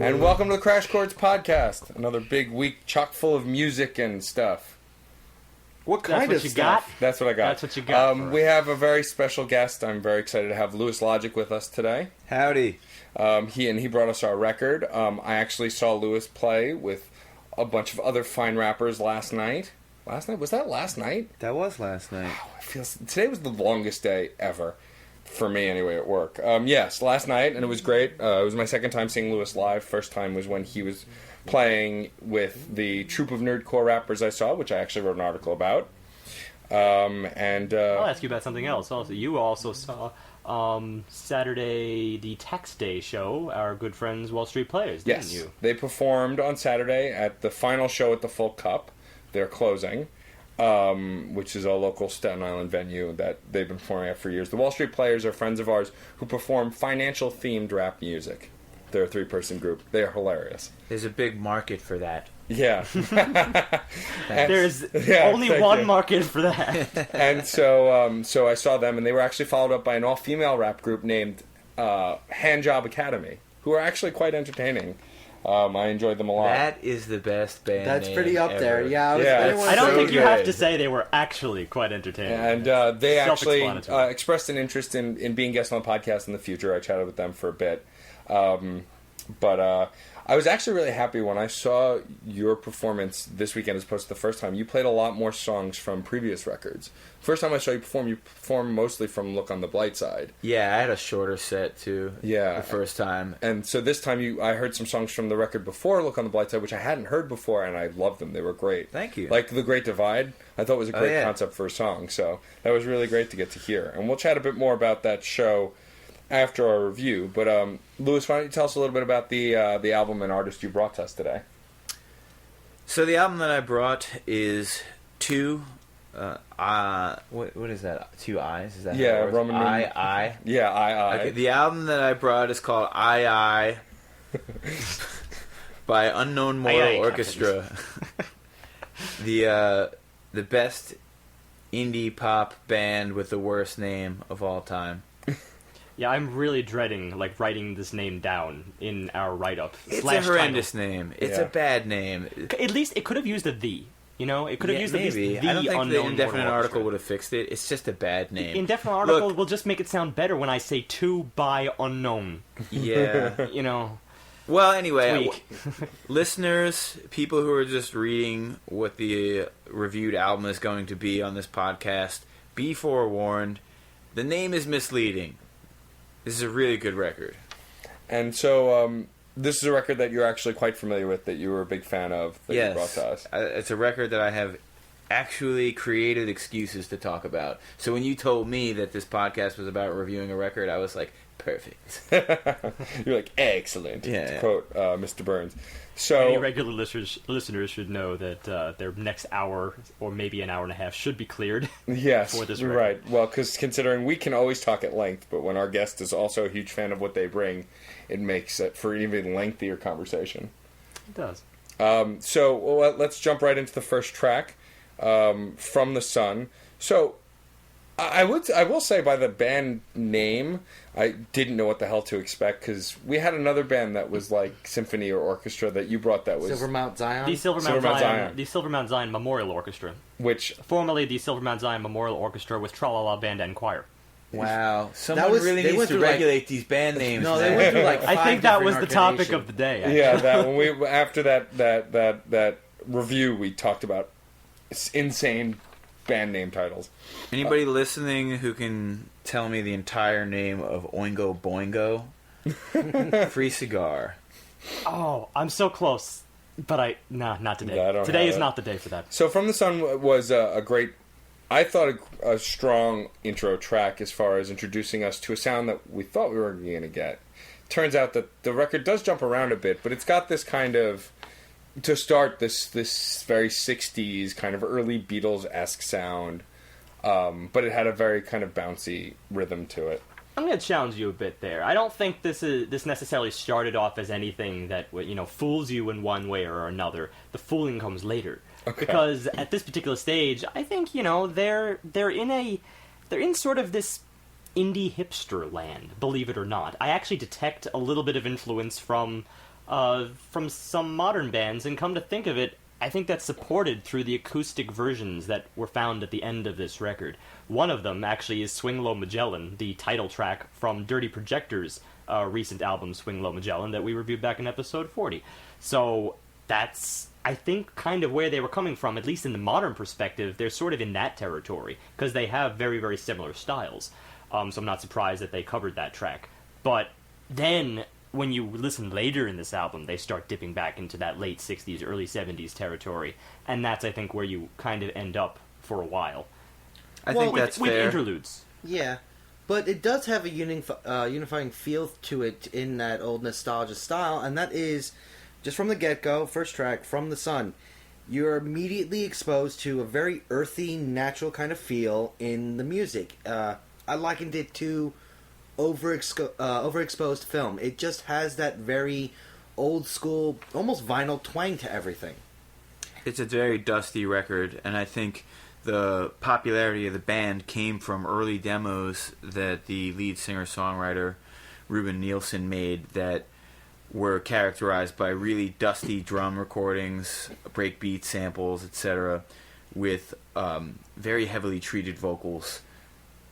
And welcome to the Crash Chords podcast. Another big week chock full of music and stuff. What kind of stuff? That's what I got. That's what you got. We have a very special guest. I'm very excited to have Louis Logic with us today. Howdy. He brought us our record. I actually saw Louis play with a bunch of other fine rappers last night. Last night? Was that last night? That was last night. Wow, today was the longest day ever. For me, anyway, at work. Yes, last night, and it was great. It was my second time seeing Louis live. First time was when he was playing with the troupe of nerdcore rappers I saw, which I actually wrote an article about. I'll ask you about something else. Also, you also saw Saturday, the Tax Day show, our good friends Wall Street Players, didn't you? Yes, they performed on Saturday at the final show at the Full Cup. They're closing. Which is a local Staten Island venue that they've been performing at for years. The Wall Street Players are friends of ours who perform financial-themed rap music. They're a three-person group. They are hilarious. There's a big market for that. Yeah. There's only one market for that. And so I saw them, and they were actually followed up by an all-female rap group named Handjob Academy, who are actually quite entertaining. I enjoyed them a lot. That is the best band That's name pretty up ever. there. Yeah, I don't think you have to say they were actually quite entertaining. And they actually expressed an interest in being guests on the podcast in the future. I chatted with them for a bit. But I was actually really happy when I saw your performance this weekend as opposed to the first time. You played a lot more songs from previous records. First time I saw you performed mostly from Look on the Blight Side. Yeah, I had a shorter set, too, the first time. And so this time I heard some songs from the record before Look on the Blight Side, which I hadn't heard before, and I loved them. They were great. Thank you. Like The Great Divide, I thought was a great concept for a song, so that was really great to get to hear. And we'll chat a bit more about that show after our review. But Louis, why don't you tell us a little bit about the album and artist you brought to us today? So the album that I brought is two. What is that? Two I's? Is that Roman I? Yeah, I. Okay, the album that I brought is called I by Unknown Mortal Orchestra. The best indie pop band with the worst name of all time. Yeah, I'm really dreading writing this name down in our write-up. It's a horrendous name. It's a bad name. At least it could have used a "the." You know, it could have used maybe. the I don't think Unknown the indefinite Mortal article Orchestra. would have fixed it. It's just a bad name. The indefinite article will just make it sound better when I say "to by unknown." Yeah. You know. Well, anyway, listeners, people who are just reading what the reviewed album is going to be on this podcast, be forewarned. The name is misleading. This is a really good record. And so this is a record that you're actually quite familiar with, that you were a big fan of, that you brought to us. It's a record that I have actually created excuses to talk about. So when you told me that this podcast was about reviewing a record, I was like, perfect. You're like, excellent, to quote Mr. Burns. So any regular listeners should know that their next hour or maybe an hour and a half should be cleared. Yes, for this record. Right. Well, because considering we can always talk at length, but when our guest is also a huge fan of what they bring, it makes it for an even lengthier conversation. It does. So let's jump right into the first track, From the Sun. So I will say by the band name, I didn't know what the hell to expect, because we had another band that was like symphony or orchestra that you brought that was... Silver Mount Zion? The Silver Mount Zion. The Silver Mount Zion Memorial Orchestra. Which... Formerly the Silver Mount Zion Memorial Orchestra with Tra-La-La Band and Choir. Wow. Someone really needs to regulate these band names. No, they went through like 5 I think that was the topic arcanation. of the day, actually. Yeah, that when we after that review, we talked about insane band name titles. Anybody listening who can tell me the entire name of Oingo Boingo? Free cigar. Oh, I'm so close. But not today. Today is not the day for that. So From the Sun was a great, I thought a strong intro track as far as introducing us to a sound that we thought we were going to get. turns out that the record does jump around a bit, but it's got this kind of, to start, this very 60s kind of early Beatles-esque sound, but it had a very kind of bouncy rhythm to it. I'm going to challenge you a bit there. I don't think this necessarily started off as anything that fools you in one way or another. The fooling comes later, because at this particular stage, I think they're in sort of this indie hipster land. Believe it or not, I actually detect a little bit of influence from some modern bands, and come to think of it, I think that's supported through the acoustic versions that were found at the end of this record. One of them actually is Swing Low Magellan, the title track from Dirty Projector's recent album Swing Low Magellan that we reviewed back in episode 40. So that's, I think, kind of where they were coming from, at least in the modern perspective. They're sort of in that territory, because they have very, very similar styles. So I'm not surprised that they covered that track. But then, when you listen later in this album, they start dipping back into that late 60s, early 70s territory. And that's, I think, where you kind of end up for a while. I think that's with fair. Interludes. Yeah, but it does have a unifying feel to it in that old nostalgia style, and that is, just from the get-go, first track, From the Sun, you're immediately exposed to a very earthy, natural kind of feel in the music. I likened it to overexposed film. It just has that very old school, almost vinyl twang to everything. It's a very dusty record, and I think the popularity of the band came from early demos that the lead singer-songwriter Ruben Nielsen made that were characterized by really dusty drum recordings, breakbeat samples, etc., with very heavily treated vocals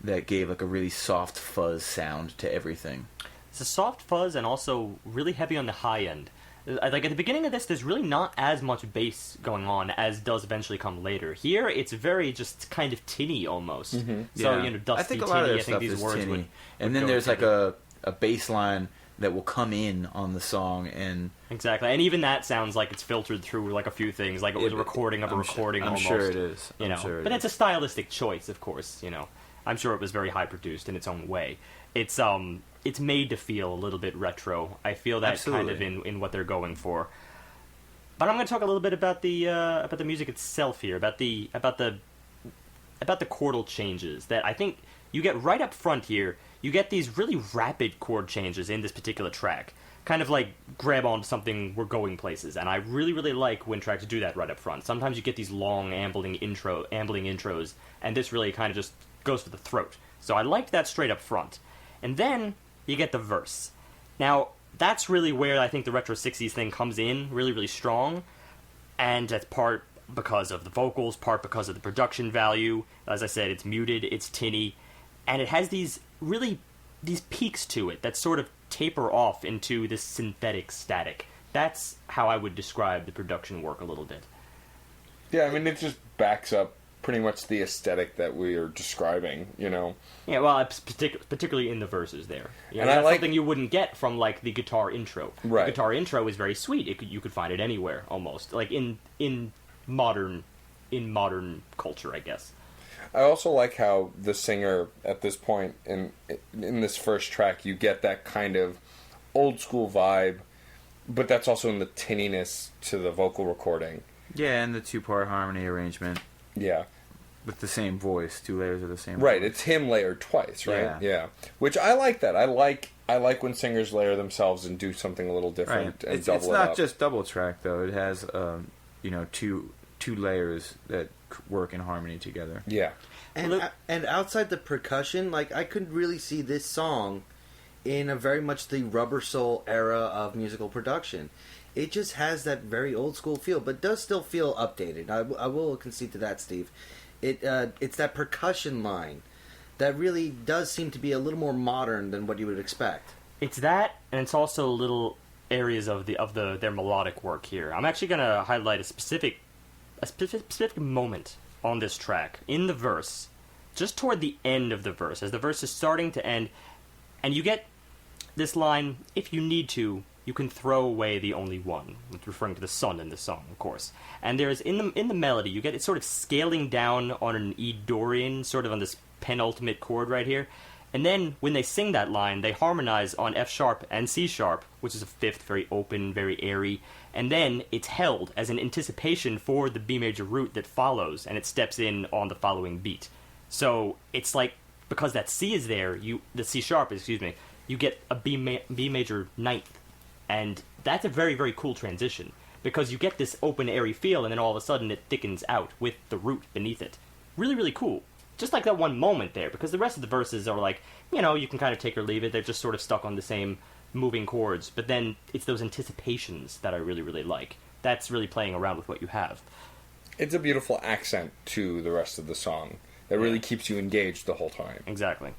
that gave like a really soft fuzz sound to everything. It's a soft fuzz and also really heavy on the high end. Like, at the beginning of this, there's really not as much bass going on as does eventually come later. Here, it's very just kind of tinny almost. Mm-hmm. So, yeah. Dusty, I think a lot tinny, of their I think stuff these is words tinny. would And then go there's together. like a bass line that will come in on the song, and exactly, and even that sounds like it's filtered through like a few things, like it was a recording of a recording. I'm almost. sure it is. But it's a stylistic choice, of course. I'm sure it was very high produced in its own way. It's made to feel a little bit retro. I feel that Absolutely. kind of in what they're going for. But I'm going to talk a little bit about the music itself here, about the chordal changes that I think you get right up front here. You get these really rapid chord changes in this particular track, kind of like grab onto something, we're going places, and I really, really like when tracks do that right up front. Sometimes you get these long ambling intros, and this really kind of just goes for the throat. So I liked that straight up front. And then you get the verse. Now, that's really where I think the retro 60s thing comes in really, really strong, and that's part because of the vocals, part because of the production value. As I said, it's muted, it's tinny, and it has these peaks to it that sort of taper off into this synthetic static. That's how I would describe the production work a little bit. Yeah, I mean, it just backs up pretty much the aesthetic that we are describing, Yeah, well, it's particularly in the verses there. And that's I like something you wouldn't get from, like, the guitar intro. Right. The guitar intro is very sweet. You could find it anywhere, almost. Like, in modern culture, I guess. I also like how the singer, at this point, in this first track, you get that kind of old school vibe, but that's also in the tinniness to the vocal recording. Yeah, and the 2-part harmony arrangement. Yeah. With the same voice, 2 layers of the same Right, voice. it's him layered twice, right? Yeah. Which I like that. I like when singers layer themselves and do something a little different and It's double it not up. just double track though. It has two layers that work in harmony together. Yeah. And outside the percussion, like, I could really see this song in a very much the Rubber Soul era of musical production. It just has that very old school feel, but does still feel updated. I will concede to that, Steve. It's that percussion line that really does seem to be a little more modern than what you would expect. It's that, and it's also little areas of their melodic work here. I'm actually going to highlight a specific moment on this track in the verse, just toward the end of the verse, as the verse is starting to end, and you get this line: "If you need to, you can throw away the only one," it's referring to the sun in the song, of course. And there's in the melody, you get it sort of scaling down on an E Dorian, sort of on this penultimate chord right here, And then when they sing that line, they harmonize on F sharp and C sharp, which is a fifth, very open, very airy. And then it's held as an anticipation for the B major root that follows, and it steps in on the following beat. So it's like, because that C is there, the C sharp, you get a B major ninth. And that's a very, very cool transition, because you get this open, airy feel, and then all of a sudden it thickens out with the root beneath it. Really, really cool. Just like that one moment there, because the rest of the verses are like, you can kind of take or leave it. They're just sort of stuck on the same moving chords. But then it's those anticipations that I really, really like. That's really playing around with what you have. It's a beautiful accent to the rest of the song that really keeps you engaged the whole time. Exactly.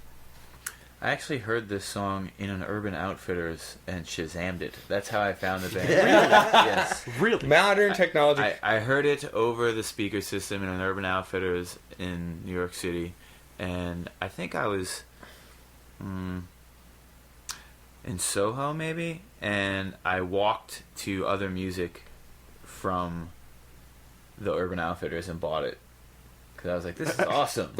I actually heard this song in an Urban Outfitters and Shazammed it. That's how I found the band. Really? Yes. Really? Modern technology. I heard it over the speaker system in an Urban Outfitters in New York City, and I think I was in Soho maybe, and I walked to Other Music from the Urban Outfitters and bought it because I was like, this is awesome.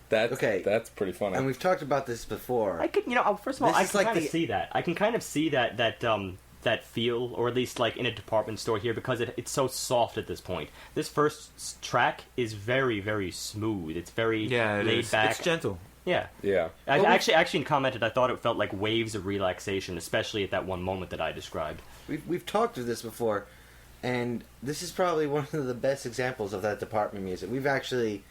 That's pretty funny. And we've talked about this before. I could, first of all, This I is can like kind of the- see that. I can kind of see that feel, or at least like in a department store here, because it's so soft at this point. This first track is very, very smooth. It's very laid back. It's gentle. Yeah. Yeah. I actually commented, I thought it felt like waves of relaxation, especially at that one moment that I described. We've talked of this before, and this is probably one of the best examples of that department music. We've actually,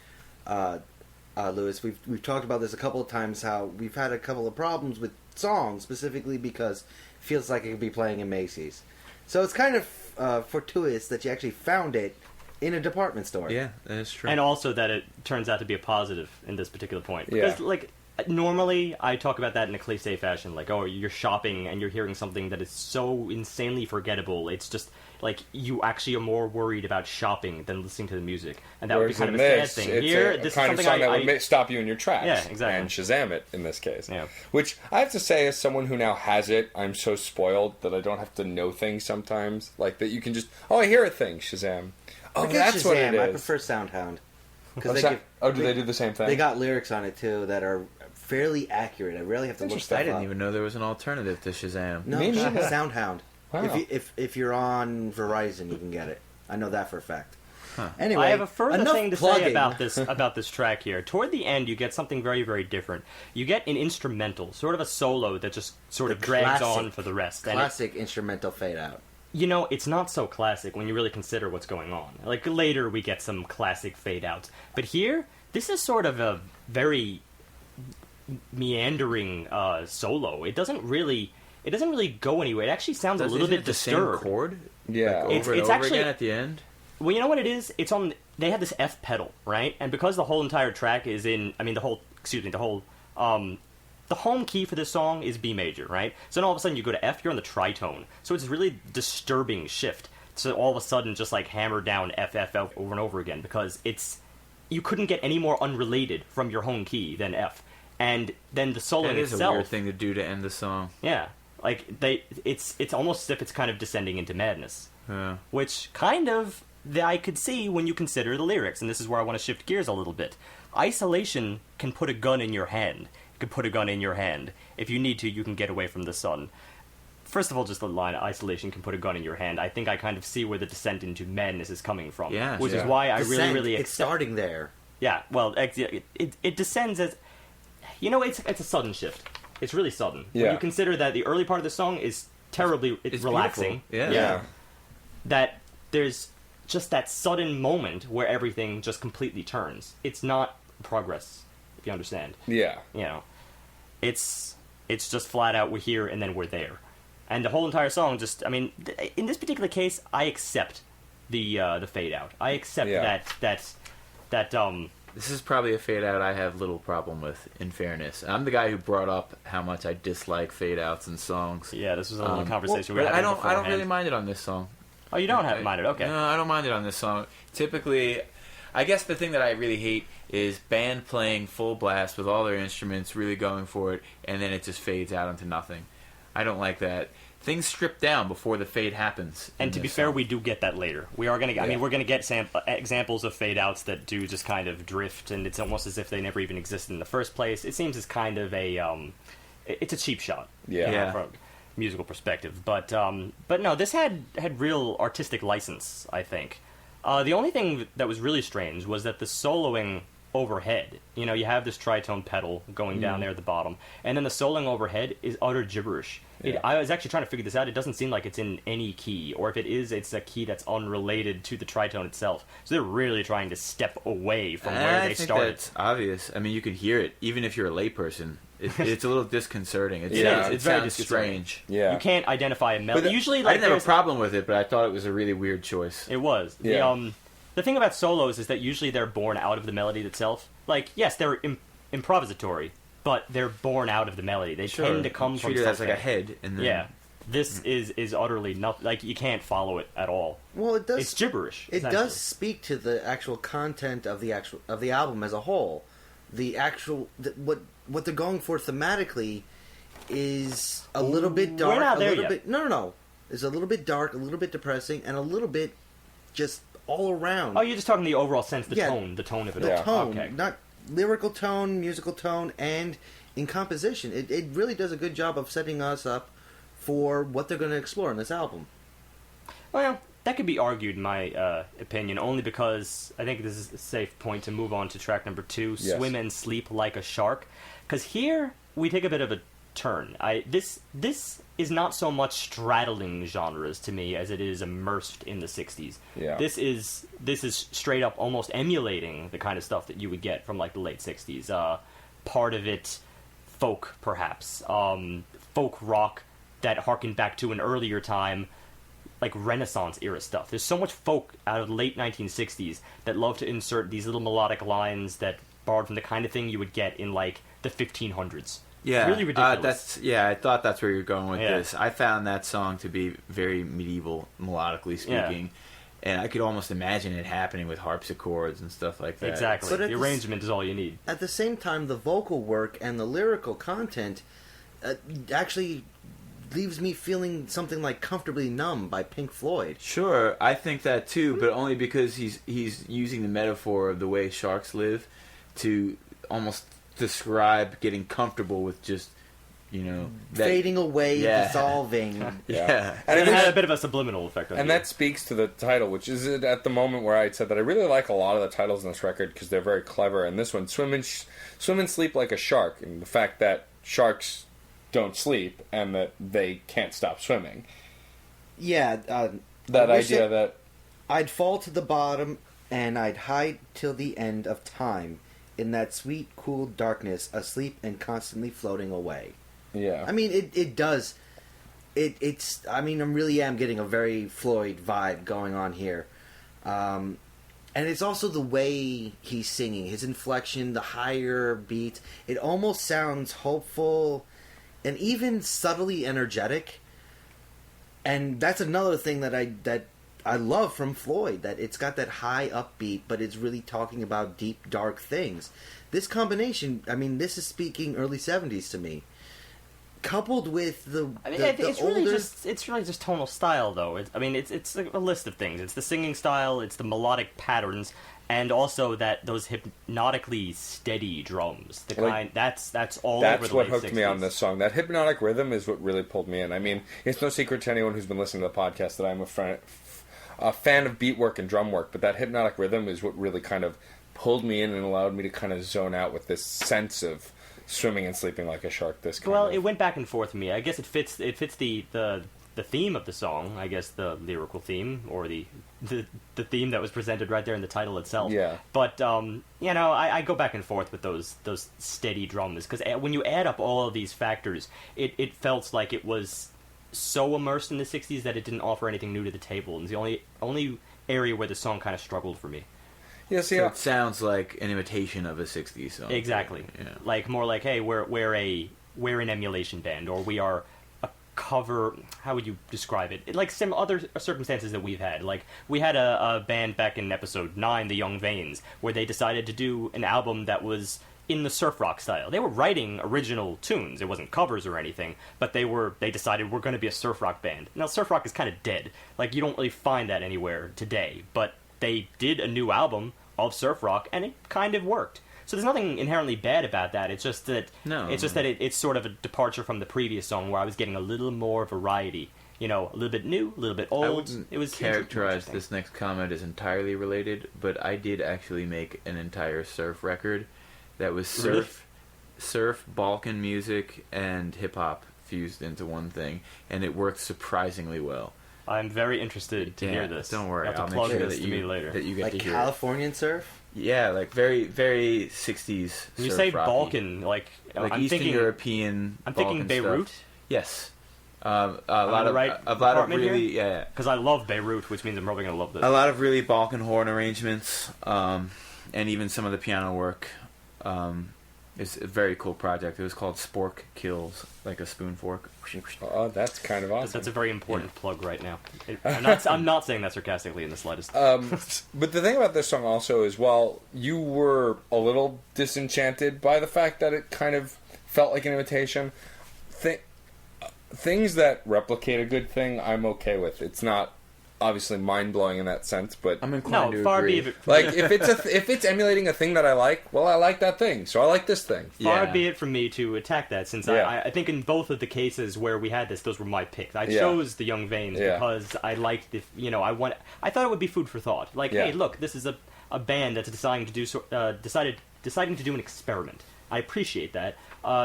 Lewis, we've talked about this a couple of times, how we've had a couple of problems with songs, specifically because it feels like it could be playing in Macy's. So it's kind of fortuitous that you actually found it in a department store. Yeah, that is true. And also that it turns out to be a positive in this particular point. Yeah. Because, normally I talk about that in a cliché fashion, like, oh, you're shopping and you're hearing something that is so insanely forgettable. It's just, like, you actually are more worried about shopping than listening to the music. And that would be kind of a sad thing. It's Here, a this kind is of something song that would stop you in your tracks. Yeah, exactly. And Shazam it, in this case. Yeah. Which, I have to say, as someone who now has it, I'm so spoiled that I don't have to know things sometimes. Like, that you can just, I hear a thing, Shazam. Oh, Forget that's Shazam, what it is. I prefer Soundhound. Do they do the same thing? They got lyrics on it, too, that are fairly accurate. I really have to look stuff I didn't up. even know there was an alternative to Shazam. No, Me neither. Soundhound. Wow. If you're on Verizon, you can get it. I know that for a fact. Huh. Anyway, I have a further enough thing to plugging. say about this track here. Toward the end, you get something very, very different. You get an instrumental, sort of a solo that just sort of drags classic- on for the rest. And Classic instrumental fade out. it's not so classic when you really consider what's going on. Like, later we get some classic fade outs. But here, this is sort of a very meandering solo. It doesn't really go anywhere. It actually sounds a little bit the same disturbed. chord? Yeah. Like, over and it's over actually- again at the end? Well, you know what it is? It's on. They have this F pedal, right? And because the whole entire track is in, the home key for this song is B major, right? So then all of a sudden you go to F, you're on the tritone. So it's a really disturbing shift. So all of a sudden just like hammer down F, F, F over and over again, because you couldn't get any more unrelated from your home key than F. And then the solo That is itself, a weird thing to do to end the song. yeah, like it's almost as if it's kind of descending into madness. Yeah. Which kind of I could see when you consider the lyrics, and this is where I want to shift gears a little bit. Isolation can put a gun in your hand. It can put a gun in your hand. If you need to, you can get away from the sun. First of all, just the line, isolation can put a gun in your hand. I think I kind of see where the descent into madness is coming from. Yeah, which is yeah. why I Descent, really it's starting there. Yeah, well, it descends as... it's a sudden shift. It's really sudden. Yeah. When you consider that the early part of the song is terribly It's relaxing. beautiful. Yeah. That there's just that sudden moment where everything just completely turns. It's not progress, if you understand. Yeah. It's just flat out, we're here and then we're there. And the whole entire song just, in this particular case, I accept the fade out. I accept Yeah. that This is probably a fade out I have little problem with, in fairness. I'm the guy who brought up how much I dislike fade outs in songs. yeah, this was a little conversation we But were having I don't beforehand. really mind it on this song. Oh, you don't have mind it, okay. No, I don't mind it on this song. Typically, I guess the thing that I really hate is band playing full blast with all their instruments really going for it, and then it just fades out into nothing. I don't like that. things strip down before the fade happens. And to be fair, we do get that later. We are going to. I mean, we're going to get examples of fade outs that do just kind of drift, and it's almost as if they never even existed in the first place. It seems as kind of a. It's a cheap shot. Yeah. From a musical perspective, but no, this had real artistic license, I think. The only thing that was really strange was that the soloing overhead, you have this tritone pedal going down there at the bottom, and then the soloing overhead is utter gibberish. I was actually trying to figure this out. It doesn't seem like it's in any key, or if it is, it's a key that's unrelated to the tritone itself. So they're really trying to step away from where they started. That's obvious. I mean, you can hear it, even if you're a layperson. It's a little disconcerting. It's very strange. Yeah, you can't identify a melody. Usually, I didn't have a problem with it, but I thought it was a really weird choice. It was. Yeah. The thing about solos is that usually they're born out of the melody itself. Like, yes, they're improvisatory, but they're born out of the melody. They tend to come from something. something. As like a head. And then... This is utterly nothing. Like, you can't follow it at all. Well, it does. It's gibberish. It does speak to the actual content of the album as a whole. What they're going for thematically is a little bit dark. We're not there yet. No. It's a little bit dark, a little bit depressing, and a little bit just all around. Oh, you're just talking the overall sense, the tone of it. The tone, okay. Not lyrical tone, musical tone, and in composition. It really does a good job of setting us up for what they're going to explore in this album. Well, that could be argued, in my opinion, only because I think this is a safe point to move on to track number 2, Yes. Swim and Sleep Like a Shark. Because here, we take a bit of a turn. This is not so much straddling genres to me as it is immersed in the 60s. Yeah. This is straight up almost emulating the kind of stuff that you would get from, like, the late 60s. Part of it, folk, perhaps. Folk rock that harkened back to an earlier time, like Renaissance era stuff. There's so much folk out of the late 1960s that love to insert these little melodic lines that borrowed from the kind of thing you would get in, like, the 1500s. Yeah, really ridiculous. I thought that's where you're going with this. I found that song to be very medieval, melodically speaking, and I could almost imagine it happening with harpsichords and stuff like that. Exactly. But the arrangement is all you need. At the same time, the vocal work and the lyrical content actually leaves me feeling something like Comfortably Numb by Pink Floyd. Sure, I think that too, but only because he's using the metaphor of the way sharks live to almost describe getting comfortable with just, fading away, dissolving. Yeah. And it had a bit of a subliminal effect on And that speaks to the title, which is at the moment where I said that I really like a lot of the titles in this record because they're very clever. And this one, Swim and Sleep Like a Shark, and the fact that sharks don't sleep and that they can't stop swimming. Yeah. That idea that I'd fall to the bottom and I'd hide till the end of time in that sweet, cool darkness, asleep and constantly floating away. Yeah. I mean, it does. I really am getting a very Floyd vibe going on here. And it's also the way he's singing, his inflection, the higher beat. It almost sounds hopeful and even subtly energetic. And that's another thing that I love from Floyd, that it's got that high upbeat, but it's really talking about deep, dark things. This combination, this is speaking early 70s to me. Coupled with it's really just tonal style, though. It's a list of things. It's the singing style, it's the melodic patterns, and also those hypnotically steady drums. The kind that's all over the late 60s. That's what hooked me on this song. That hypnotic rhythm is what really pulled me in. I mean, it's no secret to anyone who's been listening to the podcast that I'm a fan of beat work and drum work, but that hypnotic rhythm is what really kind of pulled me in and allowed me to kind of zone out with this sense of swimming and sleeping like a shark. It went back and forth for me. I guess it fits the theme of the song. I guess the lyrical theme, or the theme that was presented right there in the title itself. Yeah. But I go back and forth with those steady drums, because when you add up all of these factors, it felt like it was so immersed in the 60s that it didn't offer anything new to the table. And it's the only area where the song kind of struggled for me. Yeah, so it sounds like an imitation of a 60s song. Exactly. Yeah. More like, hey, we're an emulation band, or we are a cover. How would you describe it? Like some other circumstances that we've had. Like, we had a band back in episode 9, The Young Vanes, where they decided to do an album that was in the surf rock style. They were writing original tunes. It wasn't covers or anything, but they decided we're going to be a surf rock band. Now, surf rock is kind of dead. Like, you don't really find that anywhere today, but they did a new album of surf rock, and it kind of worked. So there's nothing inherently bad about that. It's just that it's sort of a departure from the previous song where I was getting a little more variety. You know, a little bit new, a little bit old. I wouldn't characterize this next comment as entirely related, but I did actually make an entire surf record that was surf, Balkan music, and hip hop fused into one thing, and it worked surprisingly well. I'm very interested to hear this. Don't worry, I'll make sure that you get like to hear Californian surf. Yeah, like very, very 60s. When you surf say rocky. Balkan, like I'm Eastern thinking European. I'm Balkan thinking Beirut. Stuff. Yes. A lot of really because I love Beirut, which means I'm probably gonna love this. A lot of really Balkan horn arrangements, and even some of the piano work. It's a very cool project. It was called Spork Kills, like a spoon fork. Oh, that's kind of awesome. That's a very important plug right now. I'm not saying that sarcastically in the slightest. But the thing about this song also is, while you were a little disenchanted by the fact that it kind of felt like an imitation, things that replicate a good thing, I'm okay with. It's not obviously mind-blowing in that sense, but I'm inclined to far agree. be it. like if it's emulating a thing that I like, well, I like that thing, so I like this thing. Far be it from me to attack that, since I think in both of the cases where we had this, those were my picks. I chose the Young Vanes because I liked the, I thought it would be food for thought. Like, hey, look, this is a band that's deciding to do an experiment. I appreciate that.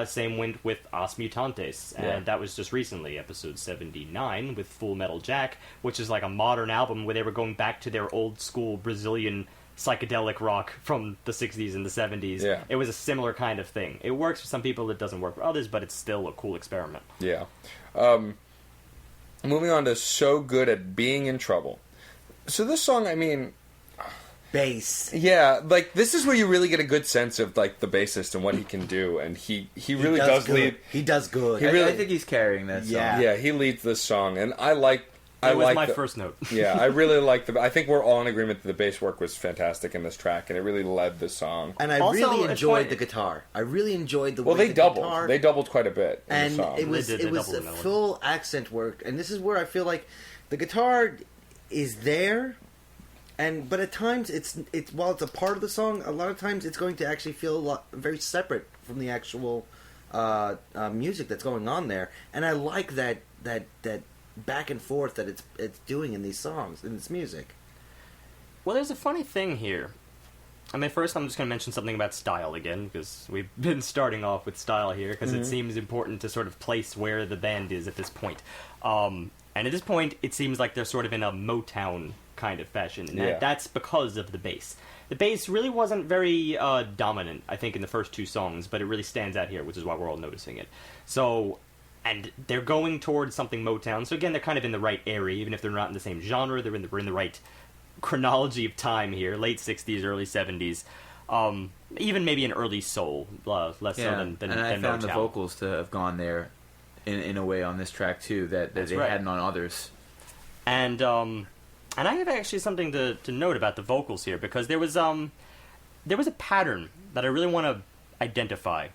Same went with Os Mutantes, and that was just recently, episode 79, with Full Metal Jack, which is like a modern album where they were going back to their old school Brazilian psychedelic rock from the 60s and the 70s. Yeah. It was a similar kind of thing. It works for some people, it doesn't work for others, but it's still a cool experiment. Yeah. Moving on to So Good at Being in Trouble. So this song, I mean... Bass. Yeah, like, this is where you really get a good sense of, like, the bassist and what he can do, and he really does lead. He does good. I think he's carrying that song. Yeah, he leads this song, and I like... It was my first note. Yeah, I really like I think we're all in agreement that the bass work was fantastic in this track, and it really led the song. And I really enjoyed the guitar. I really enjoyed the way they the doubled. guitar... They doubled quite a bit in and the song. it was a full accent work, and this is where I feel like the guitar is there, but at times it's while it's a part of the song, a lot of times it's going to actually feel very separate from the actual music that's going on there, and I like that back and forth that it's doing in these songs, in this music. Well, there's a funny thing here. I mean, first I'm just going to mention something about style again, because we've been starting off with style here, because it seems important to sort of place where the band is at this point. And at this point, it seems like they're sort of in a Motown kind of fashion, and that's because of the bass. The bass really wasn't very dominant, I think, in the first two songs, but it really stands out here, which is why we're all noticing it. So... And they're going towards something Motown, so again, they're kind of in the right area, even if they're not in the same genre. We're in the right chronology of time here, late 60s, early 70s, even maybe an early soul, less so than and I found Motown. the vocals to have gone there in a way on this track too that they hadn't on others. And I have actually something to note about the vocals here, because there was a pattern that I really want to identify.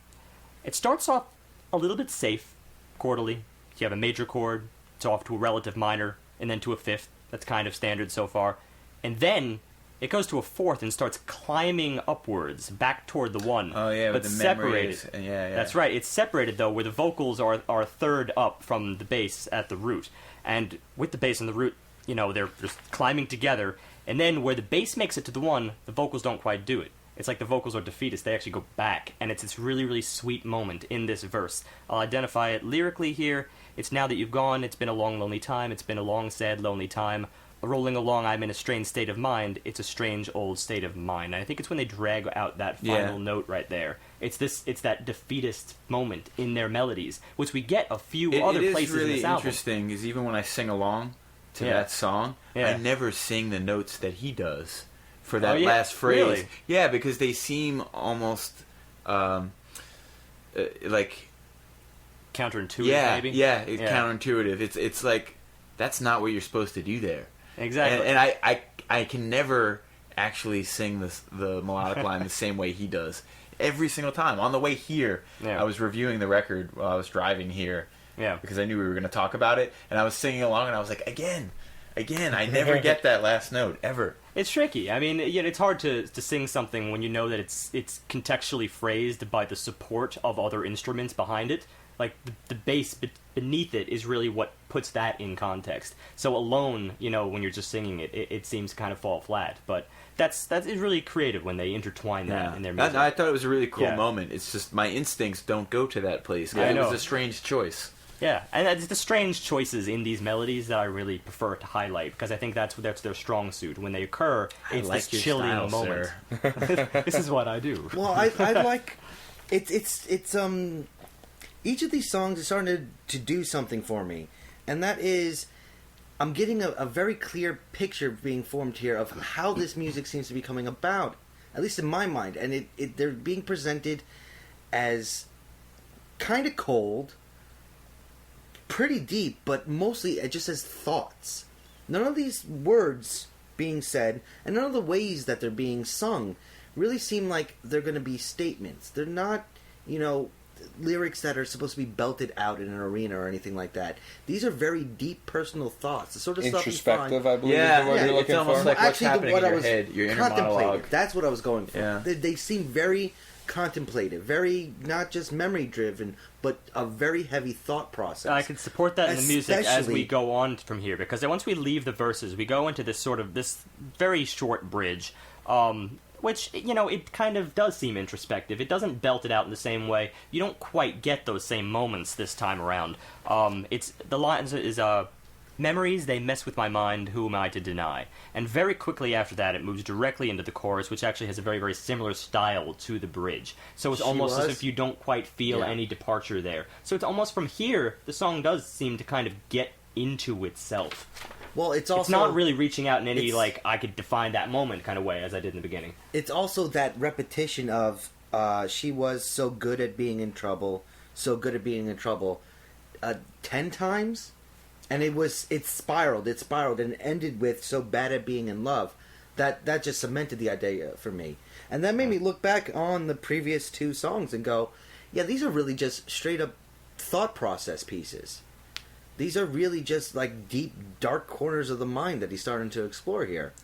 It starts off a little bit safe, chordally. You have a major chord, it's off to a relative minor, and then to a fifth. That's kind of standard so far. And then it goes to a fourth and starts climbing upwards, back toward the one. Oh yeah, but with the separated. Yeah. That's right. It's separated though, where the vocals are third up from the bass at the root, and with the bass and the root, they're just climbing together. And then where the bass makes it to the one, the vocals don't quite do it. It's like the vocals are defeatist. They actually go back, and it's this really, really sweet moment in this verse. I'll identify it lyrically here. It's now that you've gone, it's been a long, lonely time. It's been a long, sad, lonely time. Rolling along, I'm in a strange state of mind. It's a strange, old state of mind. And I think it's when they drag out that final note right there. It's that defeatist moment in their melodies, which we get a few other places really in this album. Interesting, is even when I sing along to that song, I never sing the notes that he does. For that last phrase. Really? Yeah, because they seem almost like counterintuitive, maybe? Yeah, counterintuitive. It's like, that's not what you're supposed to do there. Exactly. And I can never actually sing the melodic line the same way he does. every single time. On the way here, Yeah. I was reviewing the record while I was driving here. Yeah. Because I knew we were going to talk about it, and I was singing along, and I was like, again, I never get that last note, ever. It's tricky. I mean, it's hard to sing something when you know that it's contextually phrased by the support of other instruments behind it. Like, the bass beneath it is really what puts that in context. So alone, when you're just singing it, it seems to kind of fall flat. But that is really creative when they intertwine that in their music. I thought it was a really cool Yeah. moment. It's just my instincts don't go to that place. I It know. was a strange choice. Yeah, and it's the strange choices in these melodies that I really prefer to highlight, because I think that's their strong suit. When they occur, it's like this your chilling style, moment. sir. This is what I do. Well, I like it's each of these songs is starting to do something for me, and that is I'm getting a very clear picture being formed here of how this music seems to be coming about, at least in my mind, and they're being presented as kind of cold, pretty deep, but mostly just as thoughts. None of these words being said, and none of the ways that they're being sung really seem like they're going to be statements. They're not, lyrics that are supposed to be belted out in an arena or anything like that. These are very deep personal thoughts. The sort of stuff you Introspective, find. I believe, Yeah, is what you're it's looking almost for. like what's happening in your was head, your inner contemplative. monologue. That's what I was going for. Yeah. They seem very contemplative, very not just memory driven, but a very heavy thought process. I can support that in the music as Especially- we go on from here, because once we leave the verses, we go into this very short bridge, which, it kind of does seem introspective. It doesn't belt it out in the same way. You don't quite get those same moments this time around. The lines is, memories, they mess with my mind, who am I to deny? And very quickly after that, it moves directly into the chorus, which actually has a very, very similar style to the bridge. So it's almost as if you don't quite feel any departure there. So it's almost from here, the song does seem to kind of get into itself. Well, it's also... It's not really reaching out in any, I could define that moment kind of way, as I did in the beginning. It's also that repetition of, she was so good at being in trouble, 10 times? And it spiraled, and it ended with so bad at being in love. That just cemented the idea for me. And that made me look back on the previous two songs and go, yeah, these are really just straight up thought process pieces. These are really just like deep, dark corners of the mind that he's starting to explore here.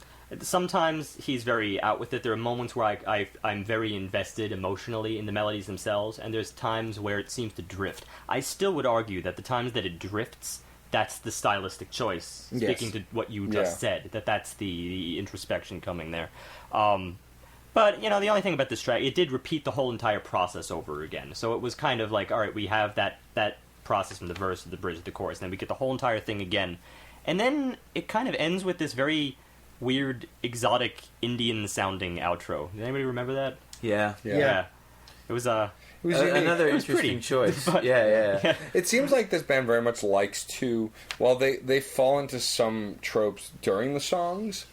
Sometimes he's very out with it. There are moments where I'm very invested emotionally in the melodies themselves, and there's times where it seems to drift. I still would argue that the times that it drifts, that's the stylistic choice, speaking to what you just said, that's the introspection coming there. But, the only thing about this track, it did repeat the whole entire process over again. So it was kind of like, all right, we have that process from the verse to the bridge to the chorus, and then we get the whole entire thing again. And then it kind of ends with this very weird, exotic, Indian-sounding outro. Did anybody remember that? Yeah. It was another it was interesting pretty. choice. But- Yeah. It seems like this band very much likes to, while they fall into some tropes during the songs,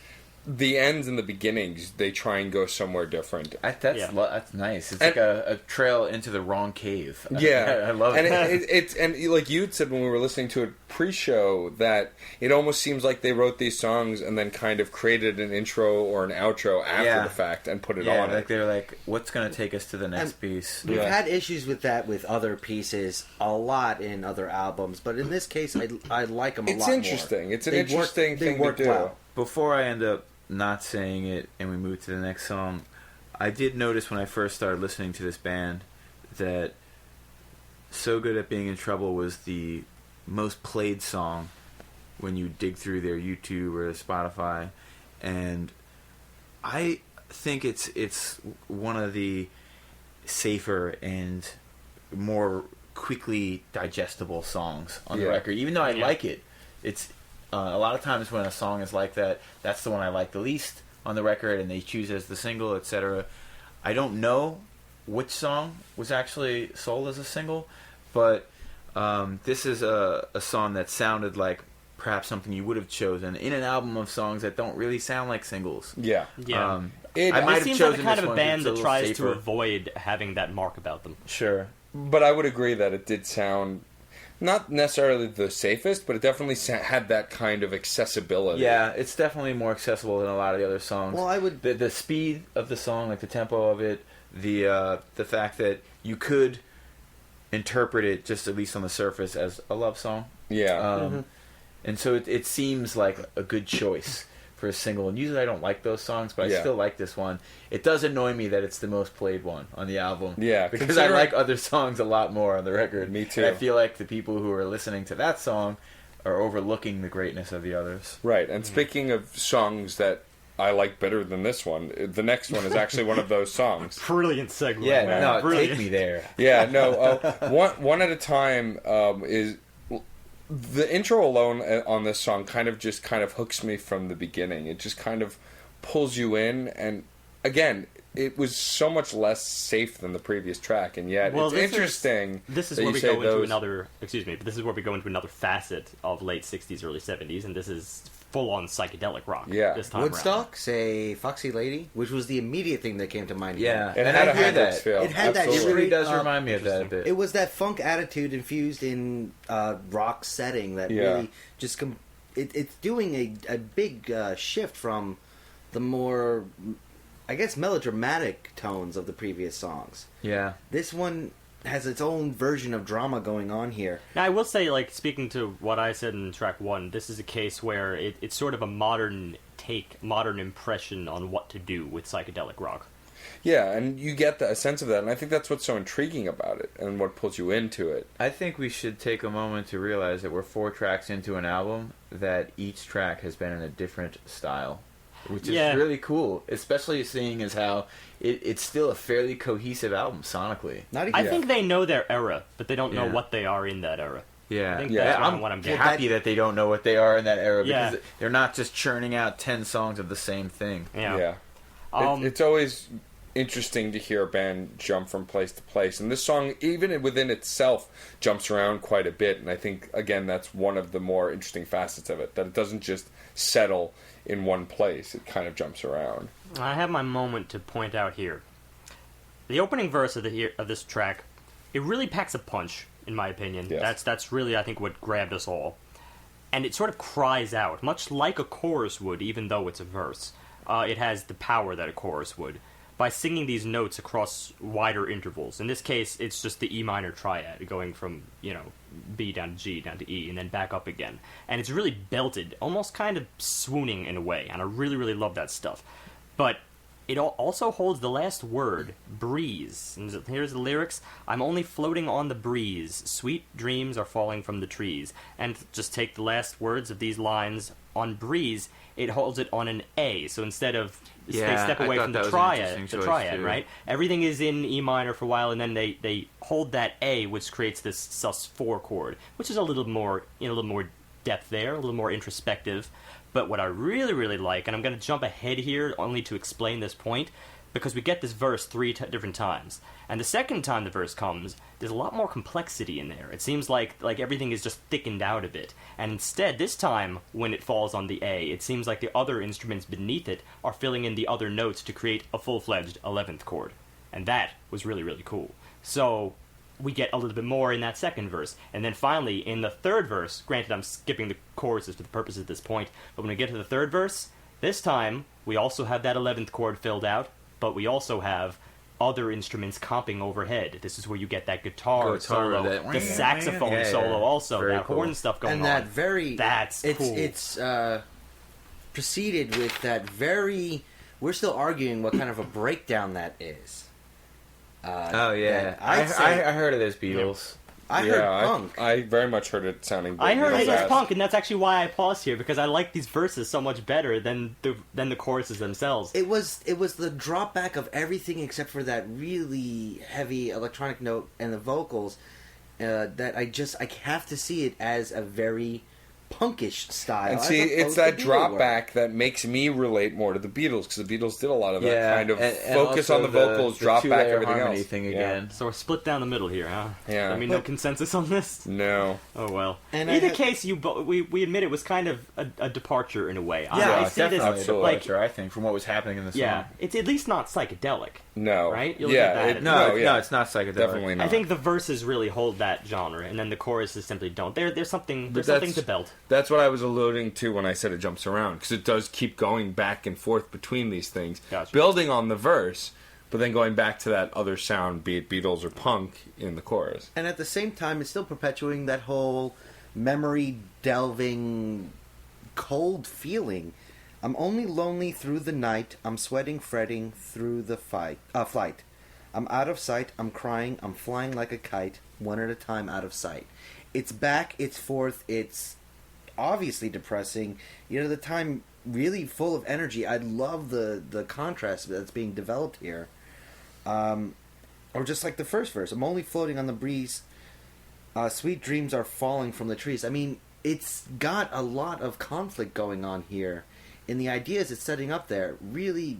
the ends and the beginnings, they try and go somewhere different. That's nice. It's like a trail into the wrong cave. Yeah, I love and it. it's like you'd said when we were listening to it pre-show, that it almost seems like they wrote these songs and then kind of created an intro or an outro after the fact and put it on. Like they're like, what's going to take us to the next piece? We've had issues with that with other pieces a lot in other albums, but in this case, I like them a lot more. It's interesting. It's an interesting thing to do. Well. Before I end up not saying it and we move to the next song, I did notice when I first started listening to this band that So Good at Being in Trouble was the most played song when you dig through their YouTube or Spotify, and I think it's one of the safer and more quickly digestible songs on the record. Even though I like it, it's a lot of times when a song is like that, that's the one I like the least on the record, and they choose as the single, etc. I don't know which song was actually sold as a single, but this is a song that sounded like perhaps something you would have chosen in an album of songs that don't really sound like singles. Yeah. It I might have seems chosen like the kind this of a one band because that it's a tries little to safer. avoid having that mark about them. Sure. But I would agree that it did sound not necessarily the safest, but it definitely had that kind of accessibility. Yeah, it's definitely more accessible than a lot of the other songs. Well, I would... The speed of the song, like the tempo of it, the fact that you could interpret it, just at least on the surface, as a love song. Yeah. And so it seems like a good choice for a single. And usually I don't like those songs, but I Yeah. still like this one. It does annoy me that it's the most played one on the album. Yeah, because I like other songs a lot more on the record. Me too. And I feel like the people who are listening to that song are overlooking the greatness of the others. Right. And speaking of songs that I like better than this one, the next one is actually one of those songs. Brilliant segue. Yeah, man. no, Brilliant. take me there. Yeah, no. One at a time is the intro alone on this song kind of hooks me from the beginning. It just kind of pulls you in, and again, it was so much less safe than the previous track, and yet it's interesting. This is that where you we say go into those- another. Excuse me, but this is where we go into another facet of late '60s, early '70s, and this is full-on psychedelic rock. Yeah. This time Woodstock, say Foxy Lady, which was the immediate thing that came to mind. Yeah, It and had I a hear Hendrix that. feel. It had that It Absolutely. really does straight up- remind me of that a bit. It was that funk attitude infused in rock setting that Yeah. really just it's doing a big shift from the more, I guess, melodramatic tones of the previous songs. Yeah. This one has its own version of drama going on here. Now, I will say, like, speaking to what I said in track one, this is a case where it's sort of a modern take, modern impression on what to do with psychedelic rock. Yeah, and you get a sense of that, and I think that's what's so intriguing about it, and what pulls you into it. I think we should take a moment to realize that we're 4 tracks into an album, that each track has been in a different style, which is Yeah. really cool, especially seeing as how it's still a fairly cohesive album sonically. Not even I think they know their era, but they don't know Yeah. what they are in that era. Yeah, I think Yeah. that's I'm what I'm getting. happy that they don't know what they are in that era, because Yeah. they're not just churning out 10 songs of the same thing. Yeah. It's always interesting to hear a band jump from place to place, and this song, even within itself, jumps around quite a bit, and I think, again, that's one of the more interesting facets of it, that it doesn't just settle in one place, it kind of jumps around. I have my moment to point out here. The opening verse of this track, it really packs a punch, in my opinion. Yes. That's really, I think, what grabbed us all. And it sort of cries out, much like a chorus would, even though it's a verse. It has the power that a chorus would, by singing these notes across wider intervals. In this case, it's just the E minor triad, going from, B down to G, down to E, and then back up again. And it's really belted, almost kind of swooning in a way, and I really, really love that stuff. But it also holds the last word, breeze. And here's the lyrics. I'm only floating on the breeze. Sweet dreams are falling from the trees. And just take the last words of these lines on breeze, it holds it on an A. So instead of they Yeah, step I away thought from that the was an triad, interesting choice, too. right? Everything is in E minor for a while, and then they hold that A, which creates this sus4 chord, which is a little more depth there, a little more introspective. But what I really, really like, and I'm going to jump ahead here only to explain this point, because we get this verse 3 different times. And the second time the verse comes, there's a lot more complexity in there. It seems like everything is just thickened out a bit. And instead, this time, when it falls on the A, it seems like the other instruments beneath it are filling in the other notes to create a full-fledged 11th chord. And that was really, really cool. So we get a little bit more in that second verse. And then finally, in the third verse, granted I'm skipping the choruses for the purpose of this point, but when we get to the third verse, this time we also have that 11th chord filled out, but we also have other instruments comping overhead. This is where you get that guitar solo, the saxophone solo also, Very that cool. horn stuff going and on. that very That's cool. It's preceded with that very. We're still arguing what kind of a breakdown that is. Oh yeah, that I'd say- I heard of this Beatles. I heard punk. I very much heard it sounding. I heard like it as that. punk, and that's actually why I paused here, because I like these verses so much better than the choruses themselves. It was the drop back of everything except for that really heavy electronic note and the vocals. That I have to see it as a very punkish style. And as see, opposed it's to that Beatle drop work. back that makes me relate more to the Beatles, because the Beatles did a lot of that kind of and focus also on the vocals, drop back two-layer everything harmony else. thing Yeah. again. So we're split down the middle here, huh? Yeah. I mean, no consensus on this? No. Oh, well. And Either I had- case, we admit it was kind of a departure in a way. Yeah, I it's see this, definitely absolutely. a departure, I think, from what was happening in the song. yeah, it's at least not psychedelic. No. Right? You look Yeah. at that. it- No, yeah. it's not psychedelic. Definitely not. I think the verses really hold that genre, and then the choruses simply don't. There's something But something that's- to belt. That's what I was alluding to when I said it jumps around, because it does keep going back and forth between these things, Gotcha. building on the verse, but then going back to that other sound, be it Beatles or punk, in the chorus. And at the same time, it's still perpetuating that whole memory delving, cold feeling. I'm only lonely through the night. I'm sweating, fretting through the flight. I'm out of sight. I'm crying. I'm flying like a kite, one at a time out of sight. It's back. It's forth. It's obviously depressing. The time really full of energy. I love the contrast that's being developed here. Or just like the first verse. I'm only floating on the breeze. Sweet dreams are falling from the trees. I mean, it's got a lot of conflict going on here. And the ideas it's setting up there really...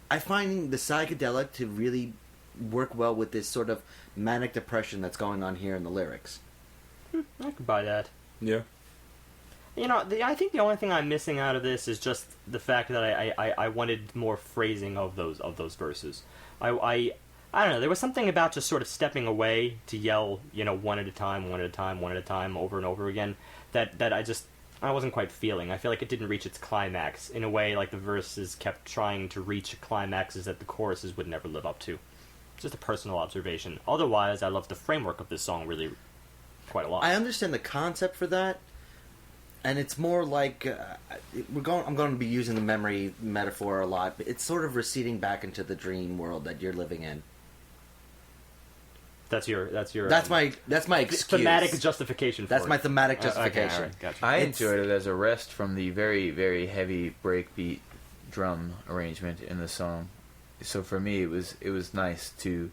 I find the psychedelic to really work well with this sort of manic depression that's going on here in the lyrics. I could buy that. Yeah. I think the only thing I'm missing out of this is just the fact that I wanted more phrasing of those verses. I don't know. There was something about just sort of stepping away to yell, one at a time, one at a time, one at a time, over and over again. That I wasn't quite feeling. I feel like it didn't reach its climax in a way like the verses kept trying to reach climaxes that the choruses would never live up to. Just a personal observation. Otherwise, I love the framework of this song really quite a lot. I understand the concept for that, and it's more like I'm going to be using the memory metaphor a lot, but it's sort of receding back into the dream world that you're living in. That's my excuse. Thematic justification for That's it. my thematic justification. Okay, all right, gotcha. I enjoyed it as a rest from the very, very heavy breakbeat drum arrangement in the song. So for me, it was nice to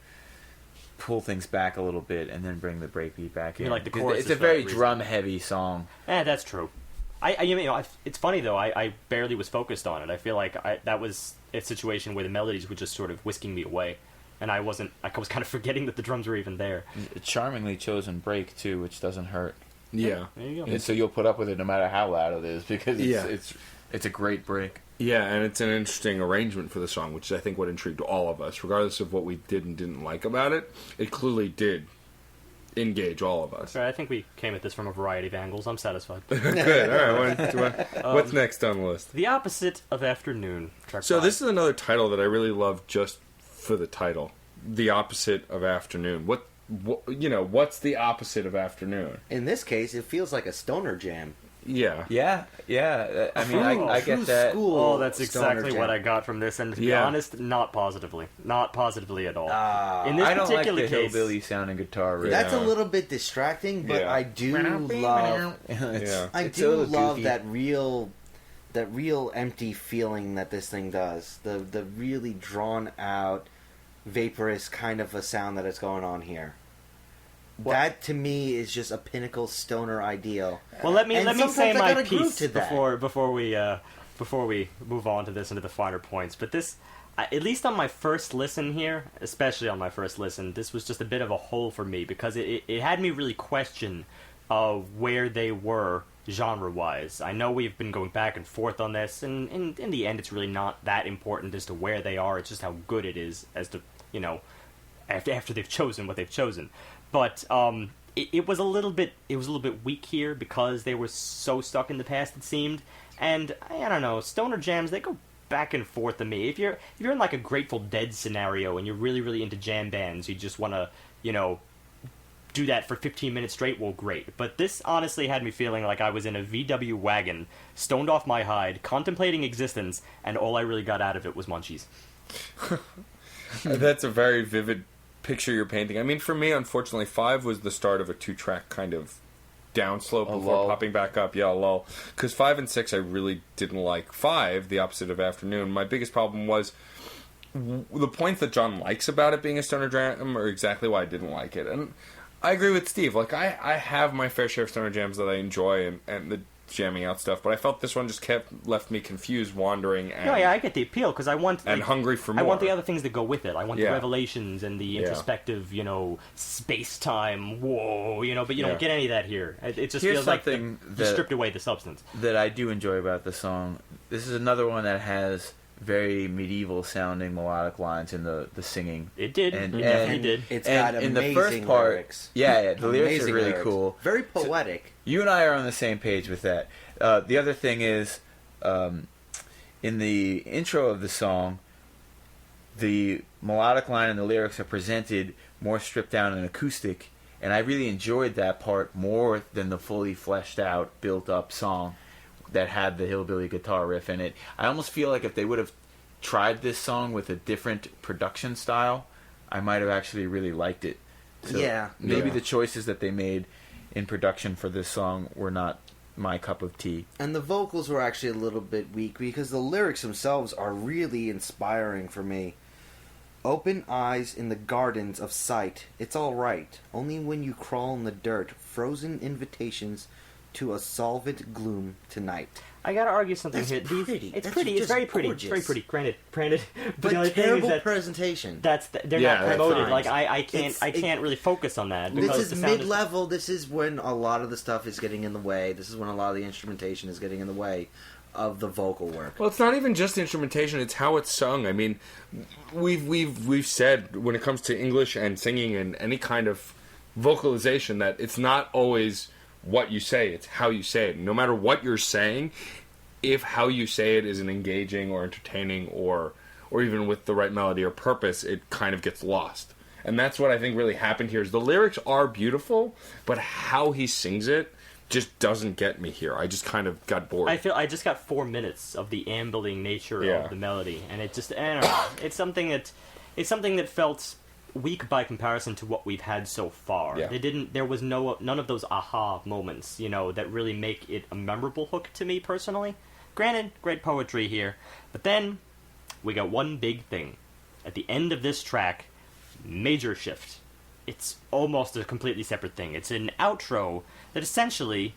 pull things back a little bit and then bring the breakbeat back in. You like the chorus It's a very drum-heavy song. That's true. It's funny though. I barely was focused on it. I feel like that was a situation where the melodies were just sort of whisking me away. And I was kind of forgetting that the drums were even there. A charmingly chosen break too, which doesn't hurt. Yeah. There you go. And so you'll put up with it no matter how loud it is because it's a great break. Yeah, and it's an interesting arrangement for the song, which is, I think, what intrigued all of us. Regardless of what we did and didn't like about it, it clearly did engage all of us. Right, I think we came at this from a variety of angles. I'm satisfied. Good. All right. What's next on the list? The Opposite of Afternoon. Track So 5. this is another title that I really love just for the title. The Opposite of Afternoon. What's the opposite of afternoon? In this case, it feels like a stoner jam. Yeah. Yeah. I mean, I get that. Oh, that's stoner exactly jam. what I got from this, and to be honest, not positively at all. In this I don't like particular the case, hillbilly sounding guitar riff. That's a little bit distracting, but Yeah. I do love. I It's a do little love goofy. that real empty feeling that this thing does. The really drawn out, vaporous kind of a sound that is going on here. That to me is just a pinnacle stoner ideal. well, let me sometimes say I my gotta groove piece to that. before we move on to this into the finer points. But this, at least on my first listen here, especially on my first listen, this was just a bit of a hole for me because it had me really question where they were genre-wise. I know we've been going back and forth on this, and in the end, it's really not that important as to where they are. It's just how good it is as to after they've chosen what they've chosen. But it was a little bit weak here because they were so stuck in the past, it seemed. And I don't know, stoner jams, they go back and forth to me. If you're in like a Grateful Dead scenario and you're really, really into jam bands, you just want to do that for 15 minutes straight, well, great. But this honestly had me feeling like I was in a VW wagon, stoned off my hide, contemplating existence, and all I really got out of it was munchies. That's a very vivid picture you're painting. I mean, for me, unfortunately, 5 was the start of a 2-track kind of downslope before lull. popping back up. Yeah, a lull. Because 5 and 6 I really didn't like. 5, the opposite of afternoon, my biggest problem was the points that John likes about it being a stoner jam are exactly why I didn't like it. And I agree with Steve. Like, I have my fair share of stoner jams that I enjoy and the jamming out stuff, but I felt this one just left me confused, wandering, and I get the appeal because I want hungry for more. I want the other things that go with it. I want the Yeah. revelations and the introspective, space-time, whoa, but you don't get any of that here. It just Here's feels like something you stripped away the substance. that I do enjoy about the song. This is another one that has very medieval sounding melodic lines in the singing. It did. And- It definitely and- did. It's And got in amazing the first part, lyrics. the lyrics are Amazing really lyrics. cool. Very poetic. You and I are on the same page with that. The other thing is, in the intro of the song, the melodic line and the lyrics are presented more stripped down and acoustic, and I really enjoyed that part more than the fully fleshed out, built up song that had the hillbilly guitar riff in it. I almost feel like if they would have tried this song with a different production style, I might have actually really liked it. So Yeah. maybe Yeah. the choices that they made in production for this song were not my cup of tea. And the vocals were actually a little bit weak because the lyrics themselves are really inspiring for me. Open eyes in the gardens of sight, it's all right. Only when you crawl in the dirt, frozen invitations to a solvent gloom tonight. I gotta argue something That's here. pretty. It's That's pretty. It's just very pretty. gorgeous. It's very pretty. Granted. But the only thing is terrible that presentation. they're Yeah, not that's promoted. fine. Like I can't really focus on that. This because is the sound mid-level. This is when a lot of the stuff is getting in the way. This is when a lot of the instrumentation is getting in the way of the vocal work. Well, it's not even just instrumentation; it's how it's sung. I mean, we've said when it comes to English and singing and any kind of vocalization that it's not always what you say; it's how you say it. No matter what you're saying, if how you say it isn't engaging or entertaining or even with the right melody or purpose, it kind of gets lost. And that's what I think really happened here. Is the lyrics are beautiful, but how he sings it just doesn't get me here. I just kind of got bored. I feel I just got 4 minutes of the ambling nature Yeah. of the melody, and it just I don't know. It's something that felt weak by comparison to what we've had so far. Yeah. There was none of those aha moments, that really make it a memorable hook to me personally. Granted, great poetry here, but then we got one big thing. At the end of this track, major shift. It's almost a completely separate thing. It's an outro that essentially,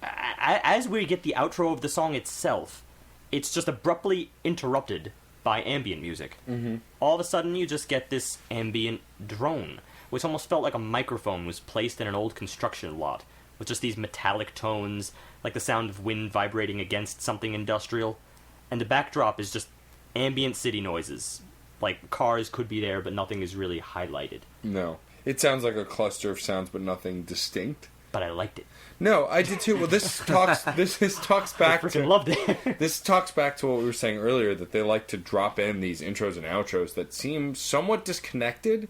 as we get the outro of the song itself, it's just abruptly interrupted by ambient music. Mm-hmm. All of a sudden, you just get this ambient drone, which almost felt like a microphone was placed in an old construction lot, with just these metallic tones, like the sound of wind vibrating against something industrial. And the backdrop is just ambient city noises. Like, cars could be there, but nothing is really highlighted. No. It sounds like a cluster of sounds, but nothing distinct. But I liked it. No, I did too. Well, this talks back I freaking to loved it. this talks back to what we were saying earlier, that they like to drop in these intros and outros that seem somewhat disconnected,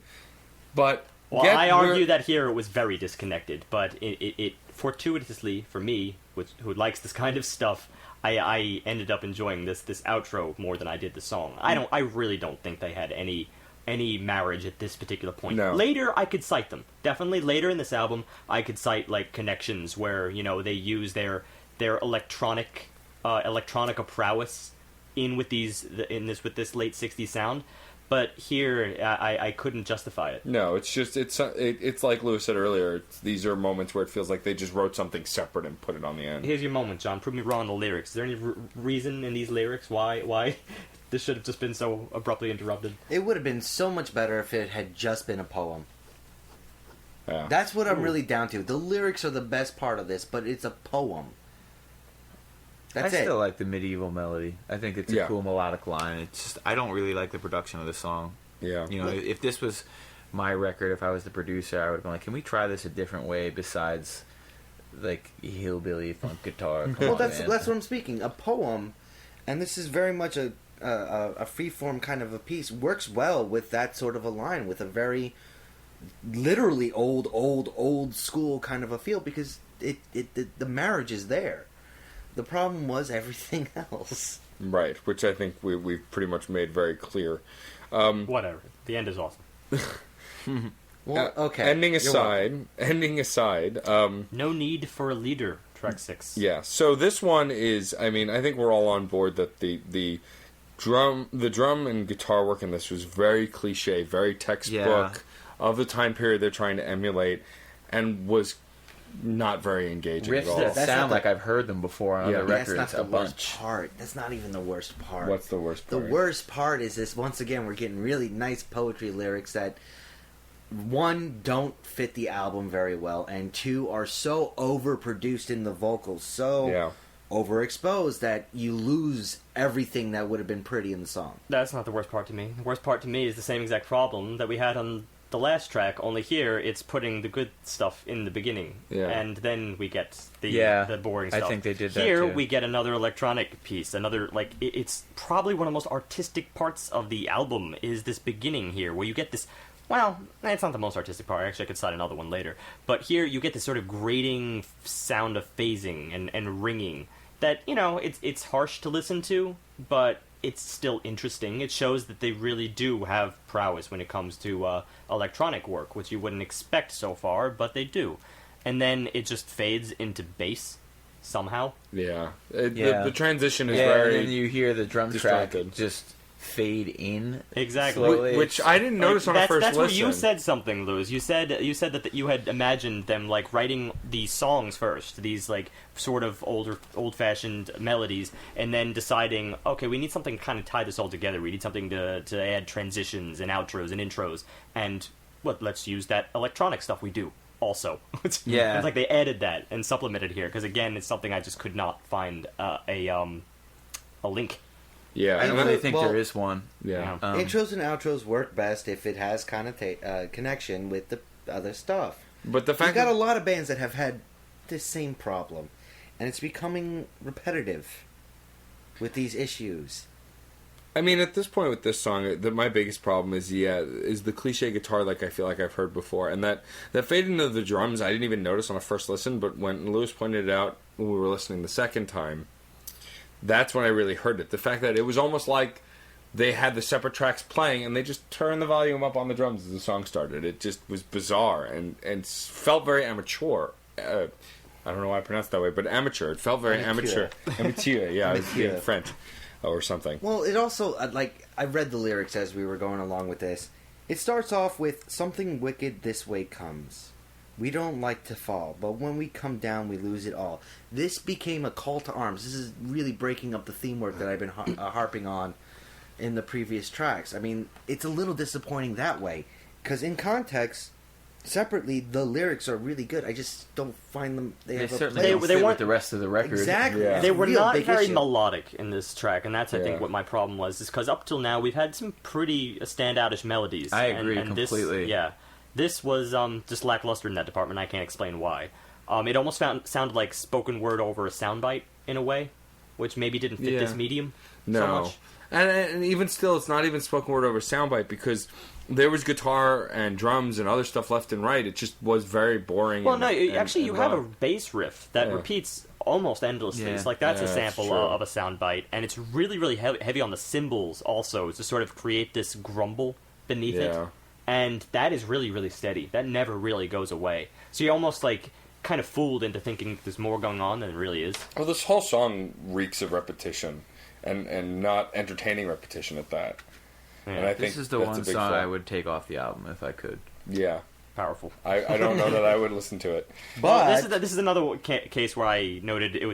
but Well, I argue that here it was very disconnected, but it fortuitously, for me, who likes this kind of stuff, I ended up enjoying this outro more than I did the song. I really don't think they had any marriage at this particular point. No. Later, I could cite them. Definitely later in this album, I could cite like connections where they use their electronica prowess with this late '60s sound. But here, I couldn't justify it. No, it's just it's like Lewis said earlier. These are moments where it feels like they just wrote something separate and put it on the end. Here's your moment, John. Prove me wrong on the lyrics. Is there any reason in these lyrics why this should have just been so abruptly interrupted? It would have been so much better if it had just been a poem. Yeah. That's what I'm really down to. The lyrics are the best part of this, but it's a poem. That's I it. still like the medieval melody. I think it's a Yeah. cool melodic line. It's just I don't really like the production of the song. Yeah. If this was my record, if I was the producer, I would have been like, can we try this a different way besides like hillbilly funk guitar? Come Well, on, that's man. what I'm speaking. A poem, and this is very much a free-form kind of a piece, works well with that sort of a line, with a very literally old school kind of a feel, because the marriage is there. The problem was everything else. Right, which I think we've pretty much made very clear. Whatever. The end is awesome. Well, okay. Ending You're welcome. aside. No need for a leader. Track 6. Yeah. So this one is. I mean, I think we're all on board that the drum and guitar work in this was very cliche, very textbook of the time period they're trying to emulate, and was not very engaging riffs at all. that That's sound not the- like I've heard them before on Yeah. other That's records not a the worst bunch. part. That's not even the worst part. What's the worst The part? worst part is this. Once again, we're getting really nice poetry lyrics that, one, don't fit the album very well, and two, are so overproduced in the vocals, so Yeah. overexposed that you lose everything that would have been pretty in the song. That's not the worst part to me. The worst part to me is the same exact problem that we had on the last track, only here it's putting the good stuff in the beginning, and then we get the boring stuff. I think they did that here. too. We get another electronic piece, another it's probably one of the most artistic parts of the album is this beginning here, where you get this. Well, it's not the most artistic part. Actually, I could cite another one later. But here you get this sort of grating sound of phasing and ringing that, it's harsh to listen to, but it's still interesting. It shows that they really do have prowess when it comes to electronic work, which you wouldn't expect so far, but they do. And then it just fades into bass somehow. Yeah. The transition is very and then you hear the drum distracted. track just fade in exactly, slowly. which I didn't notice on a first that's listen. That's where you said something, Lewis. You said that you had imagined them writing these songs first, these sort of old-fashioned melodies, and then deciding, okay, we need something to kind of tie this all together. We need something to add transitions and outros and intros, and let's use that electronic stuff we do also. It's like they added that and supplemented here because again, it's something I just could not find a link. Yeah, I don't really think there is one. Yeah. Intros and outros work best if it has connection with the other stuff. But the fact You've got a lot of bands that have had this same problem, and it's becoming repetitive with these issues. I mean, at this point with this song, my biggest problem is the cliche guitar I feel like I've heard before. And that fade into the drums, I didn't even notice on a first listen, but when Lewis pointed it out when we were listening the second time, that's when I really heard it. The fact that it was almost like they had the separate tracks playing and they just turned the volume up on the drums as the song started. It just was bizarre and felt very amateur. I don't know why I pronounced it that way, but amateur. It felt very amateur. Amateur, yeah, I was being French or something. Well, it also, I read the lyrics as we were going along with this. It starts off with, something wicked this way comes. We don't like to fall, but when we come down, we lose it all. This became a call to arms. This is really breaking up the theme work that I've been harping on in the previous tracks. I mean, it's a little disappointing that way, because in context, separately, the lyrics are really good. I just don't find them. They certainly don't fit with the rest of the record. Exactly. Yeah. They were Real not big very issue. melodic in this track, and that's, I think, what my problem was. Is because up till now, we've had some pretty standoutish melodies. I agree and completely. This was just lackluster in that department. I can't explain why. It almost sounded like spoken word over a soundbite in a way, which maybe didn't fit this medium so much. And even still, it's not even spoken word over soundbite because there was guitar and drums and other stuff left and right. It just was very boring. Well, you have a bass riff that repeats almost endlessly. Yeah. It's like that's a Yeah, sample that's true. of a soundbite, and it's really, really heavy on the cymbals also to sort of create this grumble beneath it. And that is really, really steady. That never really goes away. So you're almost kind of fooled into thinking there's more going on than there really is. Well, this whole song reeks of repetition and not entertaining repetition at that. Yeah. And I think This is the that's one a big song flaw. I would take off the album if I could. Yeah. Powerful. I don't know that I would listen to it. But this is another case where I noted it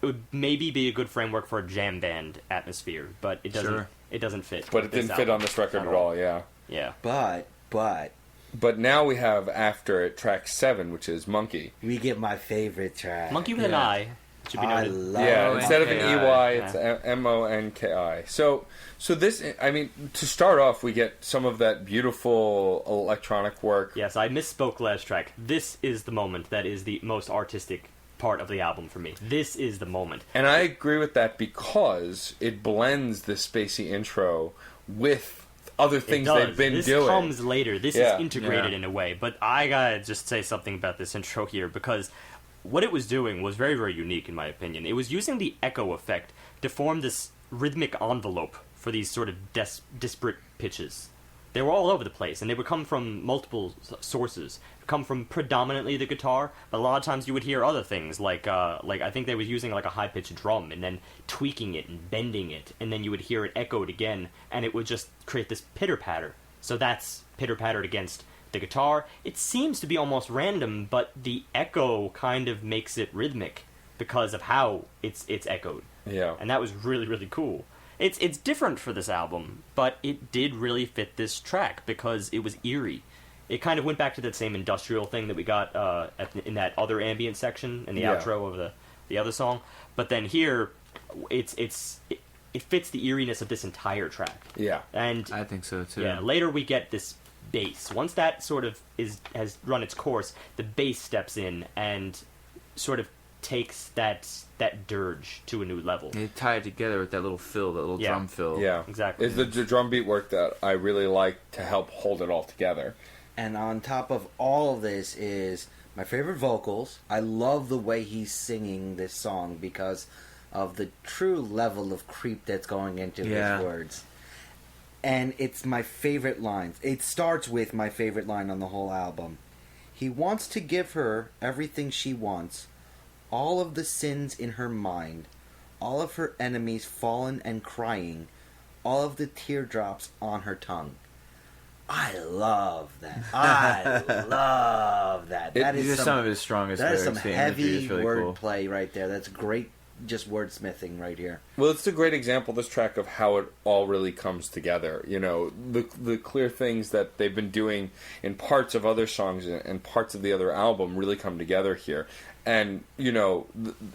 would maybe be a good framework for a jam band atmosphere, but it doesn't. Sure. It doesn't fit. But it didn't fit on this record at all, yeah. Yeah. But now we have, after it, track 7, which is Monkey. we get my favorite track. Monkey with an I. Should be I noted. love Yeah, Oh, instead of an NKI. EY, it's MONKI. So this, I mean, to start off, we get some of that beautiful electronic work. Yes, I misspoke last track. This is the moment that is the most artistic part of the album for me. This is the moment. And I agree with that because it blends the spacey intro with other things it does. they've been this doing. comes later. This Yeah, is integrated in a way. But I gotta just say something about this intro here because what it was doing was very, very unique in my opinion. It was using the echo effect to form this rhythmic envelope for these sort of disparate pitches. They were all over the place, and they would come from multiple sources. Come from predominantly the guitar, but a lot of times you would hear other things, like I think they was using a high-pitched drum, and then tweaking it and bending it, and then you would hear it echoed again, and it would just create this pitter-patter. So that's pitter-pattered against the guitar. It seems to be almost random, but the echo kind of makes it rhythmic because of how it's echoed. Yeah. And that was really, really cool. It's different for this album, but it did really fit this track because it was eerie. It kind of went back to that same industrial thing that we got in that other ambient section in the outro of the other song. But then here, it fits the eeriness of this entire track. Yeah. And I think so too. yeah, later we get this bass. Once that sort of has run its course, the bass steps in and sort of takes that dirge to a new level. They tie it together with that little fill, that little drum fill. Yeah, exactly. It's the drum beat work that I really like to help hold it all together. And on top of all of this is my favorite vocals. I love the way he's singing this song because of the true level of creep that's going into his words. And it's my favorite lines. It starts with my favorite line on the whole album. He wants to give her everything she wants, all of the sins in her mind, all of her enemies fallen and crying, all of the teardrops on her tongue. I love that. I love that. These are some of his strongest lyrics. That is lyrics. some heavy really wordplay right there. That's great, just wordsmithing right here. Well, it's a great example, this track, of how it all really comes together. You know, the clear things that they've been doing in parts of other songs and parts of the other album really come together here. And, you know,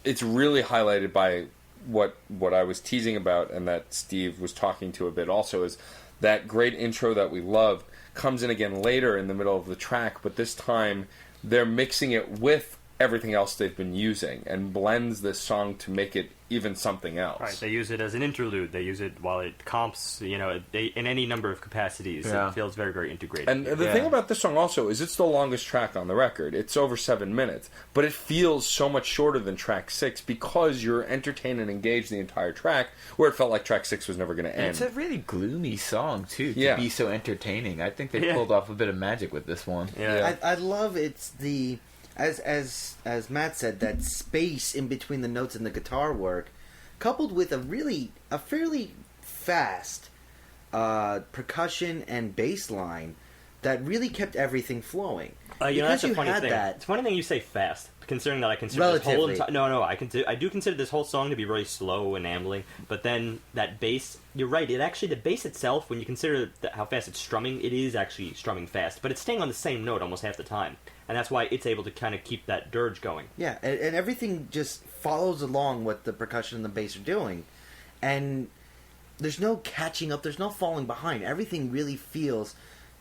it's really highlighted by what I was teasing about and that Steve was talking to a bit also, is that great intro that we love comes in again later in the middle of the track, but this time they're mixing it with everything else they've been using and blends this song to make it even something else. Right, they use it as an interlude. They use it while it comps, you know, in any number of capacities. Yeah. It feels very, very integrated. And the thing about this song also is it's the longest track on the record. It's over 7 minutes, but it feels so much shorter than track 6 because you're entertained and engaged the entire track, where it felt like track 6 was never going to end. It's a really gloomy song too, to Yeah. be so entertaining. I think they pulled off a bit of magic with this one. Yeah. I love it's the as Matt said, that space in between the notes and the guitar work, coupled with a fairly fast percussion and bass line that really kept everything flowing. You know, that's a funny thing. That, it's a funny thing you say fast, considering that I consider this whole relatively. I do consider this whole song to be really slow and ambling. But then that bass, you're right. The bass itself, when you consider how fast it's strumming, it is actually strumming fast, but it's staying on the same note almost half the time, and that's why it's able to kind of keep that dirge going. Yeah, and everything just follows along what the percussion and the bass are doing, and there's no catching up. There's no falling behind. Everything really feels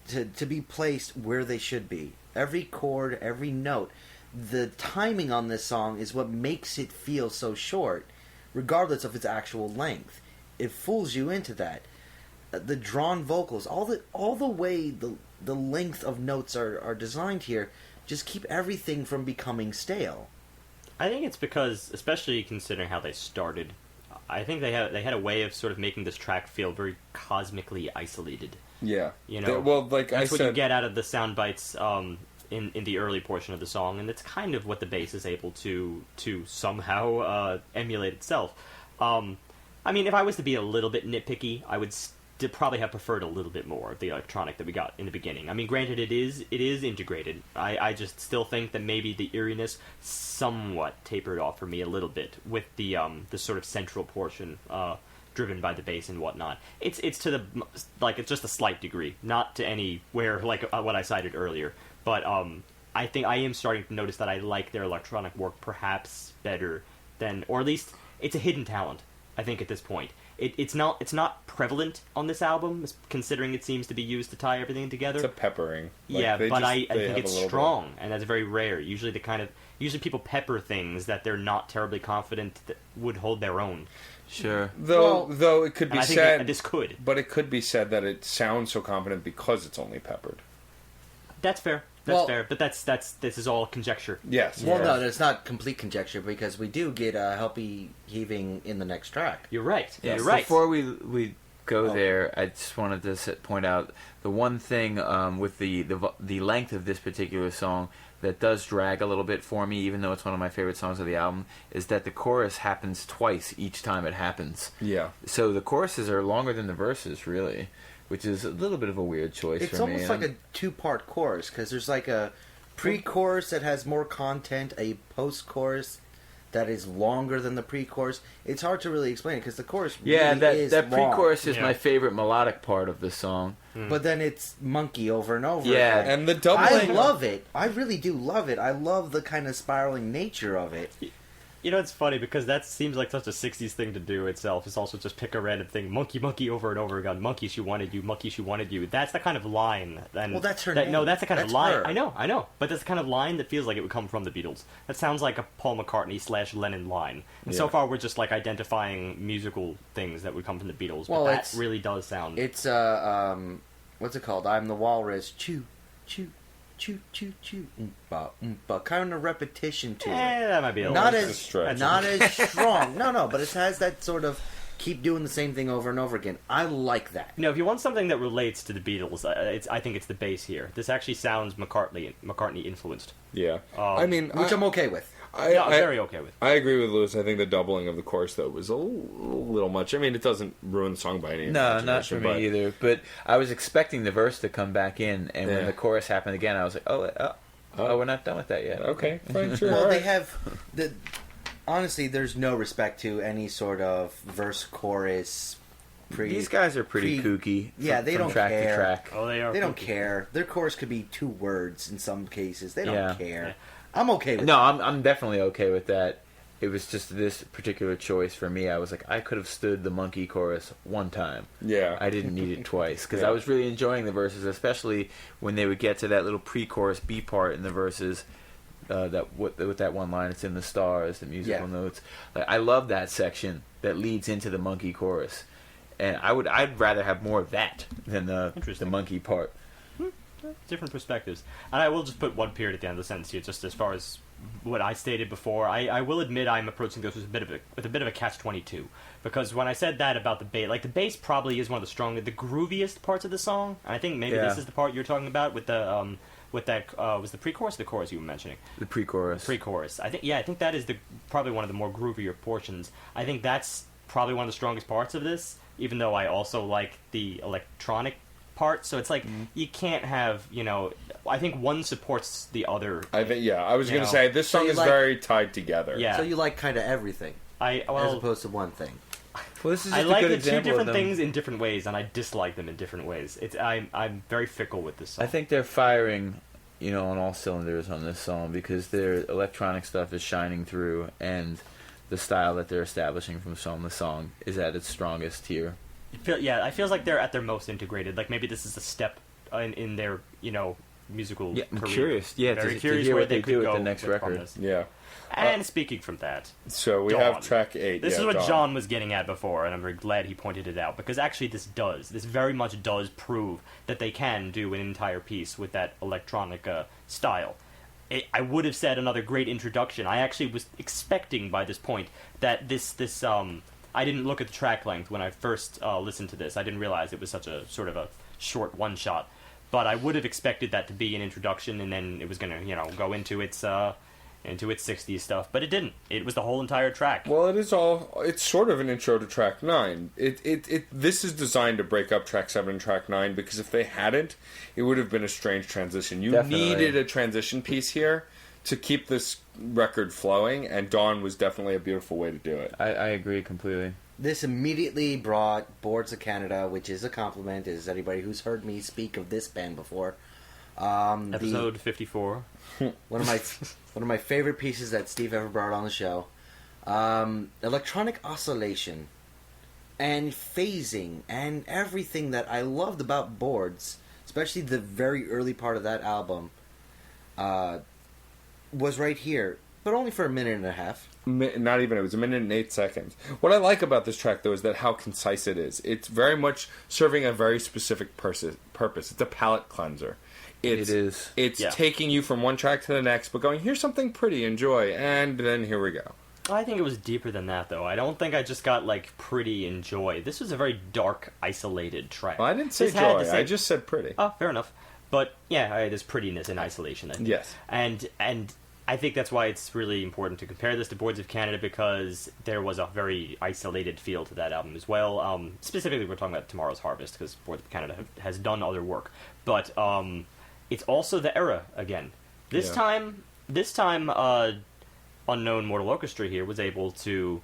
to be placed where they should be. Every chord, every note. The timing on this song is what makes it feel so short, regardless of its actual length. It fools you into that. The drawn vocals, all the way the length of notes are designed here, just keep everything from becoming stale. I think it's because, especially considering how they started, I think they had a way of sort of making this track feel very cosmically isolated. Yeah. You know, well, like that's I what said, you get out of the sound bites in the early portion of the song, and it's kind of what the bass is able to somehow emulate itself. I mean, if I was to be a little bit nitpicky, I would probably have preferred a little bit more of the electronic that we got in the beginning. I mean, granted, it is integrated. I just still think that maybe the eeriness somewhat tapered off for me a little bit with the sort of central portion driven by the bass and whatnot. It's to the it's just a slight degree, not to anywhere like what I cited earlier. But I think I am starting to notice that I like their electronic work perhaps better than, or at least it's a hidden talent. I think at this point, it's not prevalent on this album, considering it seems to be used to tie everything together. it's a peppering. Yeah, but I think it's strong, and that's very rare. Usually people pepper things that they're not terribly confident that would hold their own. Sure. Though it could be And I think said, this could. but it could be said that it sounds so confident because it's only peppered. That's fair. That's fair. But this is all conjecture. Yes. Well, yeah. no, it's not complete conjecture because we do get a Helpy Heaving in the next track. You're right. Yes. You're right. Before we go there, I just wanted to point out the one thing with the length of this particular song that does drag a little bit for me, even though it's one of my favorite songs of the album, is that the chorus happens twice each time it happens. Yeah. So the choruses are longer than the verses, really, which is a little bit of a weird choice It's for me. almost like a two-part chorus because there's like a pre-chorus that has more content, a post-chorus that is longer than the pre-chorus. It's hard to really explain it because the chorus really is that long. pre-chorus is Yeah. my favorite melodic part of the song. But then it's monkey over and over. Yeah. again. And the I doubling. love it. I really do love it. I love the kind of spiraling nature of it. It's funny because that seems like such a 60s thing to do itself. It's also just pick a random thing, monkey, monkey, over and over again. Monkey, she wanted you. Monkey, she wanted you. That's the kind of line. And Well, that's her name. No, that's the kind of That's line. her. I know. But that's the kind of line that feels like it would come from the Beatles. That sounds like a Paul McCartney / Lennon line. And so Yeah. far, we're just like identifying musical things that would come from the Beatles. Well, but that it's- really does sound. It's what's it called? I'm the Walrus. Choo, choo, choo, choo, choo. But kind of repetition to it. that might be a Not little a stretch. not as strong. No, but it has that sort of keep doing the same thing over and over again. I like that. If you want something that relates to the Beatles, I think it's the bass here. This actually sounds McCartney influenced. Yeah. I mean, Which I'm okay with. Yeah, I'm very okay with. I agree with Lewis. I think the doubling of the chorus, though, was a little much. I mean, it doesn't ruin the song by any No, not for imagination, me but- either. But I was expecting the verse to come back in, and Yeah. when the chorus happened again, I was like, oh, we're not done with that yet. Okay, fine, sure. Well, all they right. have the. Honestly, there's no respect to any sort of verse chorus. These guys are pretty kooky. Yeah, they from don't track care. to track. Oh, they are. They don't kooky. care. Their chorus could be 2 words in some cases. They don't Yeah. care. Yeah. I'm okay with No, I'm definitely okay with that. It was just this particular choice for me. I was like, I could have stood the monkey chorus one time. Yeah. I didn't need it twice because Yeah. I was really enjoying the verses, especially when they would get to that little pre-chorus B part in the verses. With that one line, it's in the stars, the musical Yeah. notes. Like, I love that section that leads into the monkey chorus, and I'd rather have more of that than the Interesting. monkey part. Different perspectives. And I will just put one period at the end of the sentence here, just as far as what I stated before. I will admit I'm approaching this with a bit of a catch-22, because when I said that about the bass, the bass probably is one of the strongest, the grooviest parts of the song. And I think maybe Yeah. this is the part you're talking about with the was the pre-chorus or the chorus you were mentioning? The pre-chorus. Pre-chorus. I think that is probably one of the more groovier portions. I think that's probably one of the strongest parts of this, even though I also like the electronic part. So it's like you can't have, I think one supports the other. I think, yeah, I was You going to know. say, this So song you is like- very tied together. Yeah. So you like kind of everything, as Well, opposed to one thing. Well, this is I just a like good the two example of different them. things in different ways, and I dislike them in different ways. I'm very fickle with this song. I think they're firing, on all cylinders on this song because their electronic stuff is shining through, and the style that they're establishing from song to song is at its strongest here. it feels like they're at their most integrated. Like maybe this is a step in their musical Yeah, I'm career. curious. Yeah, very to curious hear where what they they could do with go the next from record. this. Yeah. And speaking from that, So we Dawn. have track 8. this yeah, is what Dawn. John was getting at before, and I'm very glad he pointed it out, because actually this very much does prove that they can do an entire piece with that electronic style. I would have said another great introduction. I actually was expecting by this point that this I didn't look at the track length when I first listened to this. I didn't realize it was such a sort of a short one-shot. But I would have expected that to be an introduction, and then it was going to, go into its 60s stuff. But it didn't. It was the whole entire track. Well, it's sort of an intro to track 9. This is designed to break up track 7 and track 9, because if they hadn't, it would have been a strange transition. You Definitely. needed a transition piece here to keep this record flowing, and Dawn was definitely a beautiful way to do it. I agree completely. This immediately brought Boards of Canada, which is a compliment, as anybody who's heard me speak of this band before. Episode 54. One of my favorite pieces that Steve ever brought on the show. Electronic oscillation and phasing and everything that I loved about Boards, especially the very early part of that album, was right here, but only for a minute and a half. Not even, it was 1 minute and 8 seconds. What I like about this track, though, is that how concise it is. It's very much serving a very specific purpose. It's a palate cleanser. It is. It's Yeah. taking you from one track to the next, but going, here's something pretty, enjoy, and then here we go. I think it was deeper than that, though. I don't think I just got, pretty and joy. This was a very dark, isolated track. Well, I didn't say This had joy, the same- I just said pretty. Oh, fair enough. But, yeah, there's prettiness in isolation, I think. Yes. And I think that's why it's really important to compare this to Boards of Canada, because there was a very isolated feel to that album as well. Specifically, we're talking about Tomorrow's Harvest, because Boards of Canada has done other work. But it's also the era again. This time, Unknown Mortal Orchestra here was able to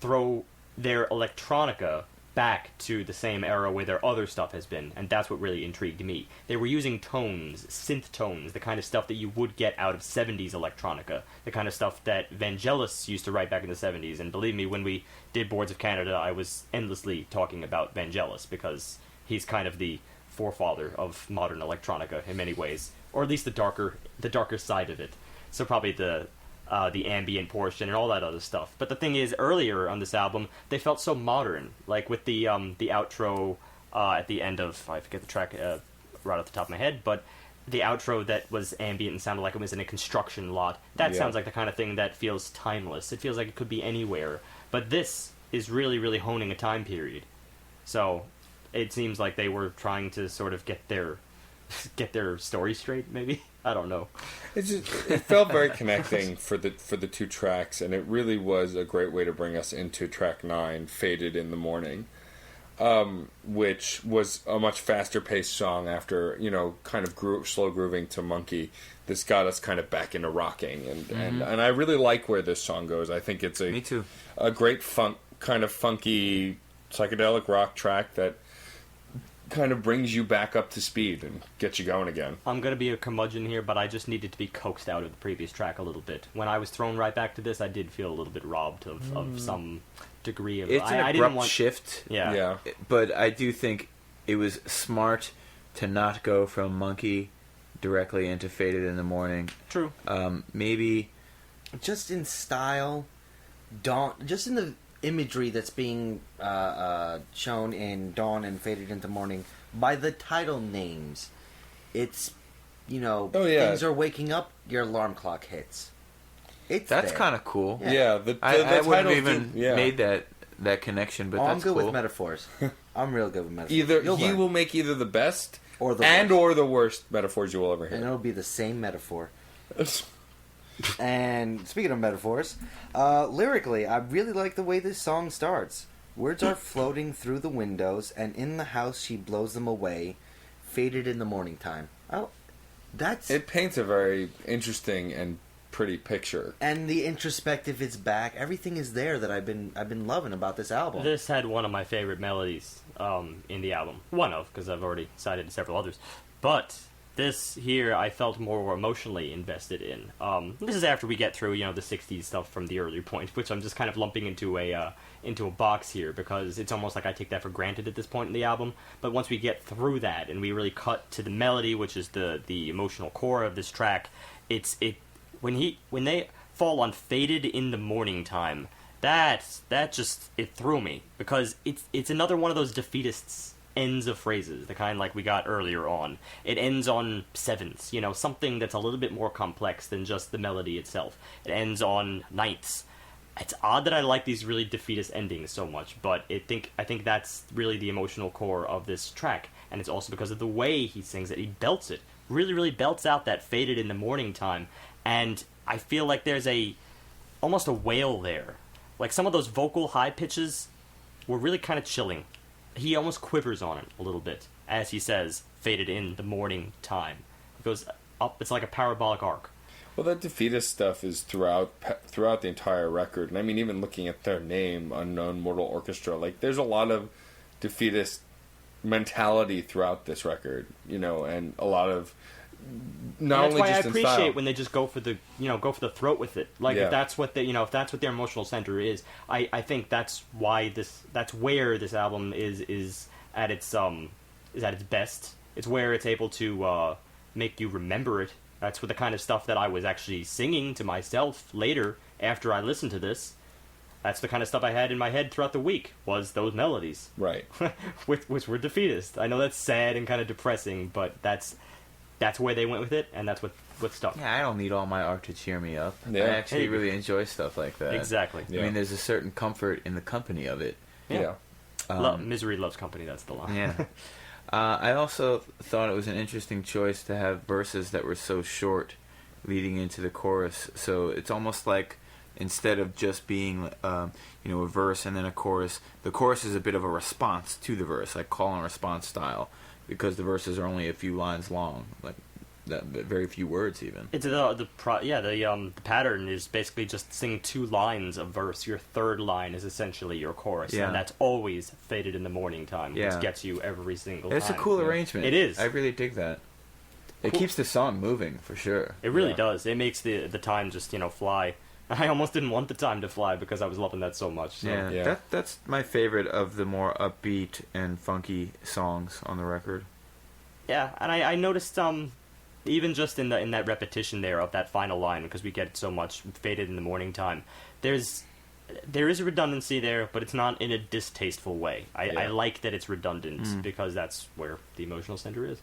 throw their electronica back to the same era where their other stuff has been, and that's what really intrigued me. They were using tones, synth tones, the kind of stuff that you would get out of 70s electronica, the kind of stuff that Vangelis used to write back in the 70s, and believe me, when we did Boards of Canada, I was endlessly talking about Vangelis, because he's kind of the forefather of modern electronica in many ways, or at least the darker side of it. So probably the ambient portion and all that other stuff. But the thing is, earlier on this album, they felt so modern, like with the outro at the end of, I forget the track right off the top of my head, but the outro that was ambient and sounded like it was in a construction lot. That sounds like the kind of thing that feels timeless. It feels like it could be anywhere. But this is really, really honing a time period. So it seems like they were trying to sort of get their story straight, maybe. I don't know. It felt very connecting for the two tracks, and it really was a great way to bring us into track 9, "Faded in the Morning," which was a much faster paced song after kind of slow grooving to "Monkey." This got us kind of back into rocking, and I really like where this song goes. I think it's Me too. A great kind of funky psychedelic rock track that kind of brings you back up to speed and gets you going again. I'm going to be a curmudgeon here, but I just needed to be coaxed out of the previous track a little bit. When I was thrown right back to this, I did feel a little bit robbed of some degree of... It's an abrupt shift. Yeah. But I do think it was smart to not go from Monkey directly into Faded in the Morning. True. Maybe... Just in style, just in the imagery that's being shown in Dawn and Faded into Morning by the title names. It's, things are waking up, your alarm clock hits. That's kind of cool. Yeah, I wouldn't have even made that connection, but that's I'm good cool. with metaphors. I'm real good with metaphors. He will make either the best or the worst metaphors you will ever hear. And it'll be the same metaphor. And speaking of metaphors, lyrically, I really like the way this song starts. Words are floating through the windows, and in the house she blows them away, faded in the morning time. Oh, it paints a very interesting and pretty picture. And the introspective is back. Everything is there that I've been loving about this album. This had one of my favorite melodies in the album. One of, because I've already cited several others. But this here, I felt more emotionally invested in. This is after we get through, the 60s stuff from the earlier point, which I'm just kind of lumping into a box here, because it's almost like I take that for granted at this point in the album. But once we get through that, and we really cut to the melody, which is the emotional core of this track, when they fall on "Faded in the Morning Time," that just, it threw me, because it's another one of those defeatists ends of phrases, the kind like we got earlier on. It ends on sevenths, something that's a little bit more complex than just the melody itself. It ends on ninths. It's odd that I like these really defeatist endings so much, but I think that's really the emotional core of this track, and it's also because of the way he sings it. He belts it, really, really belts out that "Faded in the Morning Time," and I feel like there's almost a wail there. Like some of those vocal high pitches were really kind of chilling. He almost quivers on it a little bit as he says, "Faded in the morning time." It goes up. It's like a parabolic arc. Well, that defeatist stuff is throughout the entire record, and I mean, even looking at their name, Unknown Mortal Orchestra, like there's a lot of defeatist mentality throughout this record, and a lot of not only just in style. That's why I appreciate when they just go for the throat with it. Like if that's what if that's what their emotional center is, I think that's where this album is at its best. It's where it's able to make you remember it. That's what the kind of stuff that I was actually singing to myself later after I listened to this. That's the kind of stuff I had in my head throughout the week, was those melodies. Right. which were defeatist. I know that's sad and kind of depressing, but that's where they went with it, and that's what stuck. Yeah, I don't need all my art to cheer me up. Yeah. I actually really enjoy stuff like that. Exactly. I mean, there's a certain comfort in the company of it. Yeah. Misery loves company, that's the line. Yeah. I also thought it was an interesting choice to have verses that were so short leading into the chorus. So it's almost like instead of just being a verse and then a chorus, the chorus is a bit of a response to the verse, like call and response style, because the verses are only a few lines long. Like very few words even. It's the pattern is basically just sing 2 lines of verse. Your third line is essentially your chorus, and that's always faded in the morning time, which gets you every single time. It's a cool arrangement. It is. I really dig that. It keeps the song moving for sure. It really does. It makes the time just fly. I almost didn't want the time to fly because I was loving that so much. So. Yeah. That's my favorite of the more upbeat and funky songs on the record. Yeah, and I noticed even just in that repetition there of that final line, because we get so much faded in the morning time, there is a redundancy there, but it's not in a distasteful way. I like that it's redundant because that's where the emotional center is.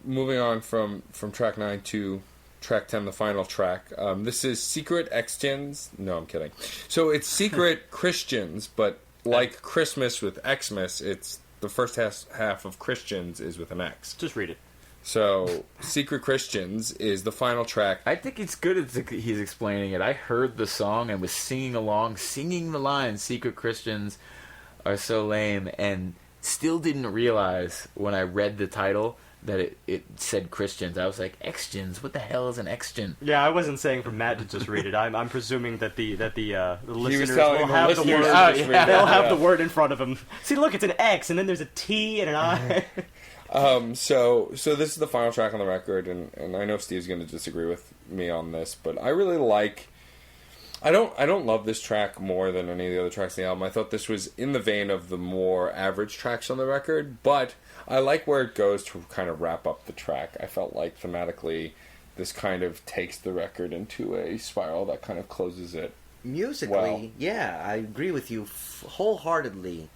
Moving on from track 9 to track 10, the final track. This is Secret Xgens. No, I'm kidding. So it's Secret Christians, but like Christmas with Xmas, it's the first half of Christians is with an X. Just read it. So, Secret Christians is the final track. I think it's good he's explaining it. I heard the song and was singing along, singing the line, Secret Christians are so lame, and still didn't realize when I read the title that it said Christians. I was like, Xgens? What the hell is an Xgen? Yeah, I wasn't saying for Matt to just read it. I'm presuming that the listeners will have the word. They'll have the word in front of them. See, look, it's an X, and then there's a T and an I. So this is the final track on the record, and I know Steve's going to disagree with me on this, but I really like. I don't love this track more than any of the other tracks in the album. I thought this was in the vein of the more average tracks on the record, but I like where it goes to kind of wrap up the track. I felt like thematically, this kind of takes the record into a spiral that kind of closes it. Musically, yeah, I agree with you wholeheartedly.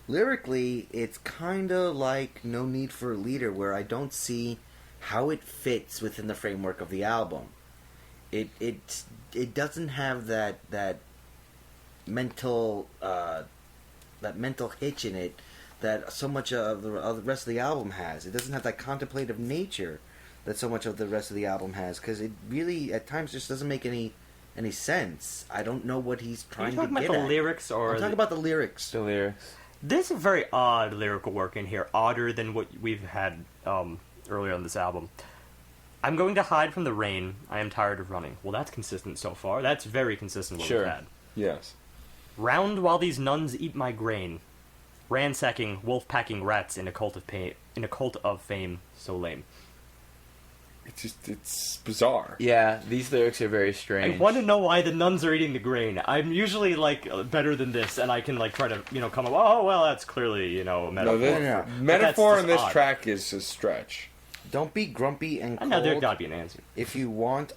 Lyrically, it's kind of like No Need for a Leader, where I don't see how it fits within the framework of the album. It doesn't have that mental hitch in it that so much of the rest of the album has. It doesn't have that contemplative nature that so much of the rest of the album has, because it really at times just doesn't make any sense. I don't know what he's trying to get at. Are you talking about the lyrics, or I'm talking about the lyrics. The lyrics. There's a very odd lyrical work in here, odder than what we've had earlier on this album. I'm going to hide from the rain. I am tired of running. Well, that's consistent so far. That's very consistent with what we've had. Yes. Round while these nuns eat my grain, ransacking, wolf-packing rats in a cult of fame, so lame. It's bizarre. Yeah, these lyrics are very strange. I want to know why the nuns are eating the grain. I'm usually better than this, and I can try to come up. Oh well, that's clearly a metaphor. No, metaphor in this track is a stretch. Don't be grumpy and cold. I know there's got to be an answer. If you want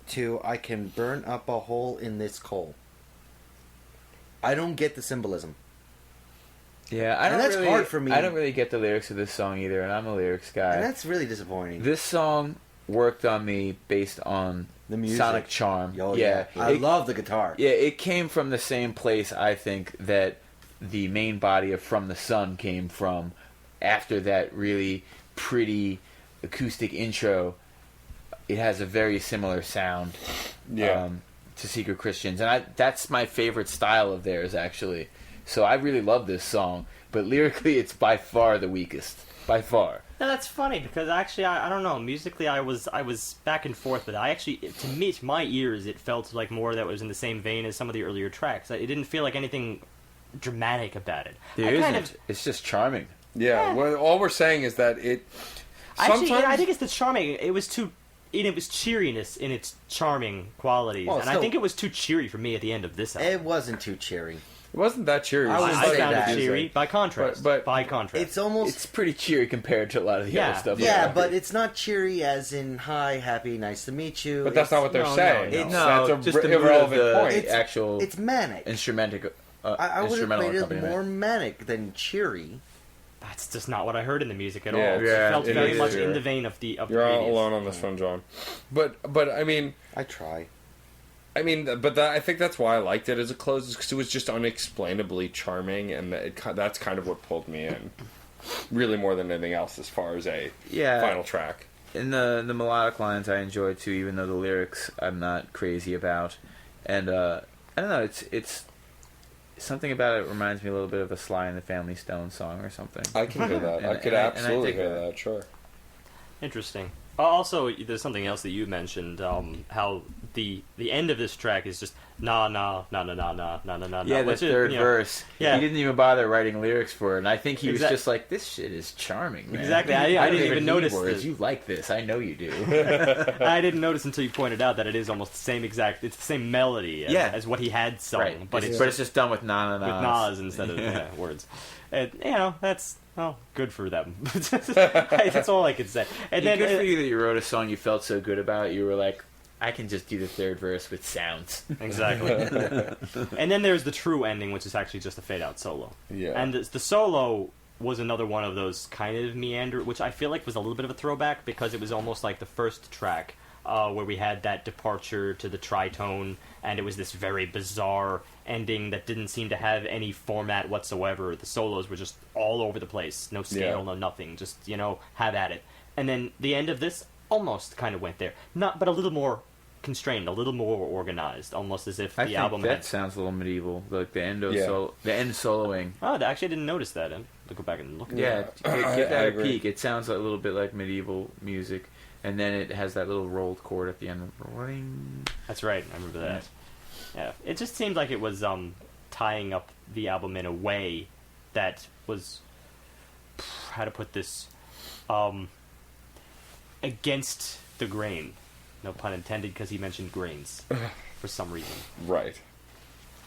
to, I can burn up a hole in this coal. I don't get the symbolism. Yeah, hard for me. I don't really get the lyrics of this song either, and I'm a lyrics guy. And that's really disappointing. This song worked on me based on the music. Sonic charm. Oh, yeah. I love the guitar. Yeah, it came from the same place, I think, that the main body of From the Sun came from after that really pretty acoustic intro. It has a very similar sound to Secret Christians. And that's my favorite style of theirs, actually. So I really love this song. But lyrically, it's by far the weakest. By far. No, that's funny, because actually, I don't know, musically I was back and forth with it. To my ears, it felt like more that was in the same vein as some of the earlier tracks. It didn't feel like anything dramatic about it. It's just charming. Yeah, well, all we're saying is that it... Actually, I think it's the charming. It was cheeriness in its charming qualities, I think it was too cheery for me at the end of this album. It wasn't too cheery. It wasn't that cheery. I found it cheery by contrast. But by contrast, it's pretty cheery compared to a lot of the other stuff. Yeah, but it's not cheery as in hi, happy, nice to meet you. But that's not what they're saying. That's just the irrelevant point. It's manic. Instrumental. I would have played it more manic than cheery. That's just not what I heard in the music at all. Yeah, it felt very much in the vein of the. You're all alone on this one, John. But I mean, I try. I mean, I think that's why I liked it as a close, because it was just unexplainably charming, and that's kind of what pulled me in, really more than anything else, as far as a final track. And the melodic lines I enjoy too, even though the lyrics I'm not crazy about. And I don't know, it's something about it reminds me a little bit of a Sly and the Family Stone song or something. I can hear that. I could absolutely hear that. Sure. Interesting. Also, there's something else that you mentioned, how the end of this track is just na na na na na na na na na. Yeah, the third verse. Yeah. He didn't even bother writing lyrics for it, and I think he was Exact- just like, "This shit is charming, man." Exactly. I didn't even need notice words. this. You like this? I know you do. I didn't notice until you pointed out that it is almost the same it's the same melody as what he had sung, Right, but it's it's just done with na na na with nas instead of words. And, that's good for them. That's all I can say. And then good for you that you wrote a song you felt so good about. You were like, I can just do the third verse with sounds. Exactly. And then there's the true ending, which is actually just a fade-out solo. Yeah. And the solo was another one of those kind of meander, which I feel like was a little bit of a throwback, because it was almost like the first track, where we had that departure to the tritone, and it was this very bizarre ending that didn't seem to have any format whatsoever. The solos were just all over the place. No scale, no nothing. Just, have at it. And then the end of this almost kind of went there. But a little more constrained, a little more organized, almost as if the album that sounds a little medieval, like the end soloing. Oh, actually, I didn't notice that. I'll go back and look at Yeah, that. give that a agree. peek. It sounds a little bit like medieval music, and then it has that little rolled chord at the end. Ring. That's right. I remember that. Yeah, it just seemed like it was tying up the album in a way that was, how to put this, against the grain. No pun intended, because he mentioned grains for some reason. Right.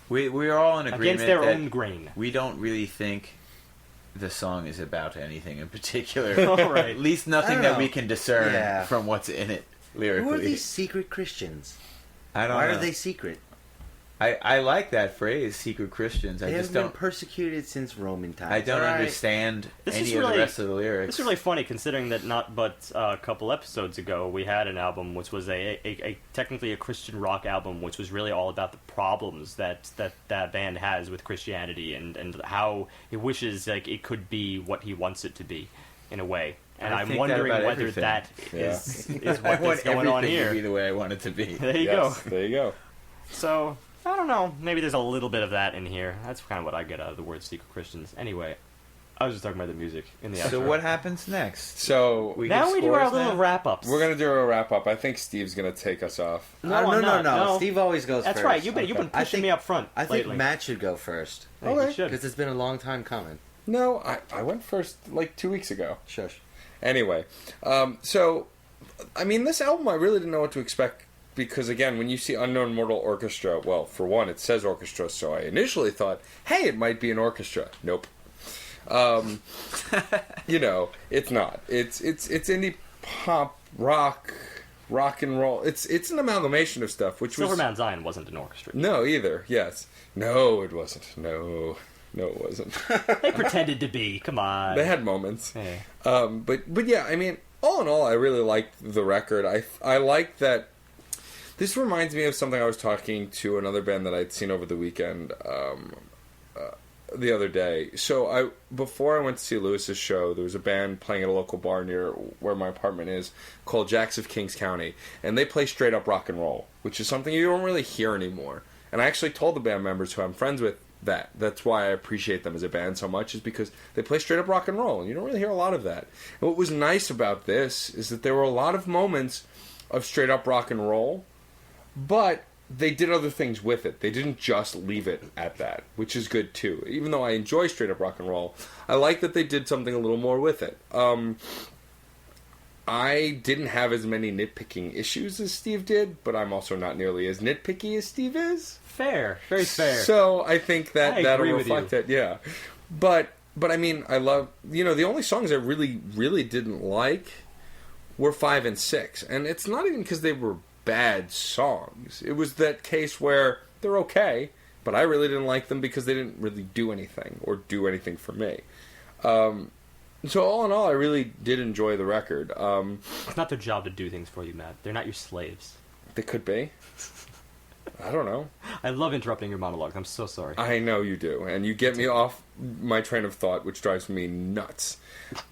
We're all in agreement Against their that own grain. we don't really think the song is about anything in particular. All right. At least nothing I don't that know. we can discern Yeah. from what's in it lyrically. Who are these secret Christians? I don't Why know. are they secret? I like that phrase, secret Christians. I They just have been don't. persecuted since Roman times. I don't All right. understand This any is of really- the rest of the lyrics. It's really funny, considering that not but a couple episodes ago we had an album which was a technically a Christian rock album, which was really all about the problems that band has with Christianity and how he wishes like it could be what he wants it to be, in a way. And I I'm think that wondering about whether everything. that Yeah. is I want what's going on everything to be here. the way I want it to be. There you Yes, go. there you go. So I don't know. Maybe there's a little bit of that in here. That's kind of what I get out of the word "secret Christians." Anyway, I was just talking about the music in the So outro. what happens next? So Now give we do our scores little now? wrap-ups. we're gonna do a wrap up. I think Steve's gonna take us off. No, I'm no. not. Steve always goes That's first. right. You've been I pushing think- me up front. I think lately. Matt should go first. I think Okay. you should. Because it's been a long time coming. No, I went first like 2 weeks ago. Shush. Anyway, so I mean, this album I really didn't know what to expect, because again, when you see Unknown Mortal Orchestra, well, for one, it says orchestra, so I initially thought, hey, it might be an orchestra. Nope. It's not. It's indie pop, rock and roll. It's an amalgamation of stuff, which was Silverman Zion wasn't an orchestra. no either. Yes, no, it wasn't. No, it wasn't. They pretended to be. Come on. They had moments. Yeah. But yeah, I mean, all in all, I really liked the record. I like that. This reminds me of something I was talking to another band that I'd seen over the weekend the other day. So before I went to see Lewis's show, there was a band playing at a local bar near where my apartment is called Jacks of Kings County, and they play straight up rock and roll, which is something you don't really hear anymore. And I actually told the band members who I'm friends with that's why I appreciate them as a band so much, is because they play straight up rock and roll, and you don't really hear a lot of that. And what was nice about this is that there were a lot of moments of straight up rock and roll, but they did other things with it. They didn't just leave it at that, which is good too. Even though I enjoy straight up rock and roll, I like that they did something a little more with it. I didn't have as many nitpicking issues as Steve did, but I'm also not nearly as nitpicky as Steve is. Fair. Very fair. So I think that I that'll agree with reflect you. it. Yeah, but I mean, I love the only songs I really didn't like were 5 and 6, and it's not even because they were bad songs. It was that case where they're okay, but I really didn't like them because they didn't really do anything or do anything for me. So all in all, I really did enjoy the record. It's not their job to do things for you, Matt. They're not your slaves. They could be. I don't know. I love interrupting your monologue. I'm so sorry. I know you do, and you get me off my train of thought, which drives me nuts.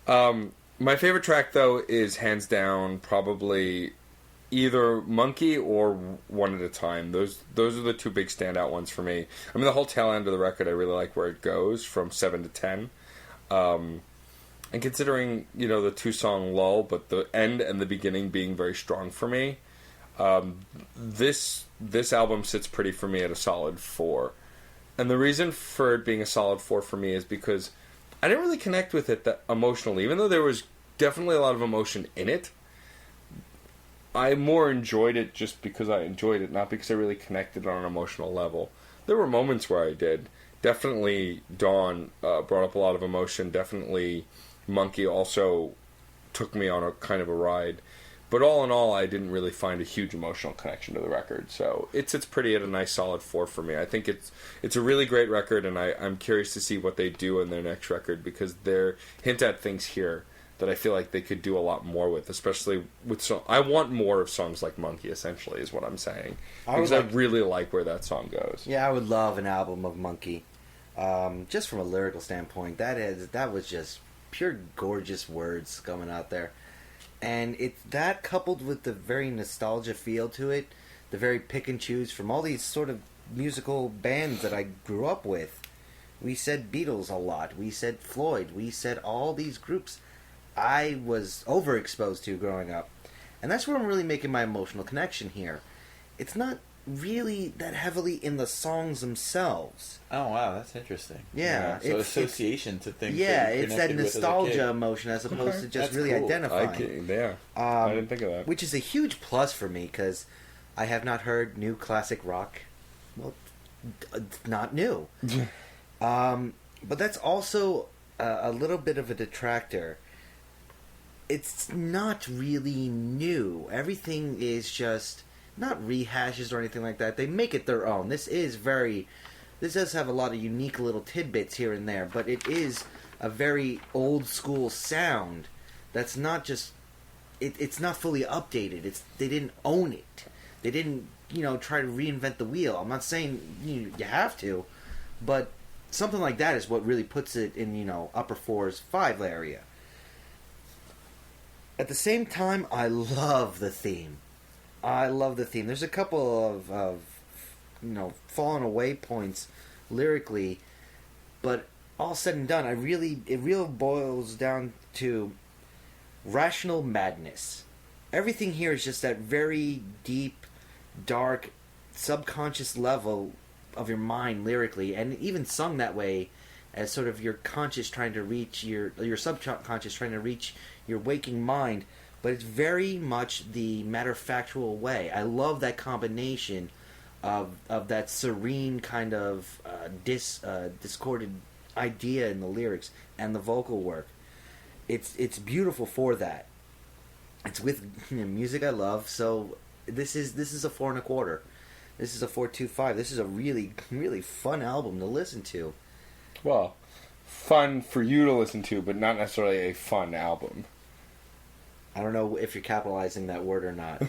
My favorite track, though, is hands down probably either Monkey or One at a Time. Those are the two big standout ones for me. I mean, the whole tail end of the record, I really like where it goes from 7 to 10. And considering, the two-song lull, but the end and the beginning being very strong for me, this album sits pretty for me at a solid 4. And the reason for it being a solid 4 for me is because I didn't really connect with it that emotionally. Even though there was definitely a lot of emotion in it, I more enjoyed it just because I enjoyed it, not because I really connected on an emotional level. There were moments where I did. Definitely Dawn brought up a lot of emotion. Definitely Monkey also took me on a kind of a ride. But all in all, I didn't really find a huge emotional connection to the record. So it's pretty at a nice solid 4 for me. I think it's a really great record, and I'm curious to see what they do in their next record, because they're hint at things here that I feel like they could do a lot more with, especially with I want more of songs like Monkey, essentially, is what I'm saying. Because I really like where that song goes. Yeah, I would love an album of Monkey. Just from a lyrical standpoint, that was just pure gorgeous words coming out there. And it's that coupled with the very nostalgia feel to it, the very pick and choose from all these sort of musical bands that I grew up with. We said Beatles a lot. We said Floyd. We said all these groups I was overexposed to growing up. And that's where I'm really making my emotional connection here. It's not really that heavily in the songs themselves. Oh wow, that's interesting. Yeah, so association to things. Yeah, that you it's that connected with as a nostalgia kid. emotion as opposed to just That's really cool. identifying. I didn't think of that. Which is a huge plus for me because I have not heard new classic rock. Well, it's not new. But that's also a little bit of a detractor. It's not really new. Everything is just not rehashes or anything like that. They make it their own. This does have a lot of unique little tidbits here and there, but it is a very old school sound that's not just it's not fully updated. They didn't own it. They didn't, try to reinvent the wheel. I'm not saying you have to, but something like that is what really puts it in, upper 4s, 5 area. At the same time, I love the theme. There's a couple of fallen away points lyrically, but all said and done, it really boils down to rational madness. Everything here is just that very deep, dark, subconscious level of your mind lyrically, and even sung that way as sort of your conscious trying to reach your subconscious trying to reach your waking mind. But it's very much the matter-factual way. I love that combination of that serene kind of discorded idea in the lyrics and the vocal work. It's beautiful for that. It's with music I love, so this is a 4 1/4. This is a 4.25. This is a really, really fun album to listen to. Well, fun for you to listen to, but not necessarily a fun album. I don't know if you're capitalizing that word or not.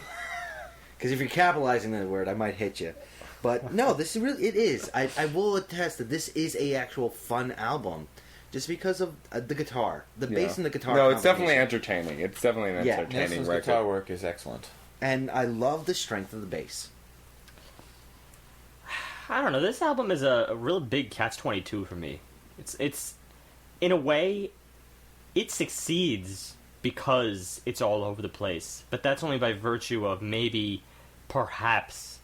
Because if you're capitalizing that word, I might hit you. But no, this is really, it is. I will attest that this is a actual fun album. Just because of the guitar. The bass and the guitar. No, it's definitely entertaining. It's definitely an entertaining Nelson's record. guitar work is excellent. And I love the strength of the bass. I don't know. This album is a real big catch-22 for me. It's in a way, it succeeds because it's all over the place. But that's only by virtue of maybe, perhaps,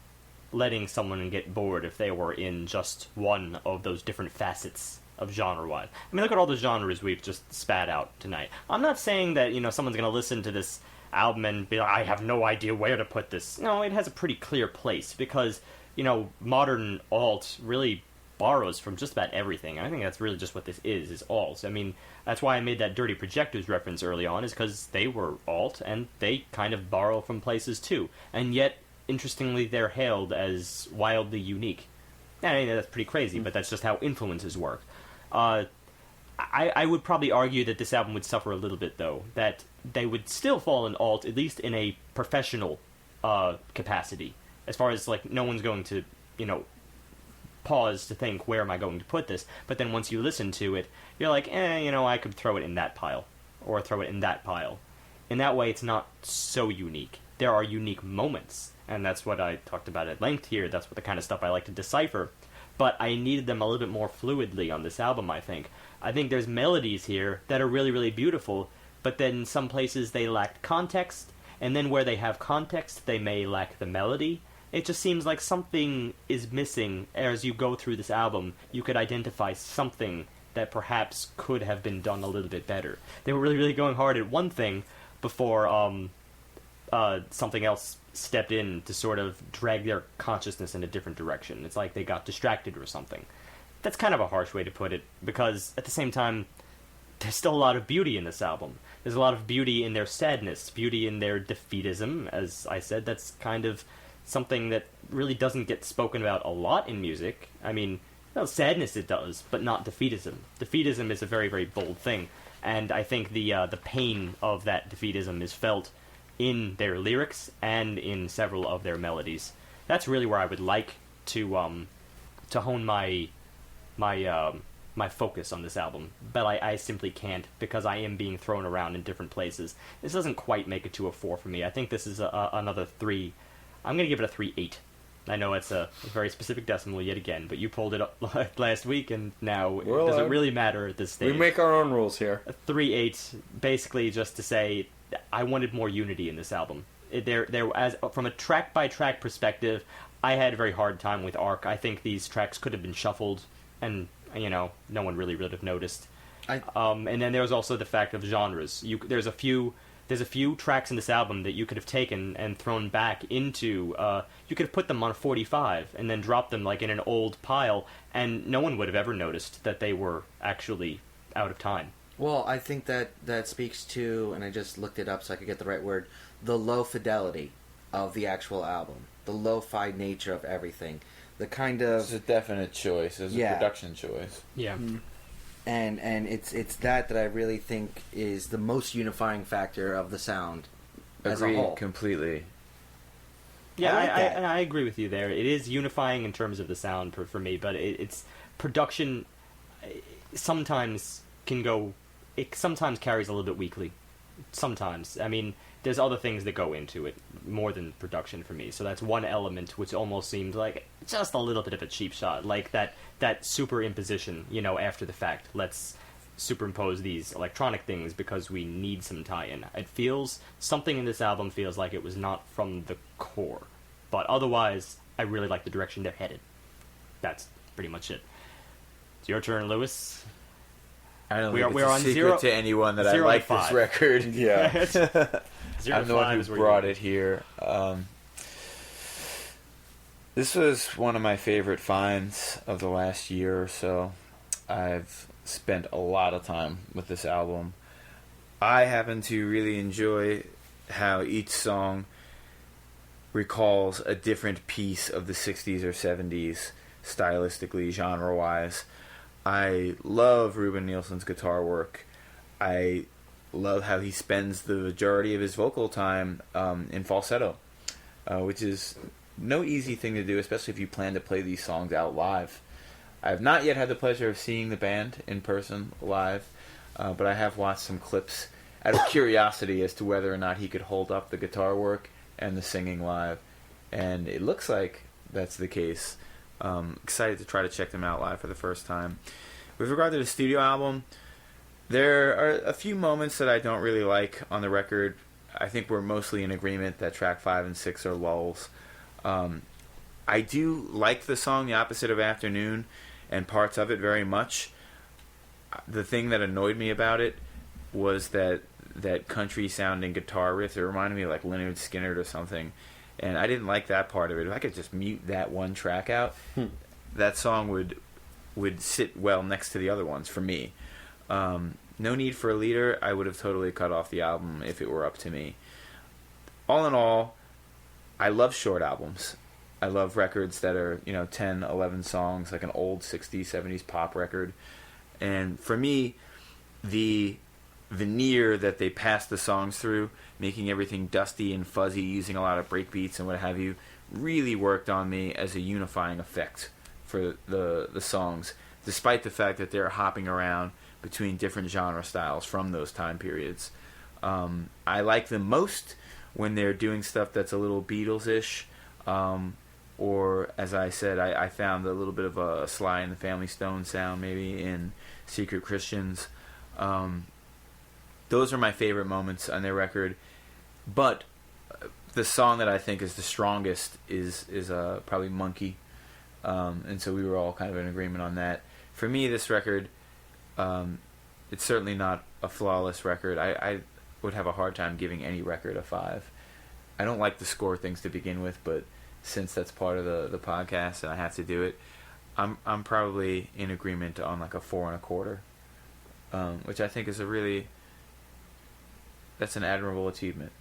letting someone get bored if they were in just one of those different facets of genre-wise. I mean, look at all the genres we've just spat out tonight. I'm not saying that, someone's going to listen to this album and be like, I have no idea where to put this. No, it has a pretty clear place because, modern alt really borrows from just about everything. I think that's really just what this is alt. I mean, that's why I made that Dirty Projectors reference early on, is because they were alt, and they kind of borrow from places too. And yet, interestingly, they're hailed as wildly unique. I mean, that's pretty crazy, but that's just how influences work. I would probably argue that this album would suffer a little bit, though. That they would still fall in alt, at least in a professional capacity. As far as, no one's going to, pause to think, where am I going to put this? But then once you listen to it, you're like, I could throw it in that pile. Or throw it in that pile. In that way, it's not so unique. There are unique moments. And that's what I talked about at length here. That's what the kind of stuff I like to decipher. but I needed them a little bit more fluidly on this album, I think. I think there's melodies here that are really, really beautiful, but then some places they lacked context, and then where they have context, they may lack the melody. It just seems like something is missing as you go through this album. You could identify something that perhaps could have been done a little bit better. They were really, really going hard at one thing before something else stepped in to sort of drag their consciousness in a different direction. It's like they got distracted or something. That's kind of a harsh way to put it, because at the same time, there's still a lot of beauty in this album. There's a lot of beauty in their sadness, beauty in their defeatism. As I said, that's kind of something that really doesn't get spoken about a lot in music. I mean, well, sadness it does, but not defeatism. Defeatism is a very, very bold thing, and I think the pain of that defeatism is felt in their lyrics and in several of their melodies. That's really where I would like to hone my focus on this album, but I simply can't, because I am being thrown around in different places. This doesn't quite make it to a 4 for me. I think this is another 3. I'm going to give it a 3.8. I know it's a very specific decimal yet again, but you pulled it up last week, and now it doesn't really matter at this stage. We make our own rules here. A 3.8, basically just to say I wanted more unity in this album. From a track-by-track perspective, I had a very hard time with Arc. I think these tracks could have been shuffled, and no one really would have noticed. And then there was also the fact of genres. There's a few tracks in this album that you could have taken and thrown back into. You could have put them on a 45 and then dropped them like in an old pile, and no one would have ever noticed that they were actually out of time. Well, I think that speaks to, and I just looked it up so I could get the right word, the low fidelity of the actual album, the lo-fi nature of everything, the kind of... It's a definite choice. It's a production choice. Yeah. Mm-hmm. And it's that I really think is the most unifying factor of the sound as a whole. Completely. Yeah, I agree with you there. It is unifying in terms of the sound for me, but it's production sometimes can go... It sometimes carries a little bit weakly. Sometimes. I mean, there's other things that go into it more than production for me. So that's one element which almost seems like just a little bit of a cheap shot. Like that superimposition, after the fact. Let's superimpose these electronic things because we need some tie-in. Something in this album feels like it was not from the core. But otherwise, I really like the direction they're headed. That's pretty much it. It's your turn, Lewis. I don't think it's a secret to anyone that I like this record. Yeah. I'm the one who brought it here. This was one of my favorite finds of the last year or so. I've spent a lot of time with this album. I happen to really enjoy how each song recalls a different piece of the 60s or 70s, stylistically, genre-wise. I love Ruben Nielsen's guitar work. I love how he spends the majority of his vocal time in falsetto, which is no easy thing to do, especially if you plan to play these songs out live. I have not yet had the pleasure of seeing the band in person live, but I have watched some clips out of curiosity as to whether or not he could hold up the guitar work and the singing live, and it looks like that's the case. Excited to try to check them out live for the first time. With regard to the studio album, there are a few moments that I don't really like on the record. I think we're mostly in agreement that track 5 and 6 are lulls. I do like the song The Opposite of Afternoon and parts of it very much. The thing that annoyed me about it was that country sounding guitar riff. It reminded me of like Lynyrd Skynyrd or something. And I didn't like that part of it. If I could just mute that one track out, that song would sit well next to the other ones for me. No Need for a Leader, I would have totally cut off the album if it were up to me. All in all, I love short albums. I love records that are, 10, 11 songs, like an old 60s, 70s pop record. And for me, the veneer that they pass the songs through, making everything dusty and fuzzy, using a lot of breakbeats and what have you, really worked on me as a unifying effect for the songs, despite the fact that they're hopping around between different genre styles from those time periods. I like them most when they're doing stuff that's a little Beatles-ish, or as I said, I found a little bit of a Sly and the Family Stone sound maybe in Secret Christians. Those are my favorite moments on their record. But the song that I think is the strongest is probably Monkey. And so we were all kind of in agreement on that. For me, this record, it's certainly not a flawless record. I would have a hard time giving any record a 5. I don't like to score things to begin with, but since that's part of the podcast and I have to do it, I'm probably in agreement on like a 4 1/4, which I think is that's an admirable achievement.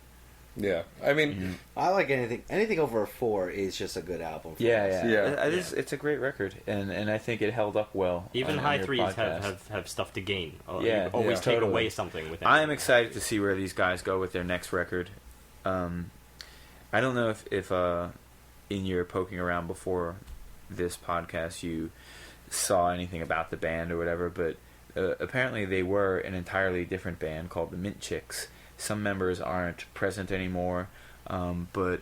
Yeah, I mean, I like anything over a 4 is just a good album. It's a great record, and I think it held up well. Even on high your threes podcast. have stuff to gain. Yeah, you always take totally. away something with it. I am excited to see where these guys go with their next record. I don't know if in your poking around before this podcast you saw anything about the band or whatever, but apparently they were an entirely different band called the Mint Chicks. Some members aren't present anymore, but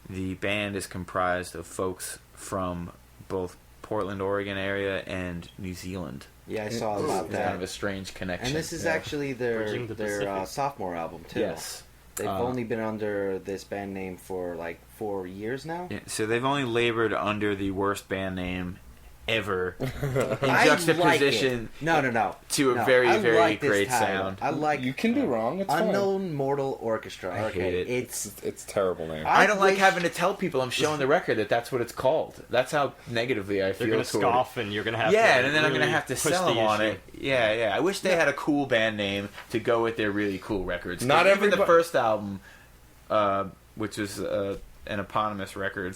the band is comprised of folks from both Portland, Oregon area and New Zealand. Yeah, I saw about It's that. kind of a strange connection. And this is actually Bridging the their Pacific. sophomore album too. Yes. They've only been under this band name for like 4 years now. Yeah, so they've only labored under the worst band name ever in I juxtaposition like it. No. to a No, very, I very like this great title. sound. I like you can be wrong. It's fine. Unknown Mortal Orchestra. I hate it. It's It's a terrible name. I don't like wish- having to tell people I'm showing the record that that's what it's called. That's how negatively I They're feel going to toward scoff, and you're going to have yeah, to and then I'm really going to have to push sell the them on issue. it. Yeah. I wish they had a cool band name to go with their really cool records. 'Cause Not even everybody- the first album, which is an eponymous record.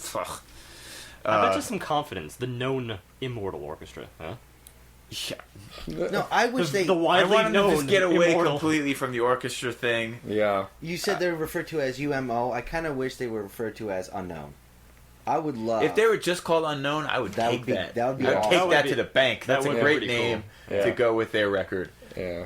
I bet you some confidence. The known Immortal Orchestra, huh? Yeah. No, I wish they. the I widely want them known to just get away Immortal. completely from the orchestra thing. Yeah. You said they're referred to as UMO. I kind of wish they were referred to as Unknown. I would love If they were just called Unknown, I would That take would be- that. that would be I would awesome. take That that would to be- the bank. that That's a would be great pretty name cool. Yeah. to go with their record. Yeah.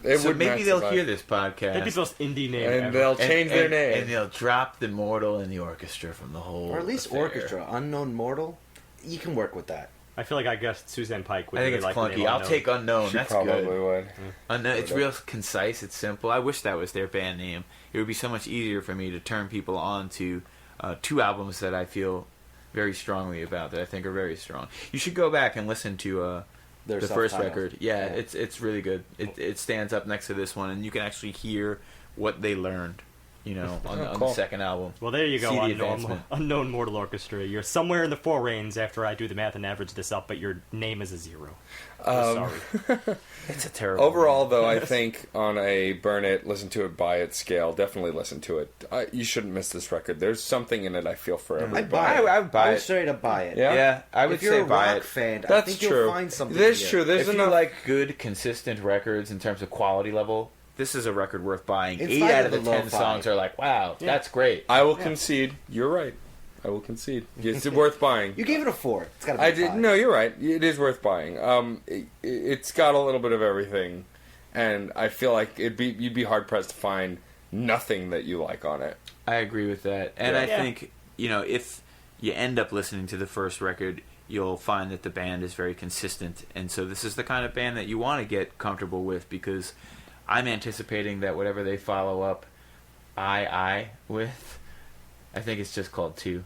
So maybe match they'll the hear vibe. this podcast. That'd be the most indie name And ever. they'll change their name. and they'll drop the mortal and the orchestra from the whole. or at least affair. orchestra. Unknown Mortal. You can work with that. I feel like I guessed Suzanne Pike would I think really it's like the clunky. name I'll Unknown. take Unknown. She That's probably good. would. Unknown. It's real concise. It's simple. I wish that was their band name. It would be so much easier for me to turn people on to 2 albums that I feel very strongly about, that I think are very strong. You should go back and listen to Their the first self-titled. record. Yeah, it's really good. It stands up next to this one, and you can actually hear what they learned, on the cool. second album. Well, there you go, See the Unknown, advancement. Unknown Mortal Orchestra. You're somewhere in the 4 range after I do the math and average this up, but your name is a 0. Sorry. It's a terrible. Overall, though, I think on a burn it, listen to it, buy it scale, definitely listen to it. You shouldn't miss this record. There's something in it, I feel, for everybody. I'd buy it. I would buy I would it. straight up buy it. Yeah? I would If you're say a buy rock it. fan, I That's think true. you'll find something. There's here. true. There's If you enough. like good, consistent records in terms of quality level, this is a record worth buying. In 8 spite out of of the the 10 lo-fi. songs are like, wow, Yeah. that's great. I will concede. You're right. I will concede. It's worth buying. You gave it a 4. It's got to be I a did. 5. No, you're right. It is worth buying. It's got a little bit of everything, and I feel like you'd be hard pressed to find nothing that you like on it. I agree with that. And Yeah. I Yeah. think, if you end up listening to the first record, you'll find that the band is very consistent. And so this is the kind of band that you want to get comfortable with, because I'm anticipating that whatever they follow up I with, I think it's just called 2.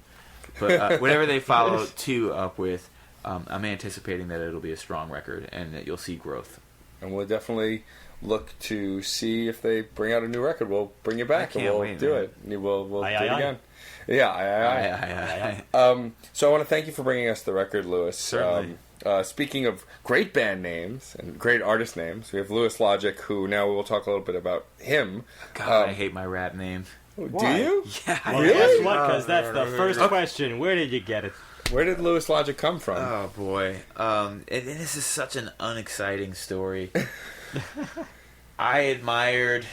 But whatever they follow 2 up with, I'm anticipating that it'll be a strong record and that you'll see growth. And we'll definitely look to see if they bring out a new record. We'll bring you back I and can't we'll wait, do man. it. We'll do Aye, it aye, aye. again. Yeah, aye. So I want to thank you for bringing us the record, Lewis. Certainly. Speaking of great band names and great artist names, we have Lewis Logic, who now we will talk a little bit about him. God, I hate my rap name. Do Why? you? Yeah, Well, Really? guess what? Because that's the first question. Where did you get it? Where did Lewis Logic come from? Oh boy, and this is such an unexciting story. I admired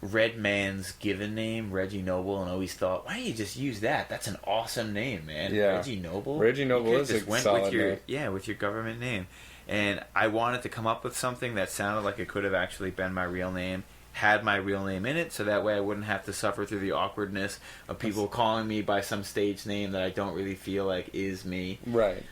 Redman's given name, Reggie Noble, and always thought, why don't you just use that? That's an awesome name, man. Yeah. Reggie Noble. Reggie Noble You is could've a just solid with your name. with your government name. And I wanted to come up with something that sounded like it could have actually been my real name, had my real name in it, so that way I wouldn't have to suffer through the awkwardness of people calling me by some stage name that I don't really feel like is me. Right.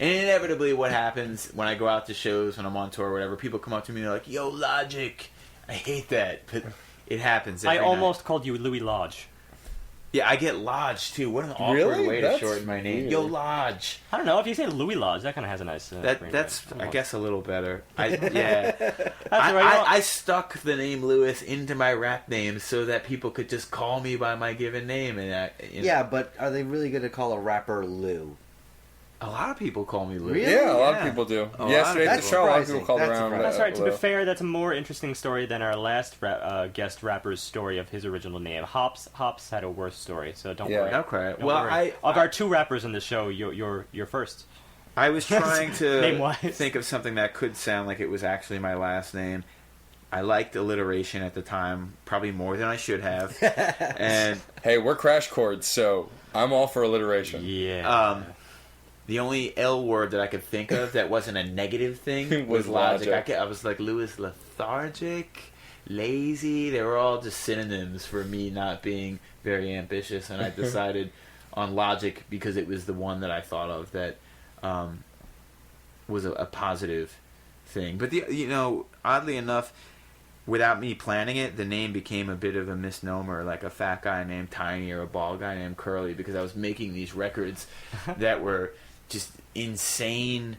And inevitably what happens when I go out to shows, when I'm on tour or whatever, people come up to me and they're like, "Yo, Logic." I hate that, but it happens every I night. almost called you Louis Lodge. Yeah, I get Lodge, too. What an awkward Really? way That's to shorten my name. weird. Yo, Lodge. I don't know, if you say Louis Lodge, that kind of has a nice... ring That's, to it. I guess, a little better. Yeah. That's right. I stuck the name Lewis into my rap name so that people could just call me by my given name. And Yeah, but are they really going to call a rapper Lou? a lot of people call me Lewis. Really? Yeah, a lot of Yeah. people do. A lot Yesterday of at the people. show, a lot of Surprising. people called That's around. surprising. That's right. To be Lou. fair, that's a more interesting story than our last guest rapper's story of his original name. Hops had a worse story, so don't Yeah. worry. Okay. Don't Well, worry. Of our two rappers in the show, you're first. I was trying to Name-wise. think of something that could sound like it was actually my last name. I liked alliteration at the time, probably more than I should have. And Hey, we're Crash Chords, so I'm all for alliteration. Yeah. the only L word that I could think of that wasn't a negative thing Was was logic. logic. I was like Lewis lethargic, lazy. They were all just synonyms for me not being very ambitious, and I decided on logic because it was the one that I thought of that was a positive thing. But oddly enough, without me planning it, the name became a bit of a misnomer, like a fat guy named Tiny or a bald guy named Curly, because I was making these records that were just insane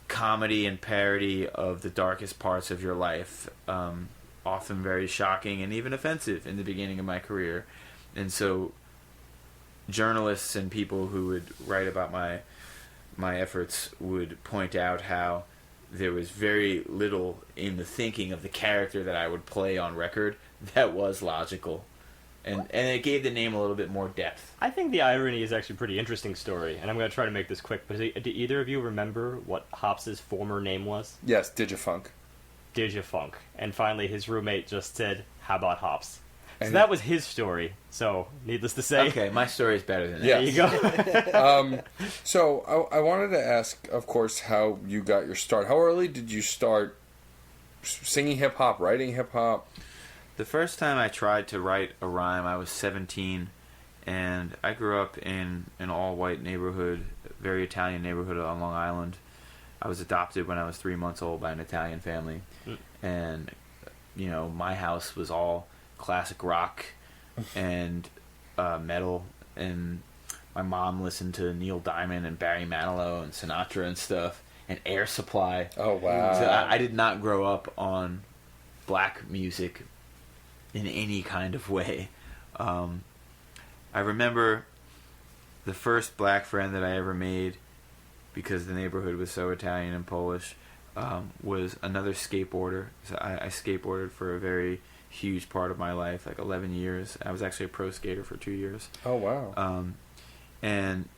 comedy and parody of the darkest parts of your life, often very shocking and even offensive in the beginning of my career. And so journalists and people who would write about my efforts would point out how there was very little in the thinking of the character that I would play on record that was logical. And it gave the name a little bit more depth. I think the irony is actually a pretty interesting story, and I'm going to try to make this quick. But do either of you remember what Hops' former name was? Yes, Digifunk. Digifunk. And finally, his roommate just said, "How about Hops?" So And- that was his story. So, needless to say, Okay, my story is better than that. Yeah. there you go. So I wanted to ask, of course, how you got your start. How early did you start singing hip hop, writing hip hop? The first time I tried to write a rhyme, I was 17, and I grew up in an all-white neighborhood, very Italian neighborhood on Long Island. I was adopted when I was 3 months old by an Italian family, and my house was all classic rock and metal, and my mom listened to Neil Diamond and Barry Manilow and Sinatra and stuff, and Air Supply. Oh, wow. So I did not grow up on black music in any kind of way. I remember the first black friend that I ever made, because the neighborhood was so Italian and Polish, was another skateboarder. So I skateboarded for a very huge part of my life, like 11 years. I was actually a pro skater for 2 years. Oh, wow. And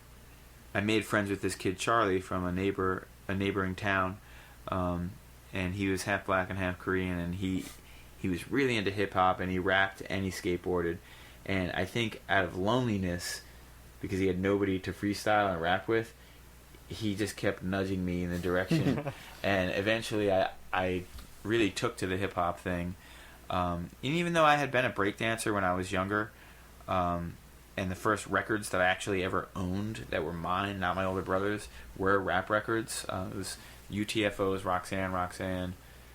I made friends with this kid Charlie from a neighboring town, and he was half black and half Korean, and he was really into hip hop, and he rapped and he skateboarded. And I think out of loneliness, because he had nobody to freestyle and rap with, he just kept nudging me in the direction. And eventually I really took to the hip hop thing. And even though I had been a breakdancer when I was younger, and the first records that I actually ever owned that were mine, not my older brother's, were rap records. It was UTFO's Roxanne,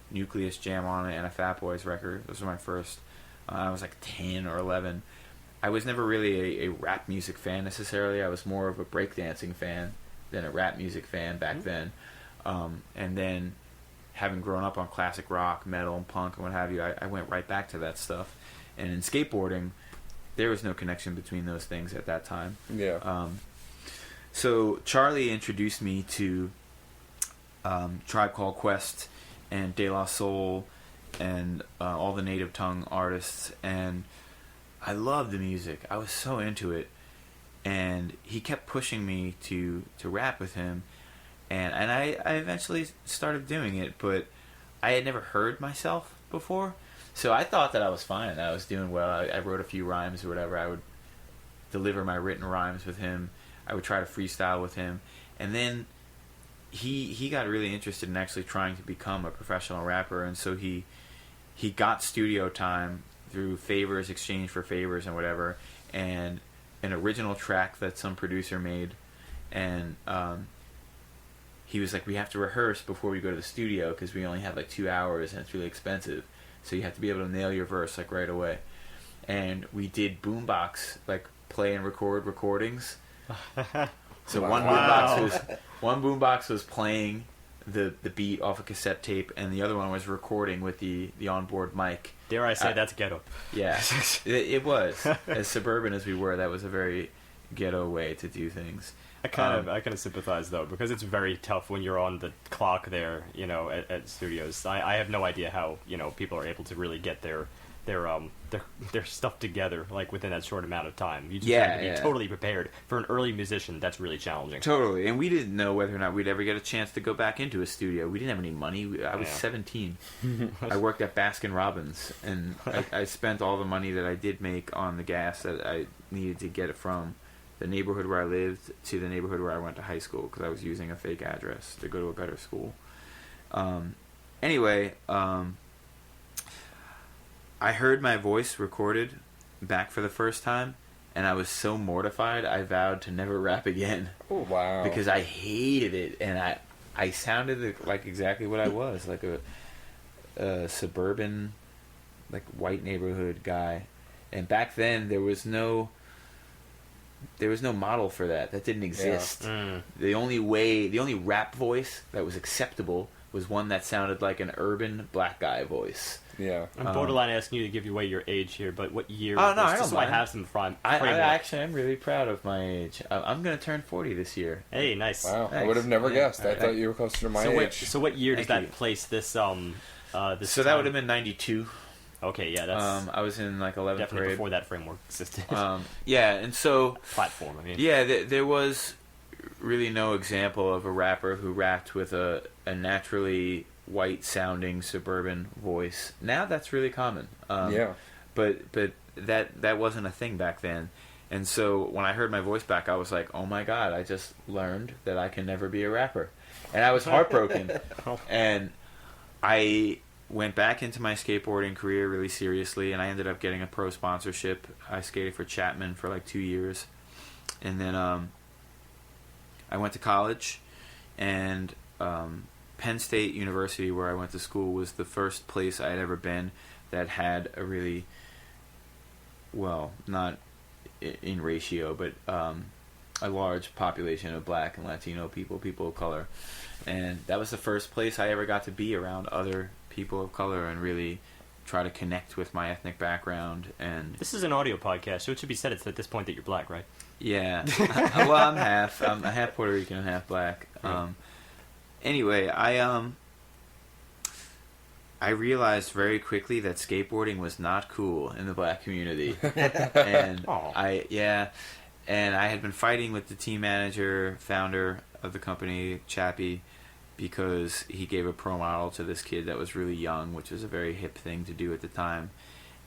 Nucleus Jam On It, and a Fat Boys record. Those were my first. I was like 10 or 11. I was never really a rap music fan necessarily. I was more of a breakdancing fan than a rap music fan back then. And then, having grown up on classic rock, metal, and punk, and what have you, I went right back to that stuff. And in skateboarding, there was no connection between those things at that time. Yeah. So Charlie introduced me to Tribe Called Quest and De La Soul and all the native tongue artists, and I loved the music. I was so into it, and he kept pushing me to rap with him, and I eventually started doing it, but I had never heard myself before, so I thought that I was fine and I was doing well. I wrote a few rhymes or whatever. I would deliver my written rhymes with him. I would try to freestyle with him, and then he got really interested in actually trying to become a professional rapper, and so he he got studio time through favors, exchange for favors and whatever, and an original track that some producer made, and he was like, we have to rehearse before we go to the studio because we only have like 2 hours and it's really expensive, so you have to be able to nail your verse like right away. And we did boombox, like play and record recordings. So Wow. one boombox was playing the beat off a cassette tape, and the other one was recording with the onboard mic. Dare I say that's ghetto? Yeah, it was. As suburban as we were, that was a very ghetto way to do things. I kind of sympathize though, because it's very tough when you're on the clock there, at studios. I have no idea how people are able to really get their stuff together like within that short amount of time. You just have to be totally prepared. For an early musician, that's really challenging. Totally, and we didn't know whether or not we'd ever get a chance to go back into a studio. We didn't have any money. I was 17. I worked at Baskin Robbins, and I spent all the money that I did make on the gas that I needed to get it from the neighborhood where I lived to the neighborhood where I went to high school, because I was using a fake address to go to a better school. Anyway, I heard my voice recorded back for the first time, and I was so mortified I vowed to never rap again. Oh, wow. Because I hated it, and I sounded like exactly what I was, like a suburban, like white neighborhood guy. And back then there was no model for that. That didn't exist. Yeah. The only rap voice that was acceptable was one that sounded like an urban black guy voice. Yeah. I'm borderline asking you to give away your age here, but what year? Oh, no, I don't just so I mind. have some framework. I'm really proud of my age. I'm going to turn 40 this year. Hey, nice. Wow. Thanks. I would have never guessed. I Alright. thought you were closer to my age. So what year does Thank that you. place this So this that time? would have been 92. Okay, yeah, that's I was in like 11th definitely grade. before that framework existed. Yeah, and so Platform, I mean. yeah, there was really no example of a rapper who rapped with a naturally white-sounding suburban voice. Now that's really common. Yeah. But that wasn't a thing back then. And so when I heard my voice back, I was like, oh my god, I just learned that I can never be a rapper. And I was heartbroken. And I went back into my skateboarding career really seriously, and I ended up getting a pro sponsorship. I skated for Chapman for like 2 years. And then I went to college, and Penn State University, where I went to school, was the first place I had ever been that had a really, well, not in ratio, but a large population of black and Latino people of color. And that was the first place I ever got to be around other people of color and really try to connect with my ethnic background. And This is an audio podcast, so it should be said it's at this point that you're black, right? yeah, well, I'm half Puerto Rican and half black. Anyway, I realized very quickly that skateboarding was not cool in the black community, and and I had been fighting with the team manager, founder of the company, Chappie, because he gave a pro model to this kid that was really young, which was a very hip thing to do at the time.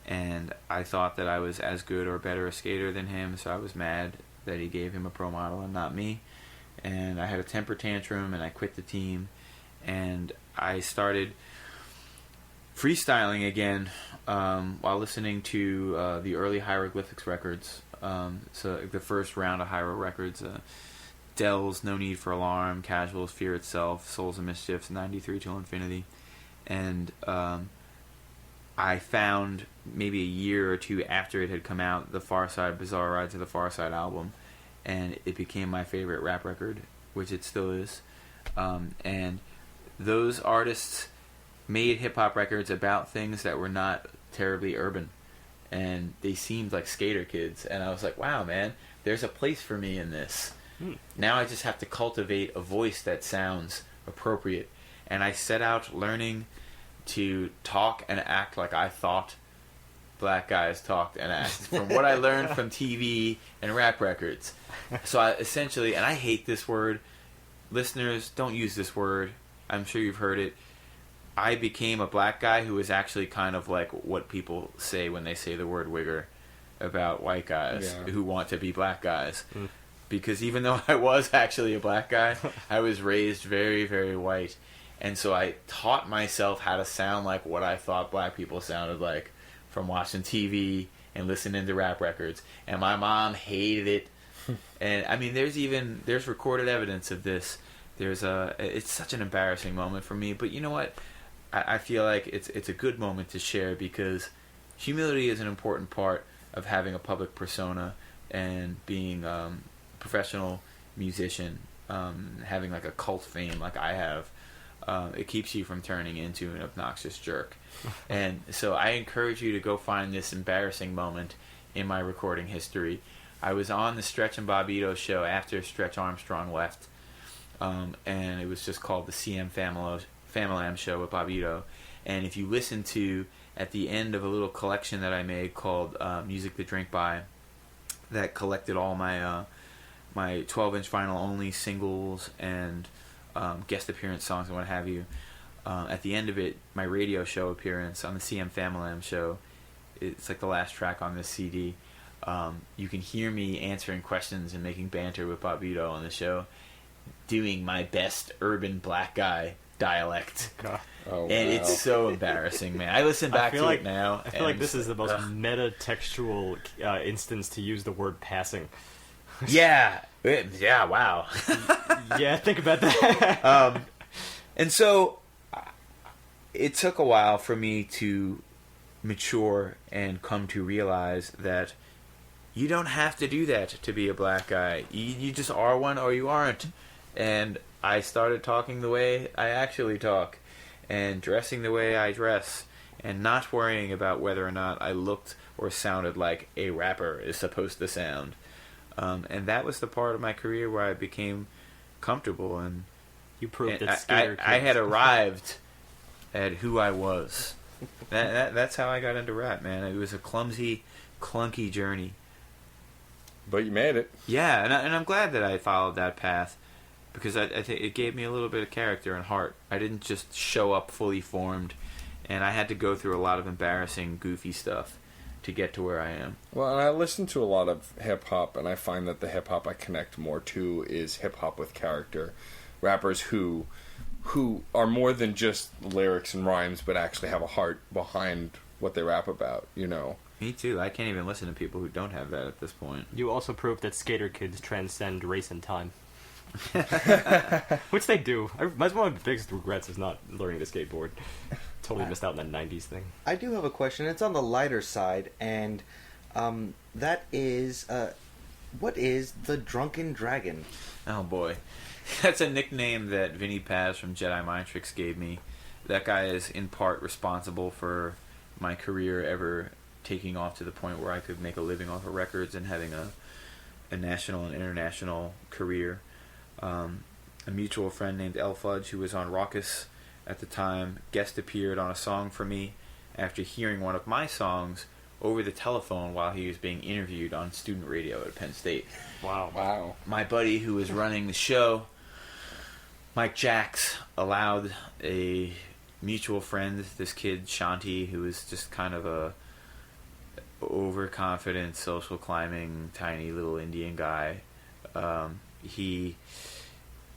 And I thought that I was as good or better a skater than him, so I was mad that he gave him a pro model and not me. And I had a temper tantrum, and I quit the team. And I started freestyling again while listening to the early Hieroglyphics records. So the first round of Hyro records, Dell's No Need for Alarm, Casual's Fear Itself, Souls of Mischiefs, 93 Till Infinity. And I found maybe a year or two after it had come out the Far Side Bizarre Ride to the Far Side album, and it became my favorite rap record, which it still is. And those artists made hip-hop records about things that were not terribly urban, and they seemed like skater kids, and I was like, wow, man, there's a place for me in this. Now I just have to cultivate a voice that sounds appropriate. And I set out learning to talk and act like I thought black guys talked and acted from what I learned from TV and rap records. So I essentially, and I hate this word, listeners, don't use this word, I'm sure you've heard it, I became a black guy who was actually kind of like what people say when they say the word wigger about white guys who want to be black guys. Because even though I was actually a black guy, I was raised very, very white. And so I taught myself how to sound like what I thought black people sounded like from watching TV and listening to rap records. And my mom hated it. And I mean, there's recorded evidence of this. It's such an embarrassing moment for me. But you know what? I feel like it's a good moment to share, because humility is an important part of having a public persona and being a professional musician, having like a cult fame like I have. It keeps you from turning into an obnoxious jerk. And so I encourage you to go find this embarrassing moment in my recording history. I was on the Stretch and Bobbito show after Stretch Armstrong left, and it was just called the CM Famalam show with Bobbito. And if you listen to, at the end of a little collection that I made called Music to Drink By, that collected all my my 12-inch vinyl only singles and guest appearance songs and what have you, at the end of it, my radio show appearance on the CM Famalam show, it's like the last track on this CD. You can hear me answering questions and making banter with Bobbito on the show, doing my best urban black guy dialect. Oh, and wow. It's so embarrassing, man. I listen back to it now. I feel like this is the most meta-textual instance to use the word passing. Yeah, wow. Yeah, think about that. And so it took a while for me to mature and come to realize that you don't have to do that to be a black guy. You just are one or you aren't. And I started talking the way I actually talk, and dressing the way I dress, and not worrying about whether or not I looked or sounded like a rapper is supposed to sound. And that was the part of my career where I became comfortable, and You proved that skater I kids. had arrived at who I was. That's how I got into rap, man. It was a clumsy, clunky journey. But you made it. Yeah, and I'm glad that I followed that path, because I think it gave me a little bit of character and heart. I didn't just show up fully formed, and I had to go through a lot of embarrassing, goofy stuff to get to where I am. Well, and I listen to a lot of hip-hop, and I find that the hip-hop I connect more to is hip-hop with character. Rappers who are more than just lyrics and rhymes, but actually have a heart behind what they rap about, you know? Me too. I can't even listen to people who don't have that at this point. You also proved that skater kids transcend race and time. Which they do. That's one of the biggest regrets is not learning to skateboard. Totally missed out on that 90s thing. I do have a question. It's on the lighter side, and that is, what is the Drunken Dragon? Oh boy. That's a nickname that Vinny Paz from Jedi Mind Tricks gave me. That guy is in part responsible for my career ever taking off to the point where I could make a living off of records and having a national and international career. A mutual friend named El Fudge, who was on Raucous at the time, guest appeared on a song for me after hearing one of my songs over the telephone while he was being interviewed on student radio at Penn State. Wow. My buddy who was running the show, Mike Jacks, allowed a mutual friend, this kid Shanti, who was just kind of a overconfident, social climbing, tiny little Indian guy. He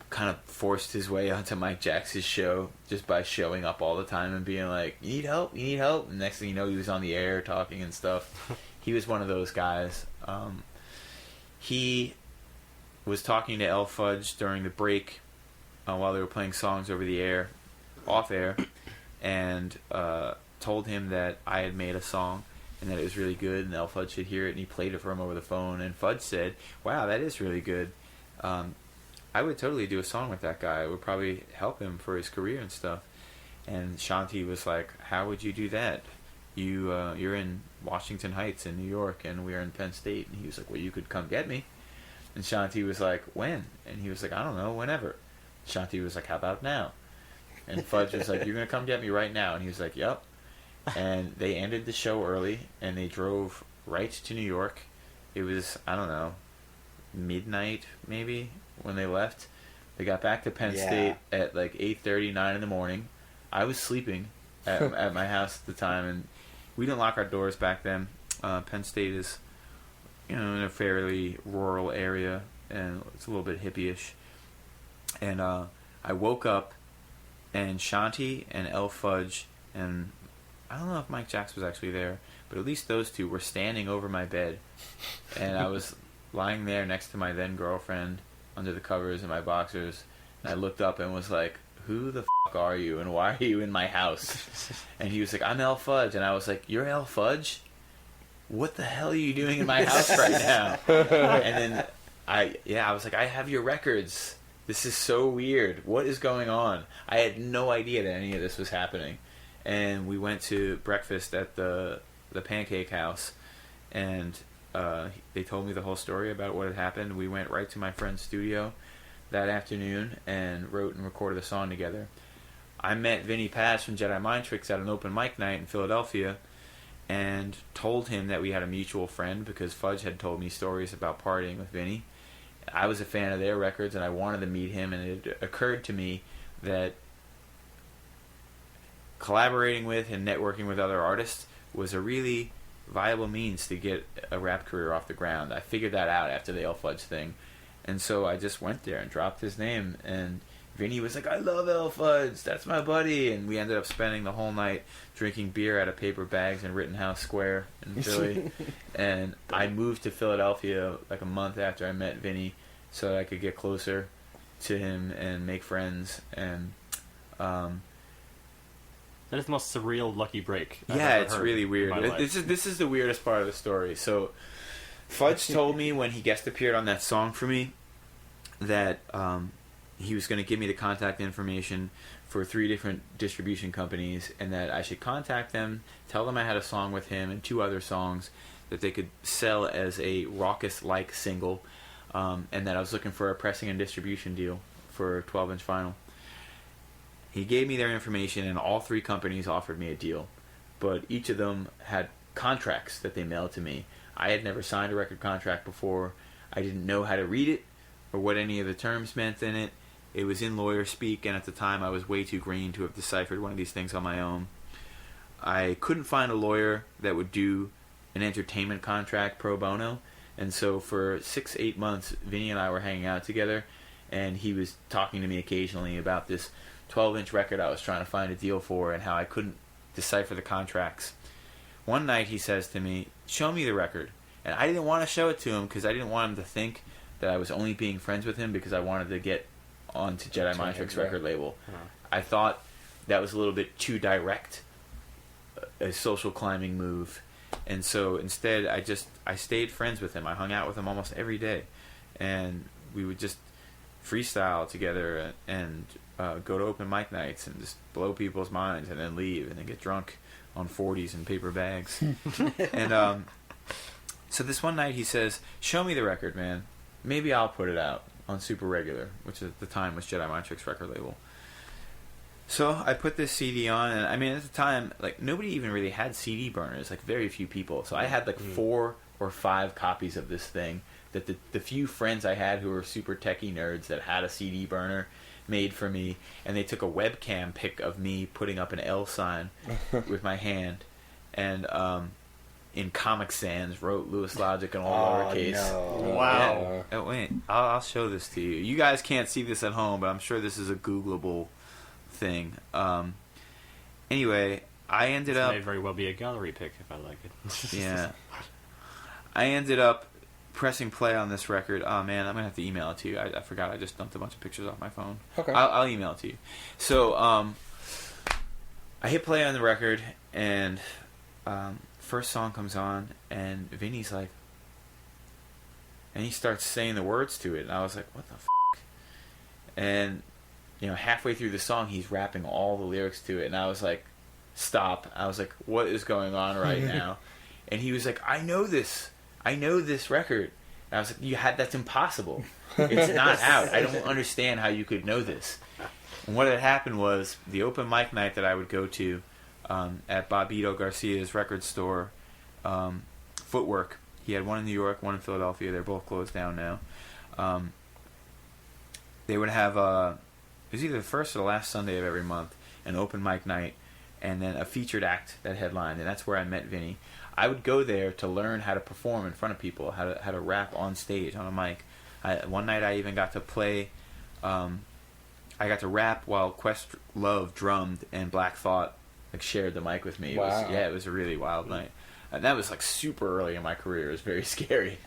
kind of forced his way onto Mike Jacks' show just by showing up all the time and being like, "You need help? You need help?" And next thing you know, he was on the air talking and stuff. He was one of those guys. He was talking to El Fudge during the break while they were playing songs over the air, off air, and told him that I had made a song and that it was really good, and El Fudge should hear it, and he played it for him over the phone, and Fudge said, "Wow, that is really good. I would totally do a song with that guy. It would probably help him for his career and stuff." And Shanti was like, "How would you do that? You're in Washington Heights in New York, and we're in Penn State." And he was like, "Well, you could come get me." And Shanti was like, "When?" And he was like, "I don't know, whenever." Shanti was like, "How about now?" And Fudge was like, "You're going to come get me right now?" And he was like, "Yep." And they ended the show early, and they drove right to New York. It was, I don't know, midnight maybe when they left. They got back to Penn State at like 8:30, 9 in the morning. I was sleeping at my house at the time, and we didn't lock our doors back then. Penn State is, in a fairly rural area, and it's a little bit hippie-ish. And I woke up and Shanti and El Fudge, and I don't know if Mike Jacks was actually there, but at least those two were standing over my bed, and I was lying there next to my then girlfriend under the covers in my boxers, and I looked up and was like, who the fuck are you, and why are you in my house? And he was like, I'm El Fudge, and I was like, you're El Fudge? What the hell are you doing in my house right now? And then I was like, I have your records. This is so weird. What is going on? I had no idea that any of this was happening. And we went to breakfast at the Pancake House, and they told me the whole story about what had happened. We went right to my friend's studio that afternoon and wrote and recorded a song together. I met Vinny Paz from Jedi Mind Tricks at an open mic night in Philadelphia, and told him that we had a mutual friend because Fudge had told me stories about partying with Vinny. I was a fan of their records, and I wanted to meet him, and it occurred to me that collaborating with and networking with other artists was a really viable means to get a rap career off the ground. I figured that out after the El Fudge thing, and so I just went there and dropped his name, and Vinny was like, I love El Fudge, that's my buddy, and we ended up spending the whole night drinking beer out of paper bags in Rittenhouse Square in Philly. And I moved to Philadelphia like a month after I met Vinny so that I could get closer to him and make friends. And that is the most surreal lucky break I've yeah, ever it's heard really weird. in my life. This is the weirdest part of the story. So Fudge told me when he guest appeared on that song for me that he was going to give me the contact information for 3 different distribution companies, and that I should contact them, tell them I had a song with him and 2 other songs that they could sell as a raucous-like single, and that I was looking for a pressing and distribution deal for a 12-inch vinyl. He gave me their information, and all 3 companies offered me a deal, but each of them had contracts that they mailed to me. I had never signed a record contract before. I didn't know how to read it or what any of the terms meant in it. It was in lawyer speak, and at the time I was way too green to have deciphered one of these things on my own. I couldn't find a lawyer that would do an entertainment contract pro bono, and so for 6-8 months, Vinny and I were hanging out together, and he was talking to me occasionally about this 12-inch record I was trying to find a deal for and how I couldn't decipher the contracts. One night he says to me, show me the record. And I didn't want to show it to him because I didn't want him to think that I was only being friends with him because I wanted to get onto Jedi Mind Tricks record label. I thought that was a little bit too direct a social climbing move, and so instead I stayed friends with him. I hung out with him almost every day, and we would just freestyle together and go to open mic nights and just blow people's minds and then leave and then get drunk on 40s and paper bags. And so this one night he says, show me the record, man. Maybe I'll put it out on Super Regular, which at the time was Jedi Mind Tricks record label. So I put this CD on, and I mean at the time, like, nobody even really had CD burners, like very few people. So I had like 4 or 5 copies of this thing that the few friends I had who were super techie nerds that had a CD burner made for me, and they took a webcam pic of me putting up an L sign with my hand, and in Comic Sans wrote Lewis Logic in all lowercase. No. Wow. Yeah. Oh, wait, I'll show this to you. You guys can't see this at home, but I'm sure this is a Googleable thing. Anyway, I ended This up... may very well be a gallery pic if I like it. Yeah. I ended up pressing play on this record. Oh, man, I'm going to have to email it to you. I forgot. I just dumped a bunch of pictures off my phone. Okay. I'll email it to you. So, I hit play on the record, and first song comes on, and Vinny's like... And he starts saying the words to it, and I was like, what the f***? And, you know, halfway through the song, he's rapping all the lyrics to it, and I was like, stop. I was like, what is going on right now? And he was like, I know this record. And I was like, that's impossible. It's not out. I don't understand how you could know this. And what had happened was the open mic night that I would go to at Bobito Garcia's record store, Footwork. He had one in New York, one in Philadelphia. They're both closed down now. They would have, it was either the first or the last Sunday of every month, an open mic night, and then a featured act that headlined, and that's where I met Vinny. I would go there to learn how to perform in front of people, how to rap on stage on a mic. One night I even got to play. I I got to rap while Questlove drummed and Black Thought like shared the mic with me. Wow. It was a really wild night. And that was like super early in my career. It was very scary.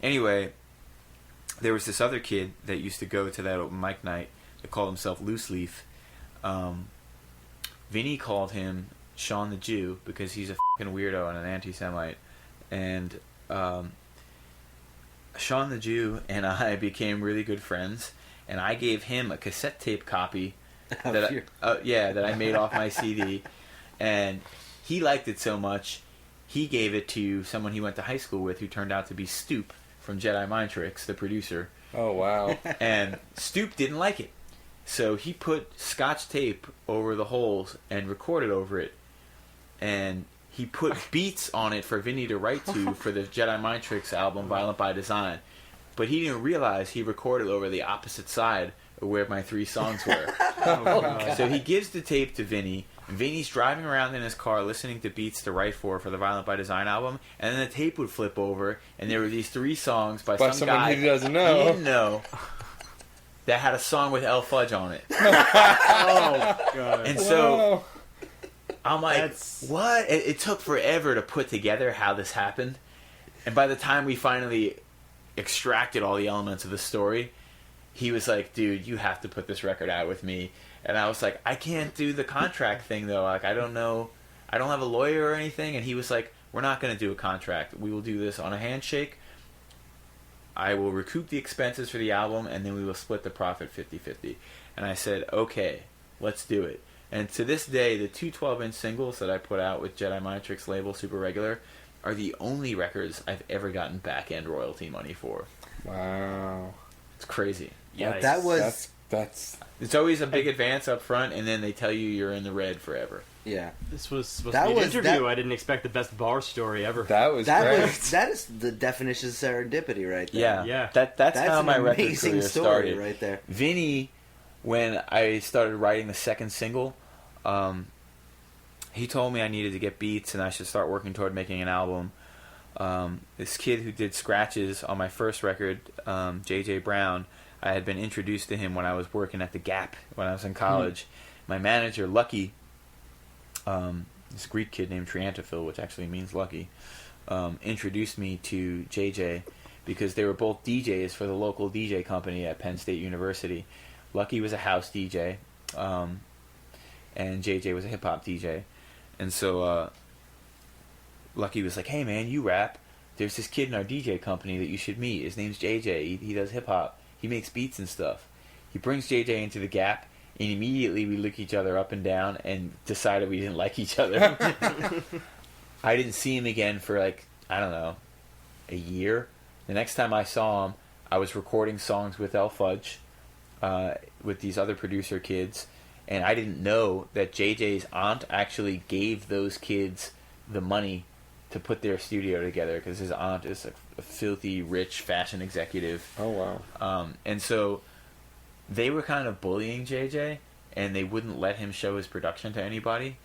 Anyway, there was this other kid that used to go to that open mic night that called himself Loose Leaf. Vinny called him Sean the Jew because he's a fucking weirdo and an anti-Semite. And Sean the Jew and I became really good friends. And I gave him a cassette tape copy that I made off my CD. And he liked it so much, he gave it to someone he went to high school with who turned out to be Stoop from Jedi Mind Tricks, the producer. Oh, wow. And Stoop didn't like it. So he put Scotch tape over the holes and recorded over it. And he put beats on it for Vinny to write to for the Jedi Mind Tricks album, Violent by Design. But he didn't realize he recorded over the opposite side of where my 3 songs were. So he gives the tape to Vinny. And Vinny's driving around in his car listening to beats to write for the Violent by Design album, and then the tape would flip over, and there were these 3 songs by some someone guy he doesn't know. he didn't know that had a song with El Fudge on it. Oh god. And so Wow. I'm like, what? It took forever to put together how this happened, and by the time we finally extracted all the elements of the story, he was like, dude, you have to put this record out with me. And I was like, I can't do the contract thing, though. Like, I don't know. I don't have a lawyer or anything. And he was like, we're not going to do a contract. We will do this on a handshake. I will recoup the expenses for the album, and then we will split the profit 50-50. And I said, okay, let's do it. And to this day, the 2 12-inch singles that I put out with Jedi Mind Tricks label, Super Regular, are the only records I've ever gotten back-end royalty money for. Wow. It's crazy. Yeah, That was That's It's always a big advance up front, and then they tell you you're in the red forever. yeah. This was supposed That to be an was- interview. that- I didn't expect the best bar story ever. that was That great. was that is the definition of serendipity right there. Yeah, Yeah. That's how an my record amazing career story started. right there. Vinny, when I started writing the second single, he told me I needed to get beats and I should start working toward making an album. This kid who did scratches on my first record, J.J. Brown, I had been introduced to him when I was working at the Gap when I was in college. My manager, Lucky, this Greek kid named Triantaphil, which actually means lucky, introduced me to JJ because they were both DJs for the local DJ company at Penn State University. Lucky was a house DJ, and JJ was a hip-hop DJ. And so Lucky was like, hey man, you rap. There's this kid in our DJ company that you should meet. His name's JJ. He does hip-hop. He makes beats and stuff. He brings JJ into the Gap, and immediately we look each other up and down and decided we didn't like each other. I didn't see him again for like, I don't know, a year. The next time I saw him, I was recording songs with El Fudge, with these other producer kids, and I didn't know that JJ's aunt actually gave those kids the money to put their studio together because his aunt is a filthy, rich fashion executive. Oh, wow. And so they were kind of bullying JJ, and they wouldn't let him show his production to anybody.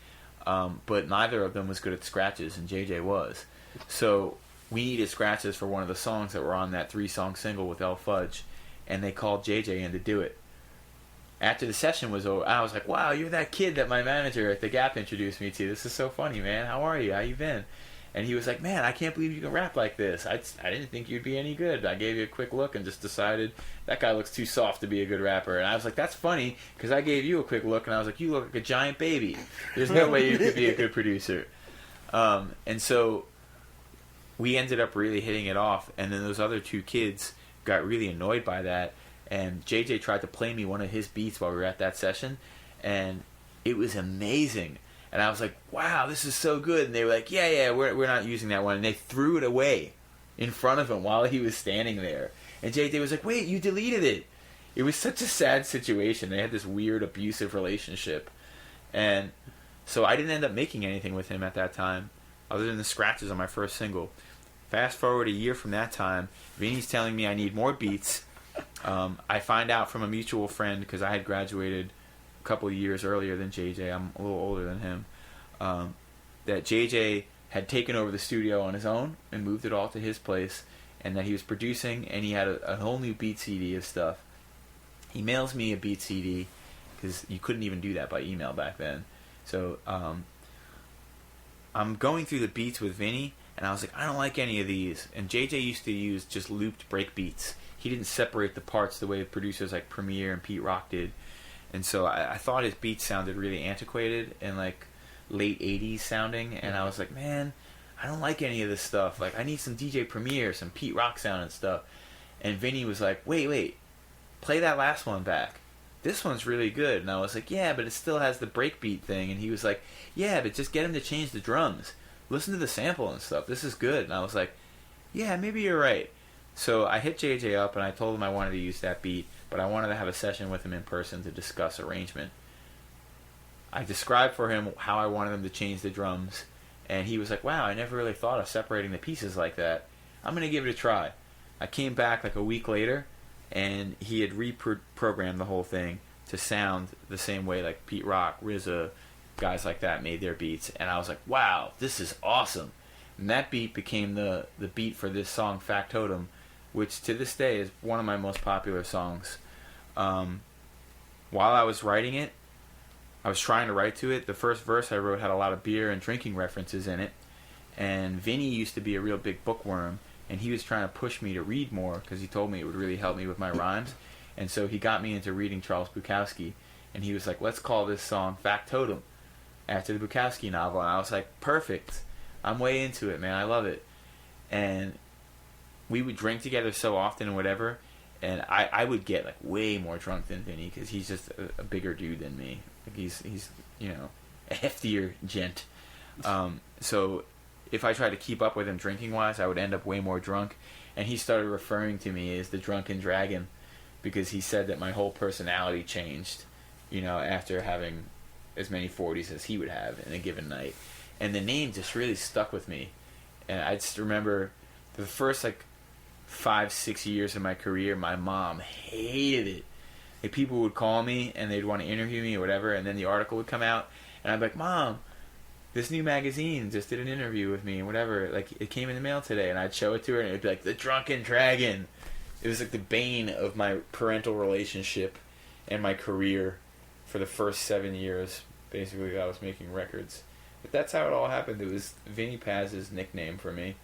But neither of them was good at scratches, and JJ was. So we needed scratches for one of the songs that were on that 3-song single with El Fudge, and they called JJ in to do it. After the session was over, I was like, wow, you're that kid that my manager at the Gap introduced me to. This is so funny, man. How are you? How you been? And he was like, man, I can't believe you can rap like this. I didn't think you'd be any good. I gave you a quick look and just decided that guy looks too soft to be a good rapper. And I was like, that's funny, because I gave you a quick look, and I was like, you look like a giant baby. There's no way you could be a good producer. And so we ended up really hitting it off, and then those other 2 kids got really annoyed by that, and JJ tried to play me one of his beats while we were at that session, and it was amazing. And I was like, wow, this is so good. And they were like, yeah, we're not using that one. And they threw it away in front of him while he was standing there. And JJ was like, wait, you deleted it. It was such a sad situation. They had this weird abusive relationship. And so I didn't end up making anything with him at that time, other than the scratches on my first single. Fast forward a year from that time, Vinny's telling me I need more beats. I find out from a mutual friend, because I had graduated a couple of years earlier than JJ, I'm a little older than him, that JJ had taken over the studio on his own and moved it all to his place, and that he was producing, and he had a whole new beat CD of stuff. He mails me a beat CD, because you couldn't even do that by email back then. So I'm going through the beats with Vinny, and I was like, I don't like any of these. And JJ used to use just looped break beats. He didn't separate the parts the way producers like Premier and Pete Rock did. And so I thought his beats sounded really antiquated and like late 80s sounding. And I was like, man, I don't like any of this stuff. Like, I need some DJ Premier, some Pete Rock sound and stuff. And Vinny was like, wait, play that last one back. This one's really good. And I was like, yeah, but it still has the breakbeat thing. And he was like, yeah, but just get him to change the drums. Listen to the sample and stuff. This is good. And I was like, yeah, maybe you're right. So I hit JJ up and I told him I wanted to use that beat, but I wanted to have a session with him in person to discuss arrangement. I described for him how I wanted him to change the drums, and he was like, wow, I never really thought of separating the pieces like that. I'm going to give it a try. I came back like a week later, and he had reprogrammed the whole thing to sound the same way like Pete Rock, RZA, guys like that made their beats, and I was like, wow, this is awesome. And that beat became the beat for this song, Factotum, which to this day is one of my most popular songs. While I was writing it, I was trying to write to it. The first verse I wrote had a lot of beer and drinking references in it. And Vinny used to be a real big bookworm, and he was trying to push me to read more because he told me it would really help me with my rhymes. And so he got me into reading Charles Bukowski, and he was like, let's call this song Factotum, after the Bukowski novel. And I was like, perfect. I'm way into it, man. I love it. And we would drink together so often and whatever, and I would get like way more drunk than Vinny because he's just a bigger dude than me. Like he's a heftier gent. So if I tried to keep up with him drinking wise, I would end up way more drunk. And he started referring to me as the Drunken Dragon because he said that my whole personality changed, after having as many 40s as he would have in a given night. And the name just really stuck with me. And I just remember the first 5-6 years of my career, my mom hated it. Like, people would call me and they'd want to interview me or whatever, and then the article would come out, and I'd be like, Mom, this new magazine just did an interview with me and whatever. Like, it came in the mail today, and I'd show it to her, and it'd be like, the Drunken Dragon. It was like the bane of my parental relationship and my career for the first 7 years, basically, that I was making records. But that's how it all happened. It was Vinny Paz's nickname for me.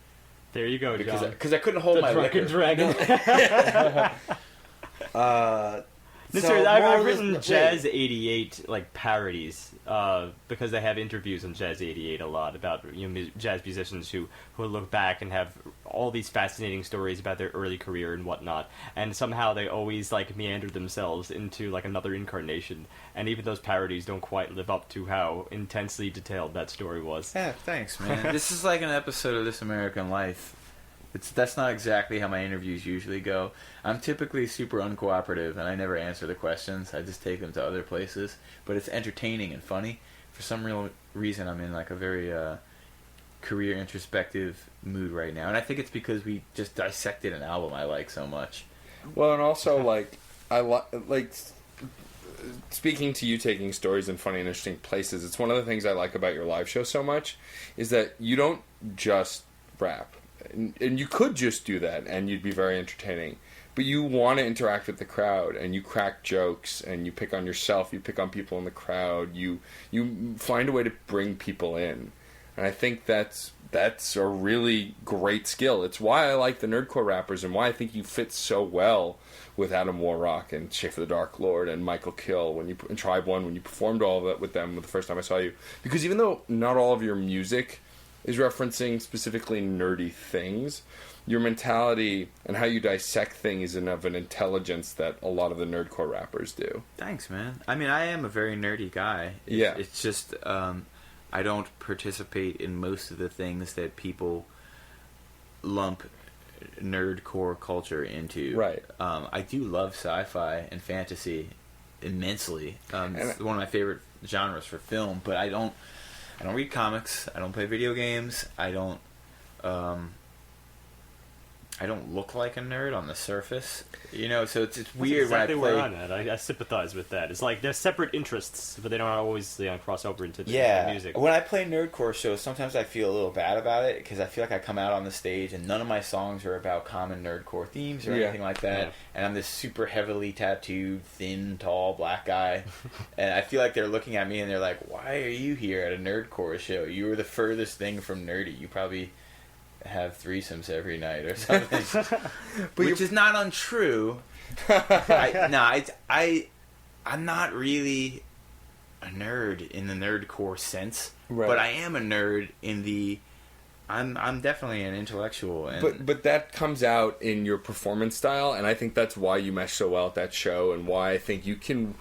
There you go, John. Because I couldn't hold my liquor. The Drunken Dragon. I've written Jazz 88 parodies because they have interviews on Jazz 88 a lot about jazz musicians who look back and have all these fascinating stories about their early career and whatnot, and somehow they always meander themselves into another incarnation, and even those parodies don't quite live up to how intensely detailed that story was. Yeah, thanks, man. This is like an episode of This American Life. That's not exactly how my interviews usually go. I'm typically super uncooperative, and I never answer the questions. I just take them to other places. But it's entertaining and funny. For some real reason, I'm in a very career introspective mood right now. And I think it's because we just dissected an album I like so much. Well, and also, speaking to you taking stories in funny and interesting places, it's one of the things I like about your live show so much, is that you don't just rap. And you could just do that, and you'd be very entertaining. But you want to interact with the crowd, and you crack jokes, and you pick on yourself, you pick on people in the crowd, you find a way to bring people in. And I think that's a really great skill. It's why I like the nerdcore rappers, and why I think you fit so well with Adam Warrock and Schaefer the Dark Lord and Michael Kill and Tribe One, when you performed all of that with them the first time I saw you. Because even though not all of your music is referencing specifically nerdy things, your mentality and how you dissect things is of an intelligence that a lot of the nerdcore rappers do. Thanks, man. I mean, I am a very nerdy guy. It's just I don't participate in most of the things that people lump nerdcore culture into. Right. I do love sci-fi and fantasy immensely. It's one of my favorite genres for film, but I don't read comics. I don't play video games. I don't I don't look like a nerd on the surface, so it's That's weird exactly when I play. where I'm at. I sympathize with that. It's like they're separate interests, but they don't always cross over into the music. When I play nerdcore shows, sometimes I feel a little bad about it because I feel like I come out on the stage and none of my songs are about common nerdcore themes or anything like that, and I'm this super heavily tattooed, thin, tall, black guy, and I feel like they're looking at me and they're like, "Why are you here at a nerdcore show? You were the furthest thing from nerdy. You probably have threesomes every night or something," which is not untrue. I'm not really a nerd in the nerdcore sense, but I am a nerd in the. I'm definitely an intellectual, but that comes out in your performance style, and I think that's why you mesh so well at that show, and why I think you can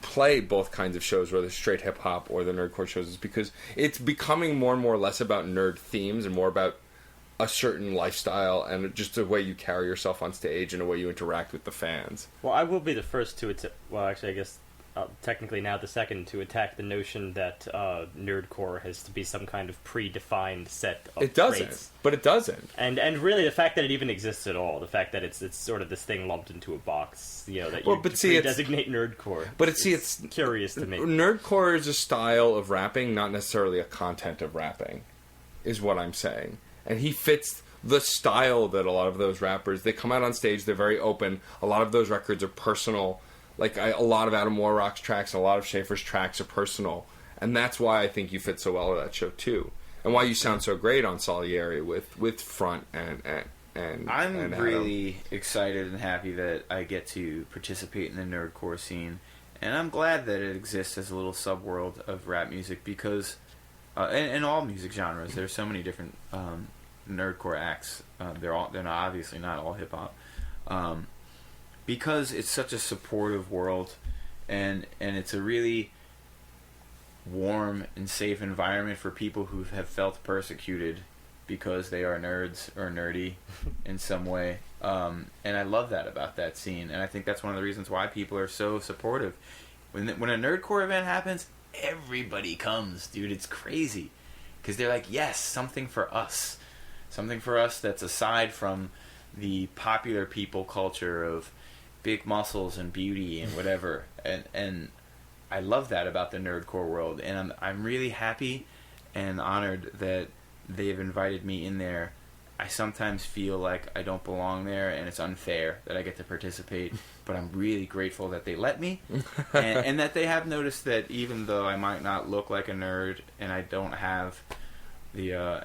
play both kinds of shows, whether straight hip hop or the nerdcore shows, is because it's becoming more and more less about nerd themes and more about a certain lifestyle and just the way you carry yourself on stage and the way you interact with the fans. Well, I will be the first to well, actually, I guess technically now the second to attack the notion that nerdcore has to be some kind of predefined set of It doesn't, traits. but it doesn't. And really, the fact that it even exists at all, the fact that it's sort of this thing lumped into a box, that you designate nerdcore. But it's curious to me. Nerdcore is a style of rapping, not necessarily a content of rapping, is what I'm saying. And he fits the style that a lot of those rappers, they come out on stage, they're very open. A lot of those records are personal. Like, a lot of Adam Warrock's tracks and a lot of Schaefer's tracks are personal. And that's why I think you fit so well with that show, too. And why you sound so great on Salieri with Front and I'm really excited and happy that I get to participate in the nerdcore scene. And I'm glad that it exists as a little subworld of rap music because, in all music genres, there's so many different nerdcore acts. They're not obviously not all hip hop, because it's such a supportive world, and it's a really warm and safe environment for people who have felt persecuted because they are nerds or nerdy in some way. And I love that about that scene, and I think that's one of the reasons why people are so supportive. When a nerdcore event happens, everybody comes, dude. It's crazy because they're like, yes, something for us that's aside from the popular people culture of big muscles and beauty and whatever. And I love that about the nerdcore world, and I'm really happy and honored that they've invited me in there. I sometimes feel like I don't belong there, and it's unfair that I get to participate, but I'm really grateful that they let me, and that they have noticed that even though I might not look like a nerd and I don't have the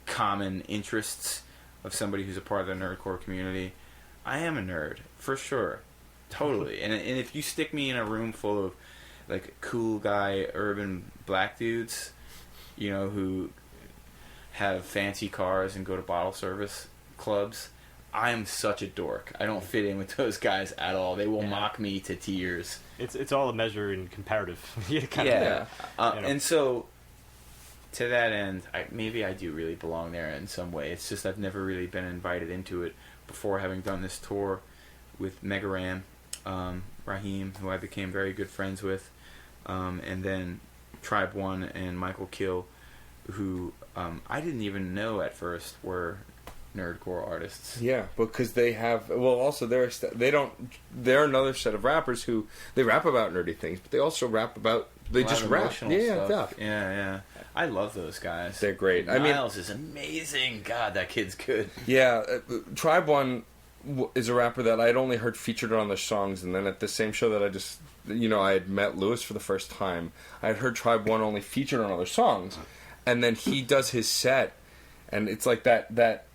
common interests of somebody who's a part of the nerdcore community, I am a nerd, for sure. Totally. And if you stick me in a room full of, like, cool guy, urban black dudes, who have fancy cars and go to bottle service clubs, I'm such a dork. I don't fit in with those guys at all. They will mock me to tears. It's all a measure in comparative. And so, to that end, maybe I do really belong there in some way. It's just I've never really been invited into it before, having done this tour with Mega Ran, Raheem, who I became very good friends with, and then Tribe One and Michael Kill, who I didn't even know at first were nerdcore artists. Yeah, because they have. Well, also they're another set of rappers who they rap about nerdy things, but they also rap about just rap. Stuff. Yeah. I love those guys. They're great. Miles is amazing. God, that kid's good. Yeah, Tribe One is a rapper that I'd only heard featured on their songs, and then at the same show that I just, I had met Lewis for the first time. I had heard Tribe One only featured on other songs, and then he does his set, and it's like that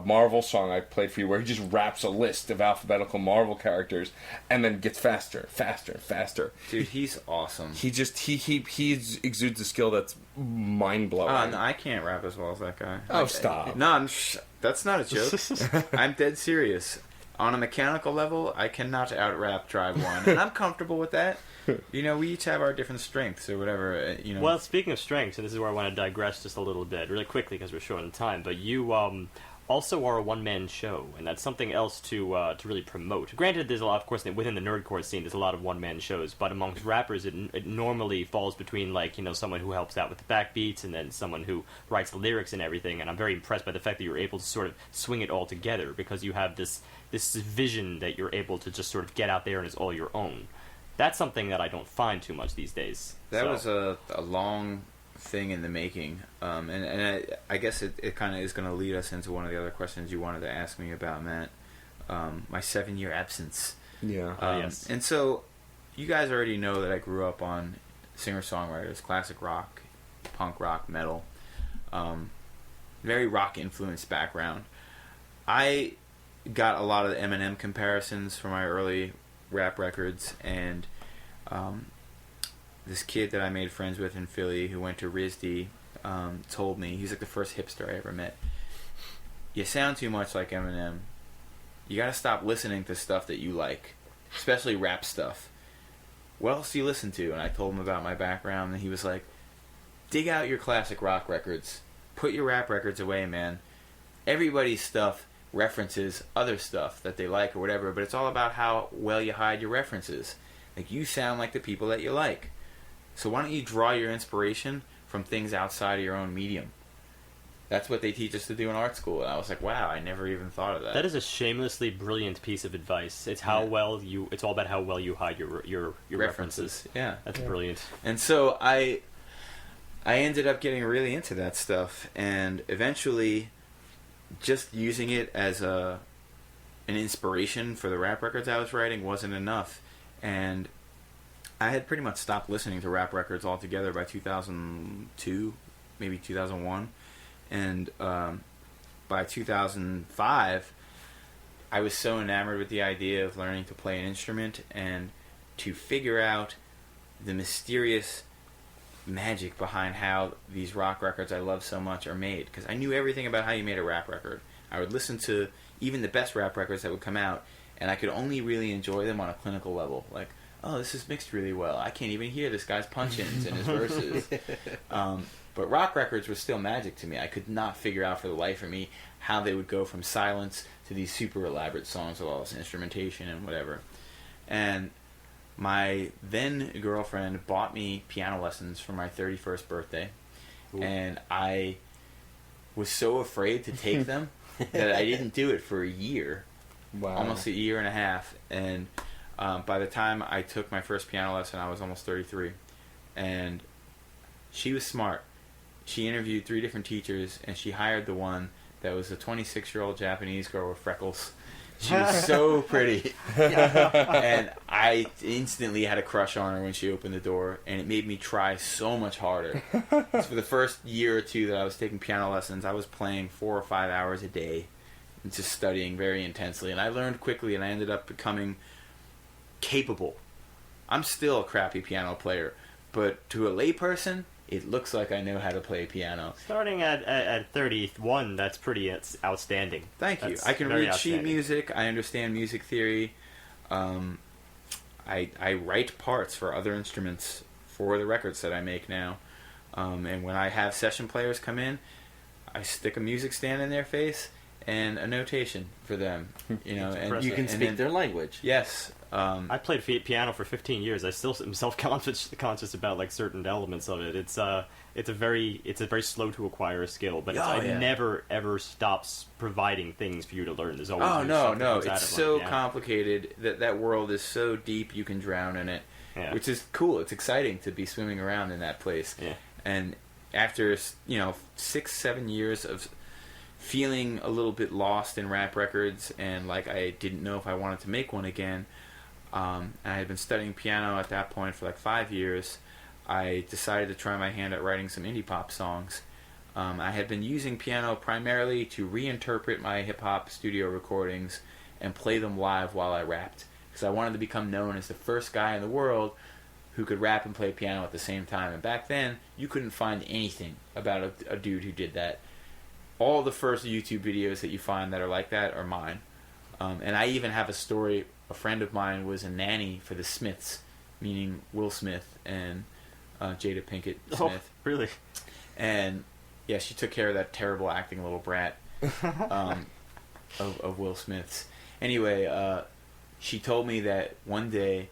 Marvel song I played for you, where he just raps a list of alphabetical Marvel characters, and then gets faster, faster, faster. Dude, he's awesome. He exudes a skill that's mind blowing. No, I can't rap as well as that guy. Oh, stop! No, that's not a joke. I'm dead serious. On a mechanical level, I cannot out-rap Tribe One, and I'm comfortable with that. We each have our different strengths or whatever. Well, speaking of strengths, and this is where I want to digress just a little bit, really quickly, because we're short on time. But you also are a one-man show, and that's something else to really promote. Granted, there's a lot, of course, within the nerdcore scene, there's a lot of one-man shows, but amongst rappers, it normally falls between, like, you know, someone who helps out with the backbeats, and then someone who writes the lyrics and everything, and I'm very impressed by the fact that you're able to sort of swing it all together, because you have this vision that you're able to just sort of get out there and it's all your own. That's something that I don't find too much these days. That was a long thing in the making, and I guess it kind of is going to lead us into one of the other questions you wanted to ask me about, Matt. My 7-year absence. Yeah. Yes. And so, you guys already know that I grew up on singer-songwriters, classic rock, punk rock, metal, very rock-influenced background. I got a lot of the Eminem comparisons from my early rap records, and this kid that I made friends with in Philly who went to RISD told me, he's like the first hipster I ever met, you sound too much like Eminem. You gotta stop listening to stuff that you like, especially rap stuff. What else do you listen to? And I told him about my background, and he was like, dig out your classic rock records. Put your rap records away, man. Everybody's stuff references other stuff that they like or whatever, but it's all about how well you hide your references. Like, you sound like the people that you like. So why don't you draw your inspiration from things outside of your own medium? That's what they teach us to do in art school. And I was like, wow, I never even thought of that. That is a shamelessly brilliant piece of advice. It's how well you. It's all about how well you hide your references. Yeah, that's brilliant. And so I ended up getting really into that stuff, and eventually, just using it as an inspiration for the rap records I was writing wasn't enough, and I had pretty much stopped listening to rap records altogether by 2002, maybe 2001. And by 2005, I was so enamored with the idea of learning to play an instrument and to figure out the mysterious magic behind how these rock records I love so much are made. Because I knew everything about how you made a rap record. I would listen to even the best rap records that would come out, and I could only really enjoy them on a clinical level. Like, oh, this is mixed really well. I can't even hear this guy's punch-ins in his verses. But rock records were still magic to me. I could not figure out for the life of me how they would go from silence to these super elaborate songs with all this instrumentation and whatever. And my then girlfriend bought me piano lessons for my 31st birthday. Ooh. And I was so afraid to take them that I didn't do it for a year. Wow. Almost a year and a half. And by the time I took my first piano lesson, I was almost 33. And she was smart. She interviewed 3 different teachers, and she hired the one that was a 26-year-old Japanese girl with freckles. She was so pretty. And I instantly had a crush on her when she opened the door, and it made me try so much harder. So for the first year or 2 that I was taking piano lessons, I was playing 4 or 5 hours a day and just studying very intensely. And I learned quickly, and I ended up becoming capable. I'm still a crappy piano player, but to a layperson, it looks like I know how to play piano. Starting at 31, that's pretty outstanding. Thank you. I can read sheet music. I understand music theory. I write parts for other instruments for the records that I make now. And when I have session players come in, I stick a music stand in their face and a notation for them. You know, and you can speak their language. Yes. I played piano for 15 years. I still am self-conscious about like certain elements of it. It's a very slow to acquire skill, but it never ever stops providing things for you to learn. There's always no, it's so complicated that world is so deep you can drown in it, which is cool. It's exciting to be swimming around in that place. Yeah. And after 6-7 years of feeling a little bit lost in rap records and like I didn't know if I wanted to make one again. And I had been studying piano at that point for like 5 years. I decided to try my hand at writing some indie pop songs. I had been using piano primarily to reinterpret my hip hop studio recordings and play them live while I rapped, because I wanted to become known as the first guy in the world who could rap and play piano at the same time. And back then, you couldn't find anything about a dude who did that. All the first YouTube videos that you find that are like that are mine. And I even have a story. A friend of mine was a nanny for the Smiths, meaning Will Smith and Jada Pinkett Smith. Oh, really? And yeah, she took care of that terrible acting little brat. of Will Smith's. Anyway, she told me that one day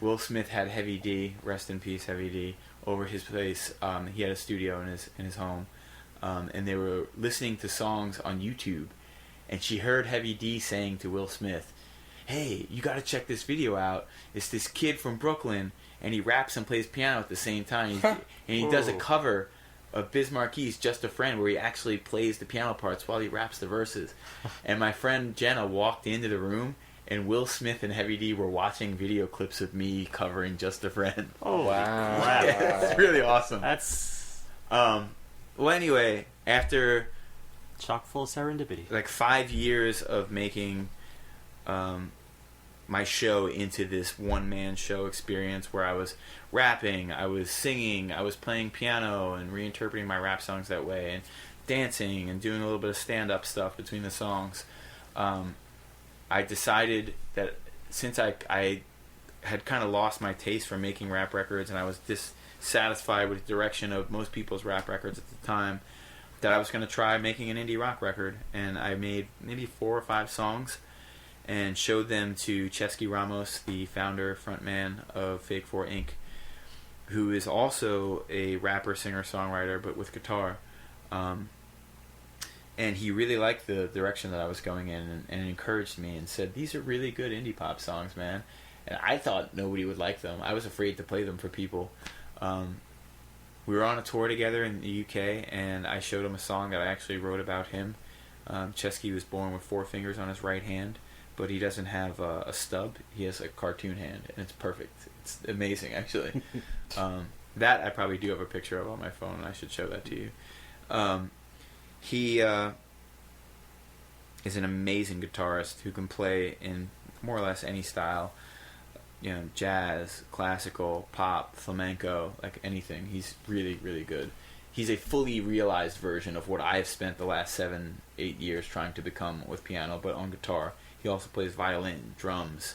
Will Smith had Heavy D, rest in peace, Heavy D, over his place. He had a studio in his home, and they were listening to songs on YouTube, and she heard Heavy D saying to Will Smith, "Hey, you got to check this video out. It's this kid from Brooklyn, and he raps and plays piano at the same time, and he does a cover of Biz Marquis' Just a Friend, where he actually plays the piano parts while he raps the verses." And my friend Jenna walked into the room, and Will Smith and Heavy D were watching video clips of me covering Just a Friend. Oh, wow. crap. It's really awesome. That's Well, anyway, after chock full of serendipity. like 5 years of making my show into this one-man show experience where I was rapping, I was singing, I was playing piano and reinterpreting my rap songs that way, and dancing and doing a little bit of stand-up stuff between the songs, I decided that since I had kind of lost my taste for making rap records, and I was dissatisfied with the direction of most people's rap records at the time, that I was going to try making an indie rock record. And I made maybe 4 or 5 songs and showed them to Chesky Ramos, the founder, frontman of Fake 4 Inc., who is also a rapper, singer, songwriter, but with guitar. And he really liked the direction that I was going in, and encouraged me and said, "These are really good indie pop songs, man." And I thought nobody would like them. I was afraid to play them for people. We were on a tour together in the UK, and I showed him a song that I actually wrote about him. Chesky was born with 4 fingers on his right hand, but he doesn't have a stub. He has a cartoon hand, and it's perfect. It's amazing, actually. That I probably do have a picture of on my phone, and I should show that to you. He is an amazing guitarist who can play in more or less any style. You know, jazz, classical, pop, flamenco, like anything. He's really, really good. He's a fully realized version of what I've spent the last 7-8 years trying to become with piano, but on guitar. He also plays violin, drums,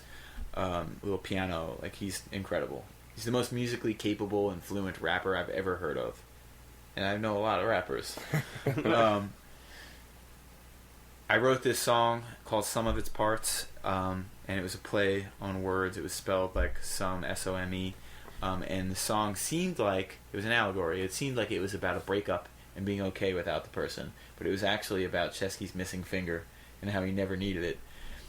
little piano. Like, he's incredible. He's the most musically capable and fluent rapper I've ever heard of. And I know a lot of rappers. I wrote this song called Some of Its Parts, and it was a play on words. It was spelled like some, S-O-M-E, and the song seemed like it was an allegory. It seemed like it was about a breakup and being okay without the person, but it was actually about Chesky's missing finger and how he never needed it.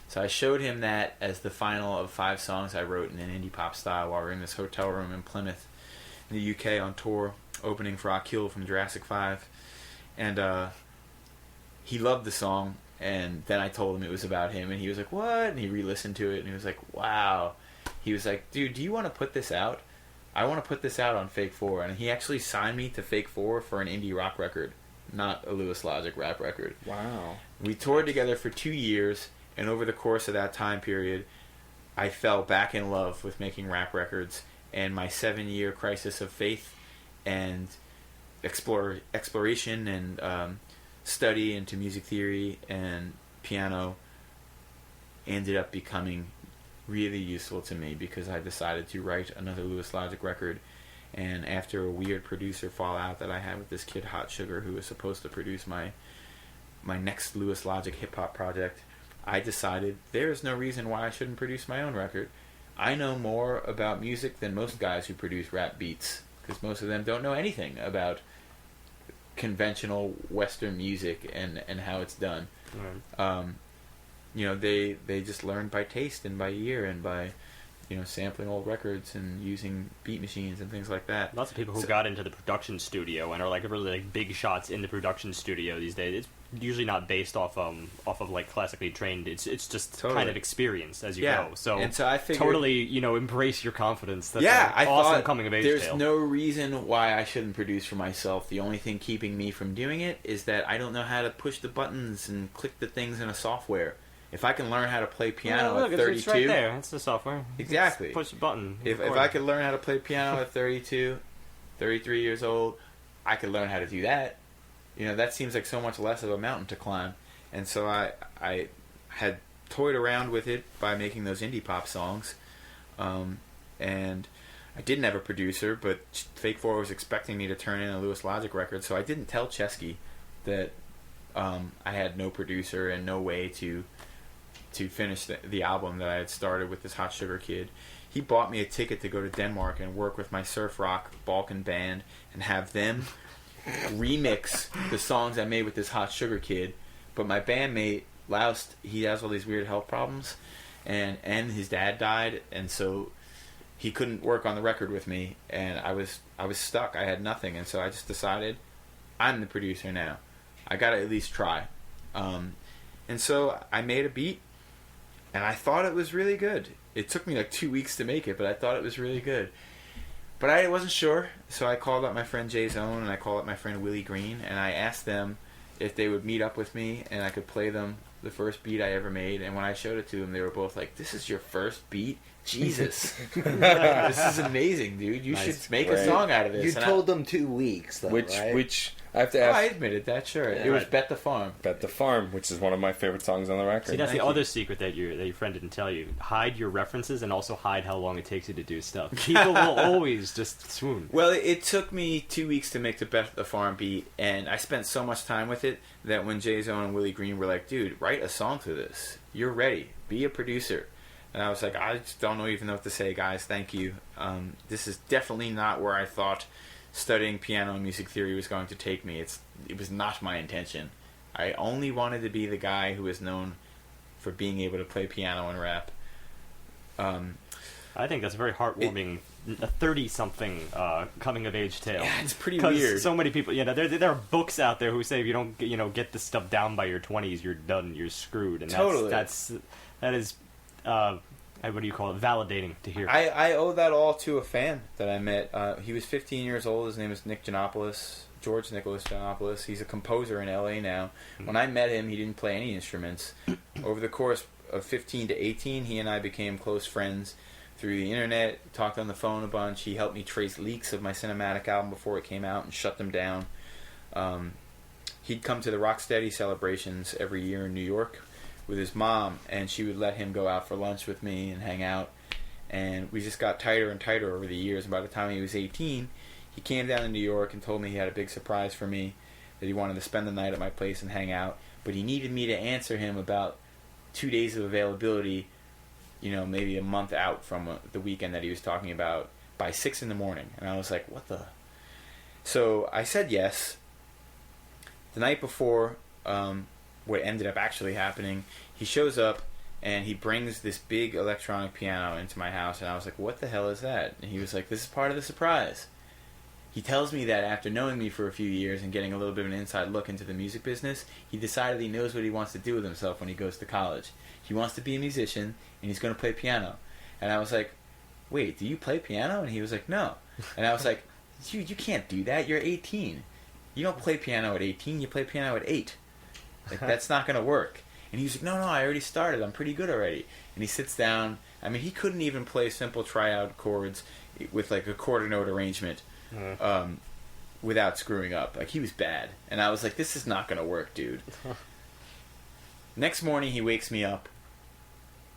So I showed him that as the final of 5 songs I wrote in an indie pop style while we were in this hotel room in Plymouth, in the UK, on tour, opening for Akil from Jurassic 5. And he loved the song, and then I told him it was about him, and he was like, "What?" And he re-listened to it, and he was like, "Wow." He was like, "Dude, do you want to put this out? I want to put this out on Fake 4. And he actually signed me to Fake 4 for an indie rock record, not a Louis Logic rap record. Wow. We toured together for 2 years, and over the course of that time period, I fell back in love with making rap records, and my 7-year crisis of faith and exploration and study into music theory and piano ended up becoming really useful to me, because I decided to write another Louis Logic record. And after a weird producer fallout that I had with this kid Hot Sugar, who was supposed to produce my next Louis Logic hip-hop project, I decided there's no reason why I shouldn't produce my own record. I know more about music than most guys who produce rap beats, because most of them don't know anything about conventional Western music and how it's done. Right. You know, they just learn by taste and by ear and by, you know, sampling old records and using beat machines and things like that. Lots of people who got into the production studio and are like really like big shots in the production studio these days. It's usually not based off of like classically trained. It's just Totally. kind of experience as you go. So, and so I figured, totally, you know, embrace your confidence. That's I awesome thought coming of age there's tale. no reason why I shouldn't produce for myself. The only thing keeping me from doing it is that I don't know how to push the buttons and click the things in a software. If I can learn how to play piano look, at 32... it's right there. It's the software. Exactly. Just push the button. If I could learn how to play piano at 32, 33 years old, I could learn how to do that. You know, that seems like so much less of a mountain to climb. And so I had toyed around with it by making those indie pop songs. And I didn't have a producer, but Fake 4 was expecting me to turn in a Louis Logic record, so I didn't tell Chesky that I had no producer and no way to finish the album that I had started with this Hot Sugar Kid. He bought me a ticket to go to Denmark and work with my surf rock Balkan band and have them remix the songs I made with this Hot Sugar Kid. But my bandmate Laust, he has all these weird health problems, and his dad died, and so he couldn't work on the record with me, and I was stuck. I had nothing, and so I just decided I'm the producer now. I gotta at least try. And so I made a beat, and I thought it was really good. It took me like 2 weeks to make it, but I thought it was really good. But I wasn't sure, so I called up my friend Jay Zone, and I called up my friend Willie Green, and I asked them if they would meet up with me, and I could play them the first beat I ever made. And when I showed it to them, they were both like, "This is your first beat? Jesus. This is amazing, dude. You should make a song out of this." You told them 2 weeks, though, right? Which I have to ask. I admitted that, sure. Yeah, it was Bet the Farm. Bet the Farm, which is one of my favorite songs on the record. See, that's Thank the you. other secret that your friend didn't tell you. Hide your references and also hide how long it takes you to do stuff. People will always just swoon. Well, it took me 2 weeks to make the Bet the Farm beat, and I spent so much time with it that when Jay Zone and Willie Green were like, "Dude, write a song to this. You're ready. Be a producer." And I was like, "I just don't even know what to say, guys. Thank you. This is definitely not where I thought studying piano and music theory was going to take me. It was not my intention. I only wanted to be the guy who is known for being able to play piano and rap." I think that's a very heartwarming, a 30-something coming-of-age tale. Yeah, it's pretty 'Cause weird. so many people, there are books out there who say if you don't, get this stuff down by your 20s, you're done, you're screwed. And Totally. that is, what do you call it? Validating to hear. I owe that all to a fan that I met. He was 15 years old. His name is George Nicholas Giannopoulos. He's a composer in LA now. When I met him, he didn't play any instruments. Over the course of 15 to 18, he and I became close friends through the internet, talked on the phone a bunch. He helped me trace leaks of my cinematic album before it came out and shut them down. He'd come to the Rocksteady celebrations every year in New York with his mom, and she would let him go out for lunch with me and hang out. And we just got tighter and tighter over the years. And by the time he was 18, he came down to New York and told me he had a big surprise for me, that he wanted to spend the night at my place and hang out. But he needed me to answer him about 2 days of availability, maybe a month out from the weekend that he was talking about, by 6 in the morning. And I was like, what the? So I said yes. The night before, what ended up actually happening, he shows up and he brings this big electronic piano into my house, and I was like, what the hell is that? And he was like, this is part of the surprise. He tells me that after knowing me for a few years and getting a little bit of an inside look into the music business, he decided he knows what he wants to do with himself when he goes to college. He wants to be a musician, and he's going to play piano. And I was like, wait, do you play piano? And he was like, no. And I was like, you can't do that. You're 18. You don't play piano at 18. You play piano at 8. Like, that's not going to work. And he was like, no, I already started. I'm pretty good already. And he sits down. I mean, he couldn't even play simple triad chords with, like, a quarter note arrangement without screwing up. Like, he was bad. And I was like, this is not going to work, dude. Next morning, he wakes me up.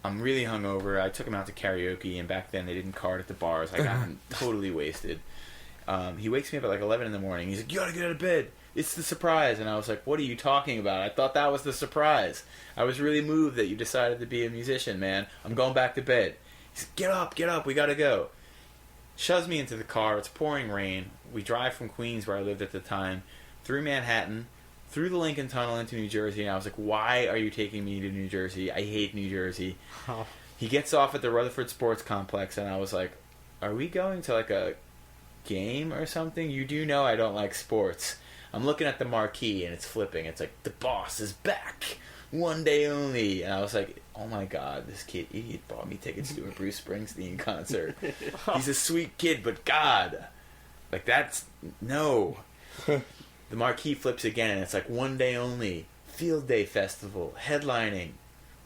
I'm really hungover. I took him out to karaoke, and back then they didn't card at the bars. I got totally wasted. He wakes me up at like 11 in the morning. He's like, you gotta get out of bed. It's the surprise. And I was like, what are you talking about? I thought that was the surprise. I was really moved that you decided to be a musician, man. I'm going back to bed. He's like, get up, we gotta go. Shoves me into the car. It's pouring rain. We drive from Queens, where I lived at the time, through Manhattan, through the Lincoln Tunnel into New Jersey. And I was like, why are you taking me to New Jersey? I hate New Jersey. Oh. He gets off at the Rutherford Sports Complex, and I was like, are we going to like a game or something? You do know I don't like sports. I'm looking at the marquee, and it's flipping. It's like, the boss is back. One day only. And I was like, oh my god, this kid idiot bought me tickets to a Bruce Springsteen concert. He's a sweet kid, but god. Like, that's... No. The marquee flips again, and it's like, one day only. Field Day Festival. Headlining.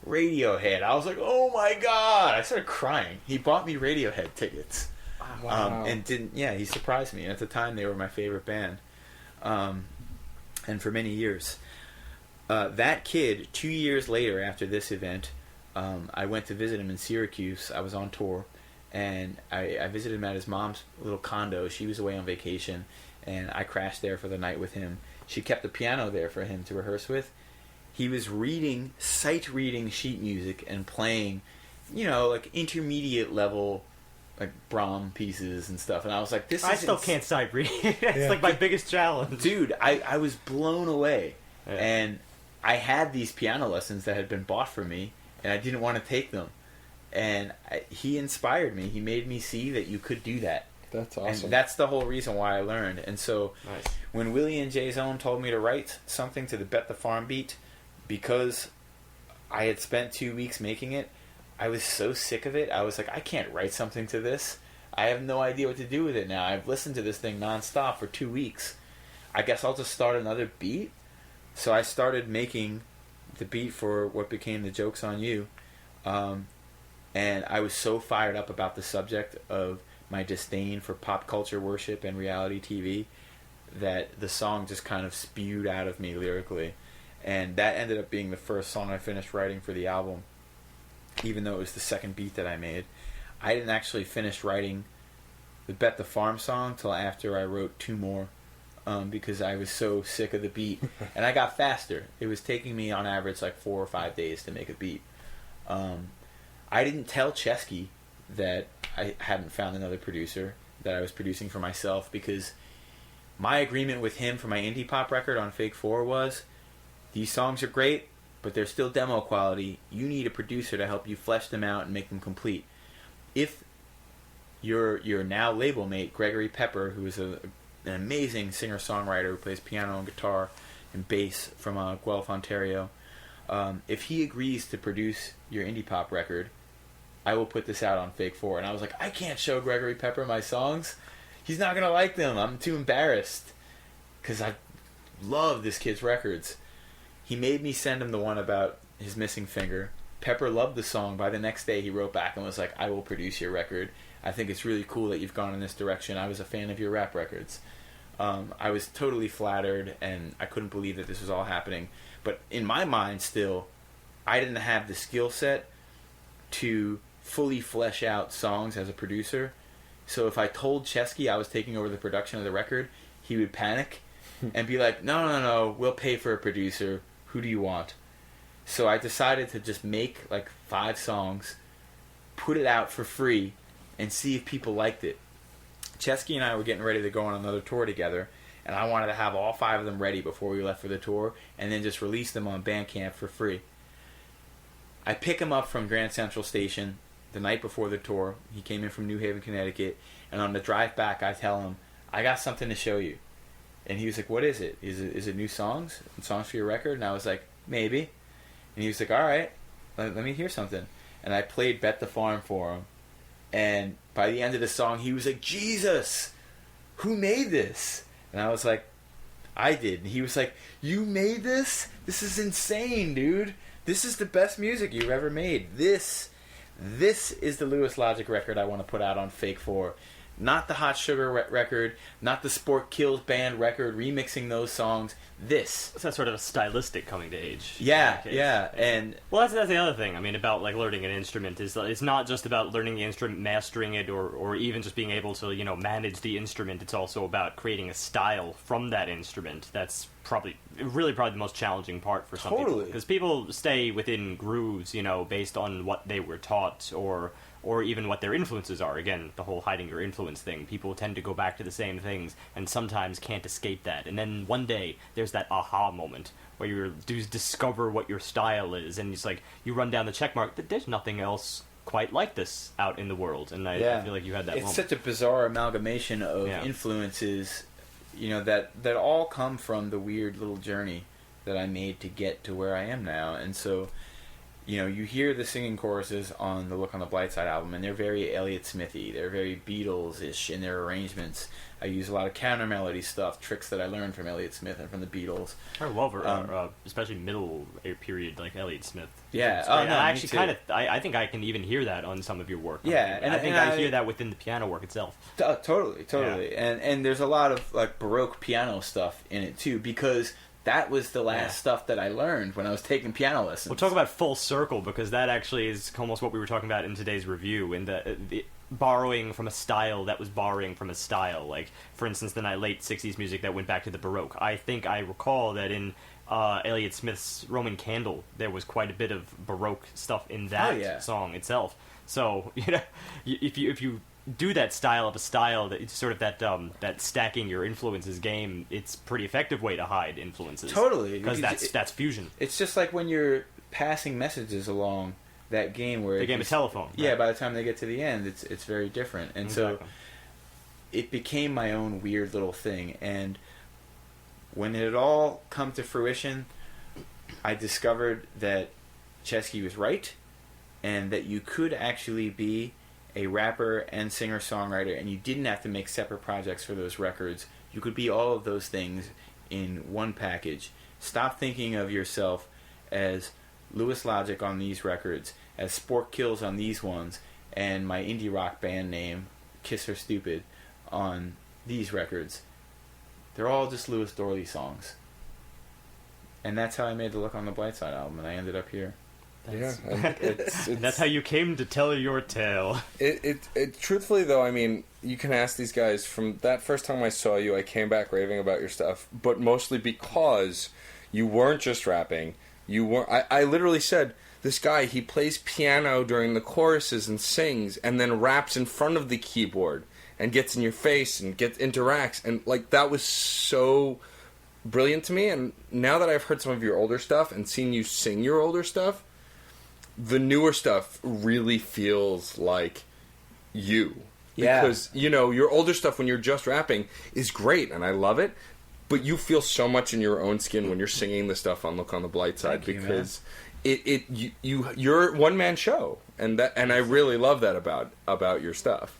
Radiohead. I was like, oh my god. I started crying. He bought me Radiohead tickets. Wow. And he surprised me. And at the time, they were my favorite band. And for many years. That kid, 2 years later after this event, I went to visit him in Syracuse. I was on tour, and I visited him at his mom's little condo. She was away on vacation, and I crashed there for the night with him. She kept the piano there for him to rehearse with. He was sight reading sheet music and playing, like intermediate level, like Brahms pieces and stuff. And I was like, I still can't sight read. It's like my biggest challenge. Dude, I was blown away. Yeah. And I had these piano lessons that had been bought for me, and I didn't want to take them. And he inspired me. He made me see that you could do that. That's awesome. And that's the whole reason why I learned. And so nice. When Willie and Jay Zone told me to write something to the Bet the Farm beat, because I had spent 2 weeks making it, I was so sick of it. I was like, I can't write something to this. I have no idea what to do with it now. I've listened to this thing nonstop for 2 weeks. I guess I'll just start another beat. So I started making the beat for what became the Joke's on You. And I was so fired up about the subject of my disdain for pop culture worship and reality TV that the song just kind of spewed out of me lyrically. And that ended up being the first song I finished writing for the album, even though it was the second beat that I made. I didn't actually finish writing the Bet the Farm song till after I wrote 2 more, because I was so sick of the beat. And I got faster. It was taking me on average like 4 or 5 days to make a beat. I didn't tell Chesky that I hadn't found another producer, that I was producing for myself, because my agreement with him for my indie pop record on Fake 4 was, these songs are great, but they're still demo quality. You need a producer to help you flesh them out and make them complete. If your now label mate, Gregory Pepper, who is an amazing singer-songwriter who plays piano and guitar and bass from Guelph, Ontario, if he agrees to produce your indie pop record, I will put this out on Fake 4. And I was like, I can't show Gregory Pepper my songs. He's not going to like them. I'm too embarrassed. Because I love this kid's records. He made me send him the one about his missing finger. Pepper loved the song. By the next day, he wrote back and was like, I will produce your record. I think it's really cool that you've gone in this direction. I was a fan of your rap records. I was totally flattered, and I couldn't believe that this was all happening. But in my mind still, I didn't have the skill set to fully flesh out songs as a producer. So if I told Chesky I was taking over the production of the record, he would panic and be like, no, we'll pay for a producer. Who do you want? So I decided to just make like 5 songs, put it out for free, and see if people liked it. Chesky and I were getting ready to go on another tour together, and I wanted to have all 5 of them ready before we left for the tour, and then just release them on Bandcamp for free. I pick him up from Grand Central Station the night before the tour. He came in from New Haven, Connecticut, and on the drive back I tell him, I got something to show you. And he was like, what is it? Is it new songs? Songs for your record? And I was like, maybe. And he was like, alright, let me hear something. And I played Bet the Farm for him. And by the end of the song, he was like, Jesus, who made this? And I was like, I did. And he was like, you made this? This is insane, dude. This is the best music you've ever made. This is the Lewis Logic record I want to put out on Fake 4. Not the Hot Sugar record, not the Sport Kills Band record, remixing those songs. This. So that's sort of a stylistic coming to age. Yeah. And well, that's the other thing. I mean, about like learning an instrument is it's not just about learning the instrument, mastering it, or even just being able to manage the instrument. It's also about creating a style from that instrument. That's probably the most challenging part for some people, because people stay within grooves, based on what they were taught or even what their influences are. Again, the whole hiding your influence thing. People tend to go back to the same things and sometimes can't escape that. And then one day, there's that aha moment where you discover what your style is, and it's like, you run down the check mark, there's nothing else quite like this out in the world. And I feel like you had that moment. It's such a bizarre amalgamation of influences, that all come from the weird little journey that I made to get to where I am now. And so, you hear the singing choruses on the Look on the Blight Side album, and they're very Elliott Smithy. They're very Beatles-ish in their arrangements. I use a lot of counter melody stuff, tricks that I learned from Elliott Smith and from the Beatles. I love especially middle period, like Elliott Smith. Yeah, I actually I think I can even hear that on some of your work. Yeah, and I think I hear that within the piano work itself. Totally. Yeah. And there's a lot of like Baroque piano stuff in it too, because that was the last stuff that I learned when I was taking piano lessons. We'll talk about full circle, because that actually is almost what we were talking about in today's review. In borrowing from a style that was borrowing from a style. Like, for instance, the late 60s music that went back to the Baroque. I think I recall that in Elliott Smith's Roman Candle, there was quite a bit of Baroque stuff in that song itself. So, you know, if you do that style of a style, that it's sort of that stacking your influences game, it's a pretty effective way to hide influences. Totally. Because that's fusion. It's just like when you're passing messages along that game where... The game of telephone. Yeah, right? by the time they get to the end, it's very different. And exactly. so it became my own weird little thing. And when it all come to fruition, I discovered that Chesky was right, and that you could actually be a rapper and singer-songwriter, and you didn't have to make separate projects for those records. You could be all of those things in one package. Stop thinking of yourself as Lewis Logic on these records, as Spork Kills on these ones, and my indie rock band name, Kiss Her Stupid, on these records. They're all just Louis Dorley songs. And that's how I made the Look on the Blight Side album, and I ended up here. It's that's how you came to tell your tale. Truthfully, though, I mean, you can ask these guys, from that first time I saw you, I came back raving about your stuff, but mostly because you weren't just rapping. You weren't. I literally said, this guy, he plays piano during the choruses and sings, and then raps in front of the keyboard and gets in your face and interacts, and like that was so brilliant to me. And now that I've heard some of your older stuff and seen you sing your older stuff, the newer stuff really feels like you. Yeah. Because, you know, your older stuff when you're just rapping is great, and I love it, but you feel so much in your own skin when you're singing the stuff on Look on the Blight Side. Thank you, because you're one-man show, and I really love that about your stuff.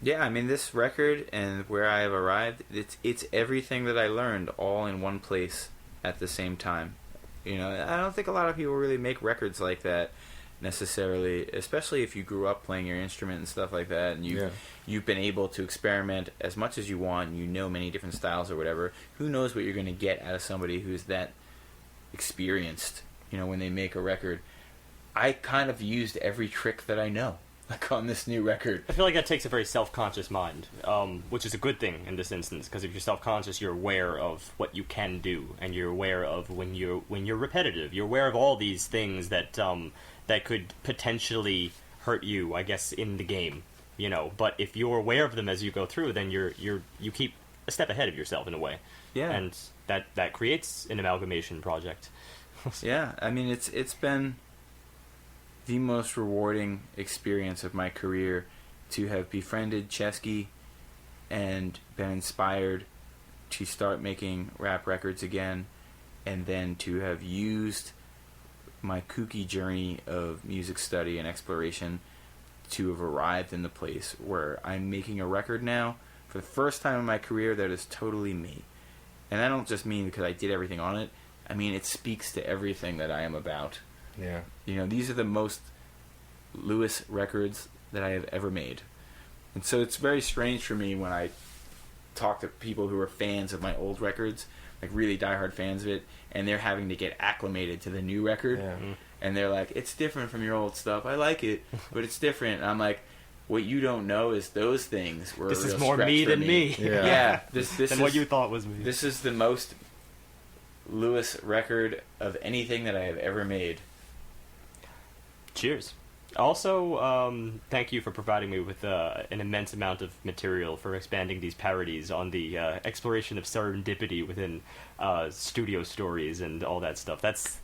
Yeah, I mean, this record and where I have arrived, it's everything that I learned all in one place at the same time. You know, I don't think a lot of people really make records like that necessarily, especially if you grew up playing your instrument and stuff like that, and you've been able to experiment as much as you want, and you know many different styles or whatever. Who knows what you're going to get out of somebody who's that experienced, you know, when they make a record. I kind of used every trick that I know, like on this new record. I feel like that takes a very self-conscious mind, which is a good thing in this instance, because if you're self-conscious, you're aware of what you can do, and you're aware of when you're repetitive. You're aware of all these things that that could potentially hurt you, I guess, in the game, you know. But if you're aware of them as you go through, then you keep a step ahead of yourself in a way. Yeah, and that creates an amalgamation project. Yeah, I mean, it's been the most rewarding experience of my career to have befriended Chesky and been inspired to start making rap records again, and then to have used my kooky journey of music study and exploration to have arrived in the place where I'm making a record now for the first time in my career that is totally me. And I don't just mean because I did everything on it. I mean, it speaks to everything that I am about. Yeah. You know, these are the most Lewis records that I have ever made. And so it's very strange for me when I talk to people who are fans of my old records, like really diehard fans of it, and they're having to get acclimated to the new record. Yeah. And they're like, it's different from your old stuff. I like it, but it's different. And I'm like, what you don't know is those things were this a real is more stretch me for than me. Yeah. Yeah, this than is what you thought was me. This is the most Lewis record of anything that I have ever made. Cheers. Also, thank you for providing me with an immense amount of material for expanding these parodies on the exploration of serendipity within studio stories and all that stuff. That's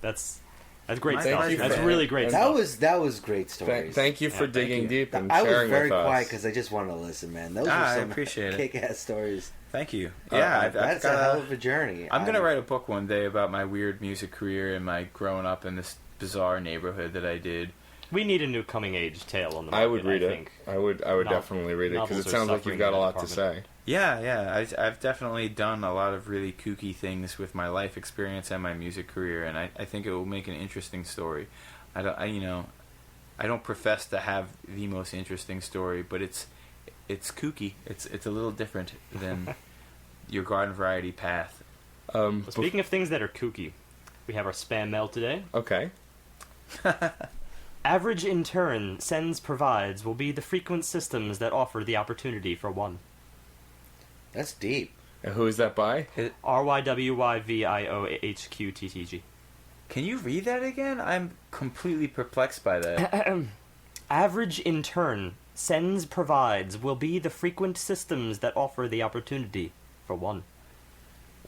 great My stuff. pleasure. That's really great That stuff. was great stories. Thank you for Yeah, thank digging you. deep and I was sharing very with us. quiet because I just wanted to listen, man. Those I were some appreciate it. kick-ass stories. Thank you. Yeah, I've that's got a hell of a journey. I'm going to write a book one day about my weird music career and my growing up in this bizarre neighborhood that I did. We need a new coming-age tale on the market, I would read it. think. I would definitely read it because novels it are sounds like suffering you've got a in lot that to say. Yeah. I've definitely done a lot of really kooky things with my life experience and my music career, and I think it will make an interesting story. I don't profess to have the most interesting story, but it's kooky. It's a little different than your garden variety path. Well, speaking of things that are kooky, we have our spam mail today. Okay. Average in turn, sends provides will be the frequent systems that offer the opportunity for one. That's deep. And who is that by? RYWYVIOHQTTG. Can you read that again? I'm completely perplexed by that. Average in turn, sends provides will be the frequent systems that offer the opportunity for one.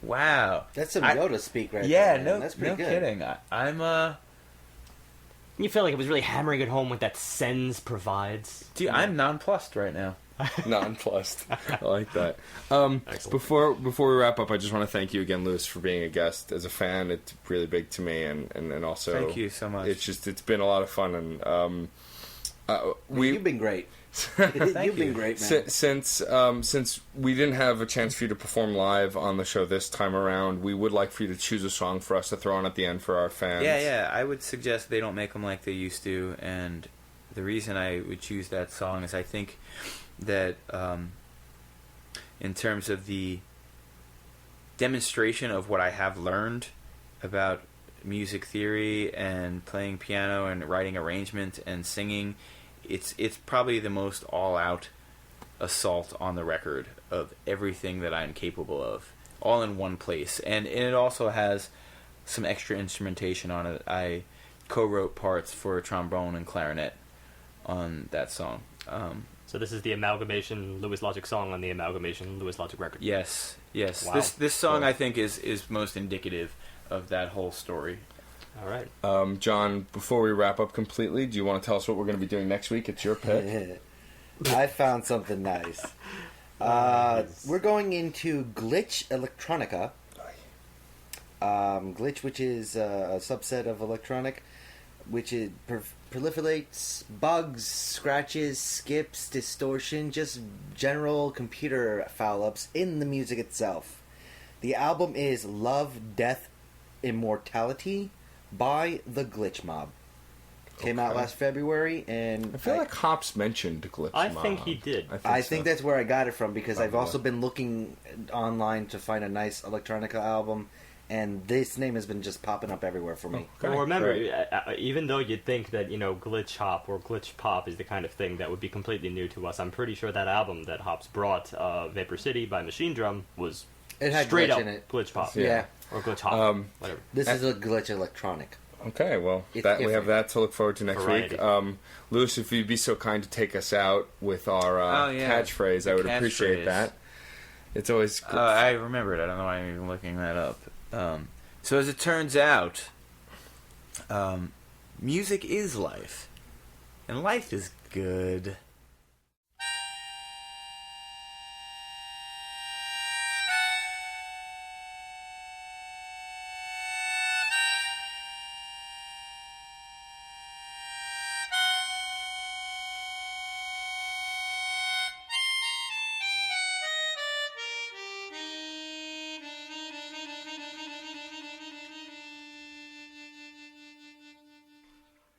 Wow. That's some Yoda speak right yeah, there. no, That's pretty no good. kidding. I'm You feel like it was really hammering it home with that sends provides. Dude, I'm nonplussed right now. Nonplussed. I like that. Excellent. Before we wrap up, I just want to thank you again, Lewis, for being a guest. As a fan, it's really big to me, and also Thank you so much. It's been a lot of fun, and You've been great. You've been great, man. Since we didn't have a chance for you to perform live on the show this time around, we would like for you to choose a song for us to throw on at the end for our fans. Yeah. I would suggest they don't make them like they used to, and the reason I would choose that song is I think that in terms of the demonstration of what I have learned about music theory and playing piano and writing arrangement and singing, it's probably the most all-out assault on the record of everything that I'm capable of, all in one place. And it also has some extra instrumentation on it. I co-wrote parts for trombone and clarinet on that song. So this is the Amalgamation Lewis Logic song on the Amalgamation Lewis Logic record. Yes. Wow. This song Cool. I think is most indicative of that whole story. All right. John, before we wrap up completely, do you want to tell us what we're going to be doing next week? It's your pick. I found something nice. We're going into glitch electronica. Glitch, which is a subset of electronic, which it proliferates bugs, scratches, skips, distortion, just general computer foul-ups in the music itself. The album is Love, Death, Immortality by the Glitch Mob. Came out last February, and I feel like Hops mentioned Glitch I Mob. think he did. I think so. that's where I got it from, because I've Probably. also been looking online to find a nice electronica album, and this name has been just popping up everywhere for me. Okay, Well, remember, great. even though you'd think that, glitch hop or glitch pop is the kind of thing that would be completely new to us, I'm pretty sure that album that Hops brought, Vapor City by Machine Drum, was It had straight glitch up in it. glitch pop. Yeah. Or glitch hop, whatever. This is a glitch electronic. Okay, well, It's we have different. that to look forward to next Variety. week. Lewis, if you'd be so kind to take us out with our catchphrase, I would appreciate catchphrase. that. It's always good. I remember it. I don't know why I'm even looking that up. So as it turns out, music is life, and life is good.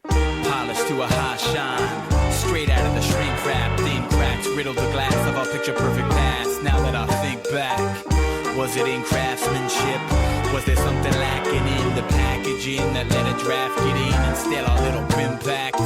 Polished to a high shine, straight out of the shrink wrap. Thin cracks riddled the glass of our picture perfect past. Now that I think back, was it in craftsmanship? Was there something lacking in the packaging that let a draft get in instead a little grim packed?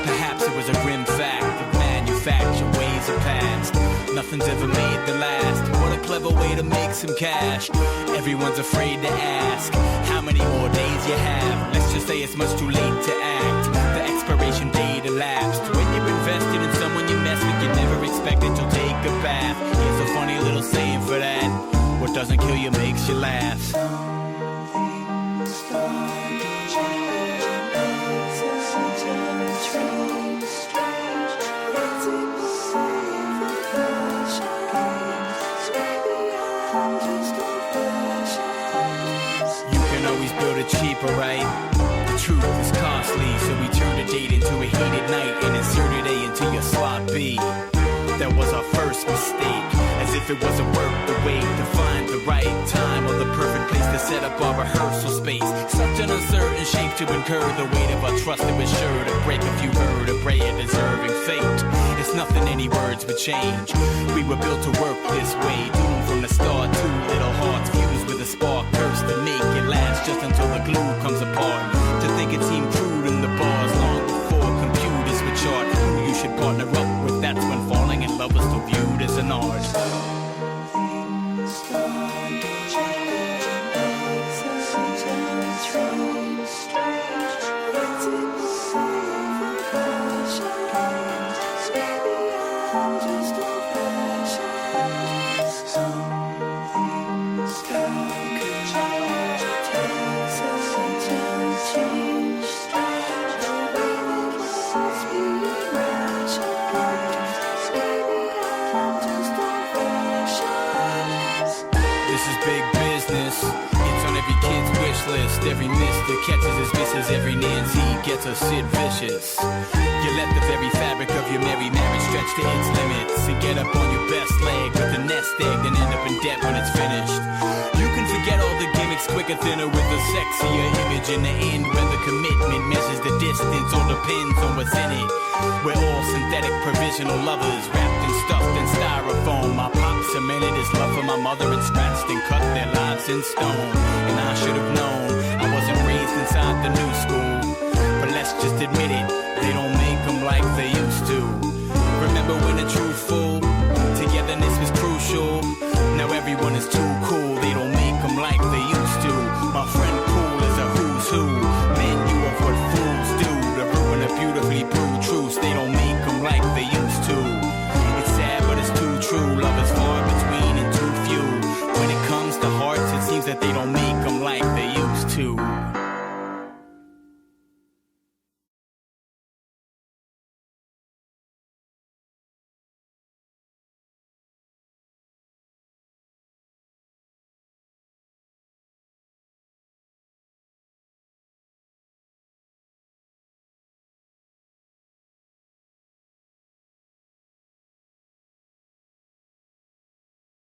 Perhaps it was a grim fact of manufacture ways of past. Nothing's ever made the last. What a clever way to make some cash. Everyone's afraid to ask how many more days you have. Let's just say it's much too late to act. The expiration date elapsed. When you're invested in someone you mess with, you never expect that you'll take a bath. Here's a funny little saying for that: what doesn't kill you makes you laugh. You can always build it cheaper, right? The truth is costly, so we turned a date into a heated night and inserted A into your slot B. That was our first mistake, as if it wasn't worth the wait to find the right time or the perfect place to set up our rehearsal space. Such an uncertain shape to incur the weight of our trust that was sure to break if you vertebrae a deserving fate. It's nothing any words would change. We were built to work this way, doomed from the start. Two little hearts fused with a spark, cursed to make it last just until the glue comes apart. To think it seemed crude in the bars long before This is big business. It's on every kid's wish list. Every mister catches his misses. Every Nancy gets a Sid Vicious. You let the very fabric of your merry marriage stretch to its limits and get up on your best leg with the nest egg, then end up in debt when it's finished. You can forget all the gimmicks quicker, thinner with a sexier image in the end, where the commitment measures the distance. All depends on what's in it. We're all synthetic provisional lovers, wrapped and stuffed in styrofoam. My pop cemented his love for my mother and scratched and cut their lives in stone. And I should have known